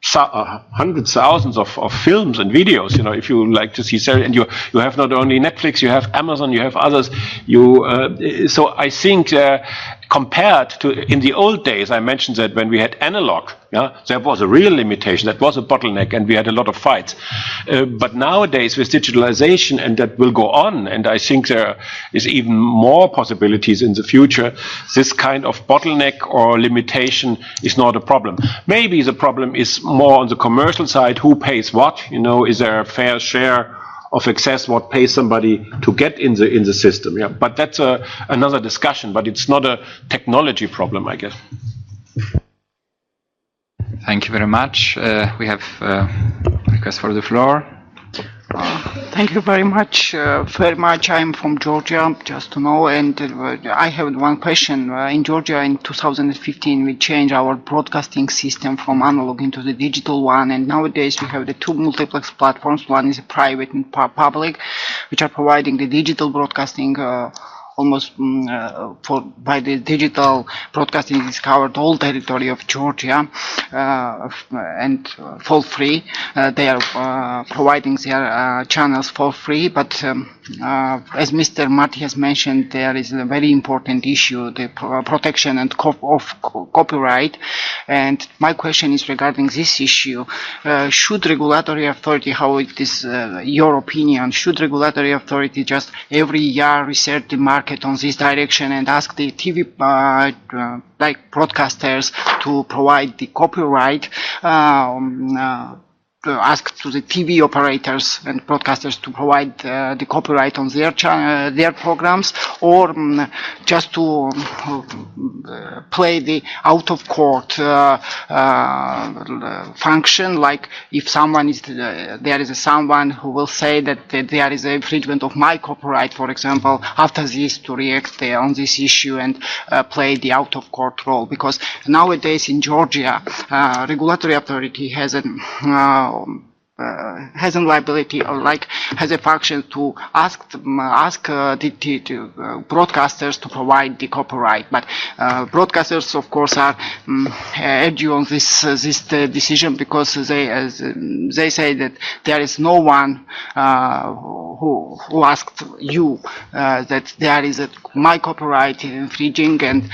hundreds, thousands of films and videos, you know, if you like to see series, and you have not only Netflix, you have Amazon, you have others. So I think compared to in the old days, I mentioned that when we had analog, there was a real limitation, that was a bottleneck, and we had a lot of fights. But nowadays with digitalization, and that will go on, and I think there is even more possibilities in the future, this kind of bottleneck or limitation is not a problem. Maybe the problem is more on the commercial side, who pays what, you know, is there a fair share of access, what pays somebody to get in the system. Yeah, but that's another discussion, but it's not a technology problem, I guess. Thank you very much. We have request for the floor. Thank you very much. I'm from Georgia, just to know, and I have one question. In Georgia, in 2015, we changed our broadcasting system from analog into the digital one, and nowadays we have the two multiplex platforms. One is private and public, which are providing the digital broadcasting. Almost by the digital broadcasting is covered all territory of Georgia, and for free. They are providing their channels for free, but as Mr. Marty has mentioned, there is a very important issue, the protection and of copyright. And my question is regarding this issue. Should regulatory authority, how it is your opinion, should regulatory authority just every year research the market on this direction and ask the TV like broadcasters to provide the copyright, ask to the TV operators and broadcasters to provide the copyright on their programs, or just to play the out of court function, like if someone is there is someone who will say that there is an infringement of my copyright, for example, after this to react on this issue and play the out of court role, because nowadays in Georgia regulatory authority has a liability, or like has a function to ask the broadcasters to provide the copyright. But broadcasters, of course, are edgy on this decision, because they say that there is no one who asked you that there is my copyright infringing, and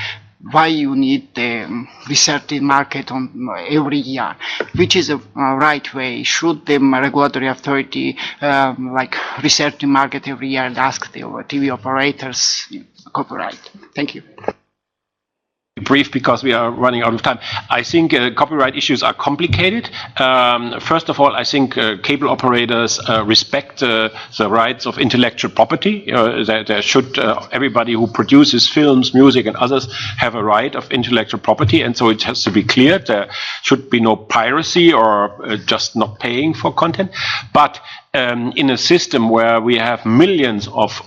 why you need the research market on every year, which is a right way. Should the regulatory authority like research the market every year and ask the TV operators copyright? Thank you. Brief, because we are running out of time. I think copyright issues are complicated. First of all, I think cable operators respect the rights of intellectual property. There should everybody who produces films, music, and others have a right of intellectual property, and so it has to be clear. There should be no piracy or just not paying for content. But in a system where we have millions of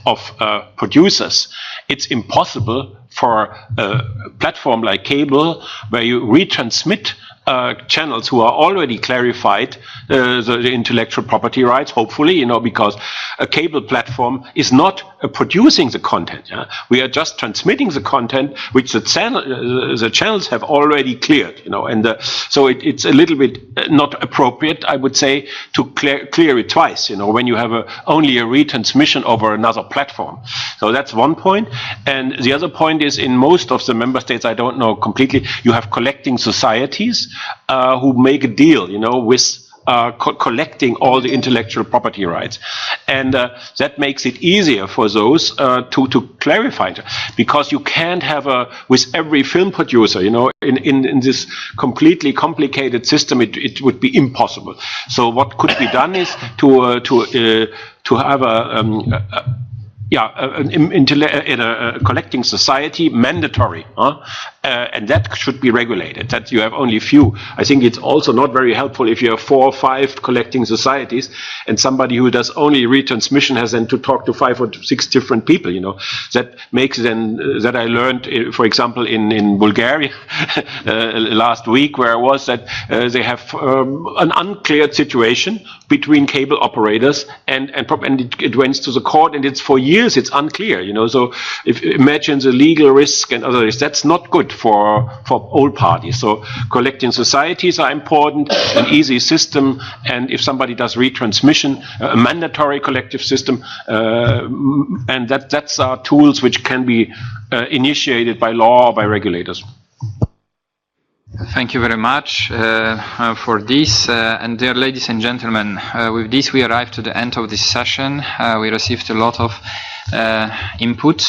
producers, it's impossible for a platform like cable, where you retransmit channels who are already clarified the intellectual property rights, hopefully, because a cable platform is not producing the content. Yeah? We are just transmitting the content which the channels have already cleared. And so it's a little bit not appropriate, I would say, to clear it twice. When you have only a retransmission over another platform. So that's one point. And the other point is, in most of the member states, I don't know completely, you have collecting societies who make a deal, with collecting all the intellectual property rights, and that makes it easier for those to clarify it, because you can't have with every film producer, in this completely complicated system, it would be impossible. So what could be done is to have a collecting society mandatory, and that should be regulated. That you have only few. I think it's also not very helpful if you have 4 or 5 collecting societies, and somebody who does only retransmission has then to talk to 5 or 6 different people. That makes then that I learned, for example, in Bulgaria last week, where I was, that they have an uncleared situation between cable operators, and it went to the court, and it's for years it's unclear, so imagine the legal risk and other risks. That's not good for all parties. So collecting societies are important, an easy system, and if somebody does retransmission, a mandatory collective system, and that's our tools which can be initiated by law or by regulators. Thank you very much for this. And dear ladies and gentlemen, with this we arrived to the end of this session. We received a lot of input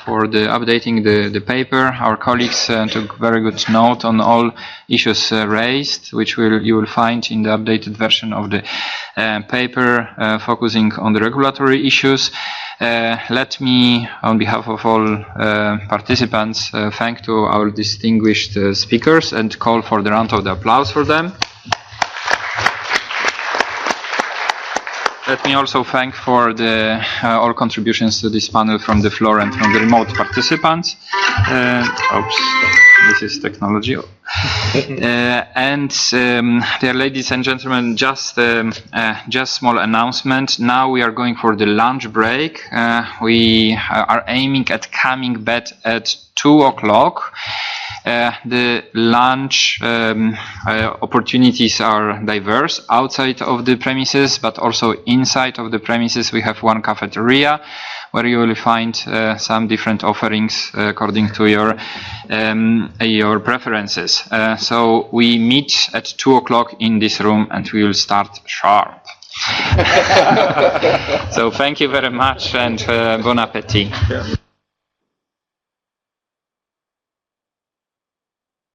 for the updating the paper. Our colleagues took very good note on all issues raised, which you will find in the updated version of the paper focusing on the regulatory issues. Let me, on behalf of all participants, thank to our distinguished speakers and call for the round of the applause for them. Let me also thank for the all contributions to this panel from the floor and from the remote participants. Oops, this is technology. And dear ladies and gentlemen, just small announcement. Now we are going for the lunch break. We are aiming at coming back at 2 o'clock. The lunch opportunities are diverse outside of the premises, but also inside of the premises. We have one cafeteria where you will find some different offerings according to your preferences. So we meet at 2 o'clock in this room, and we will start sharp. So thank you very much, and bon appétit.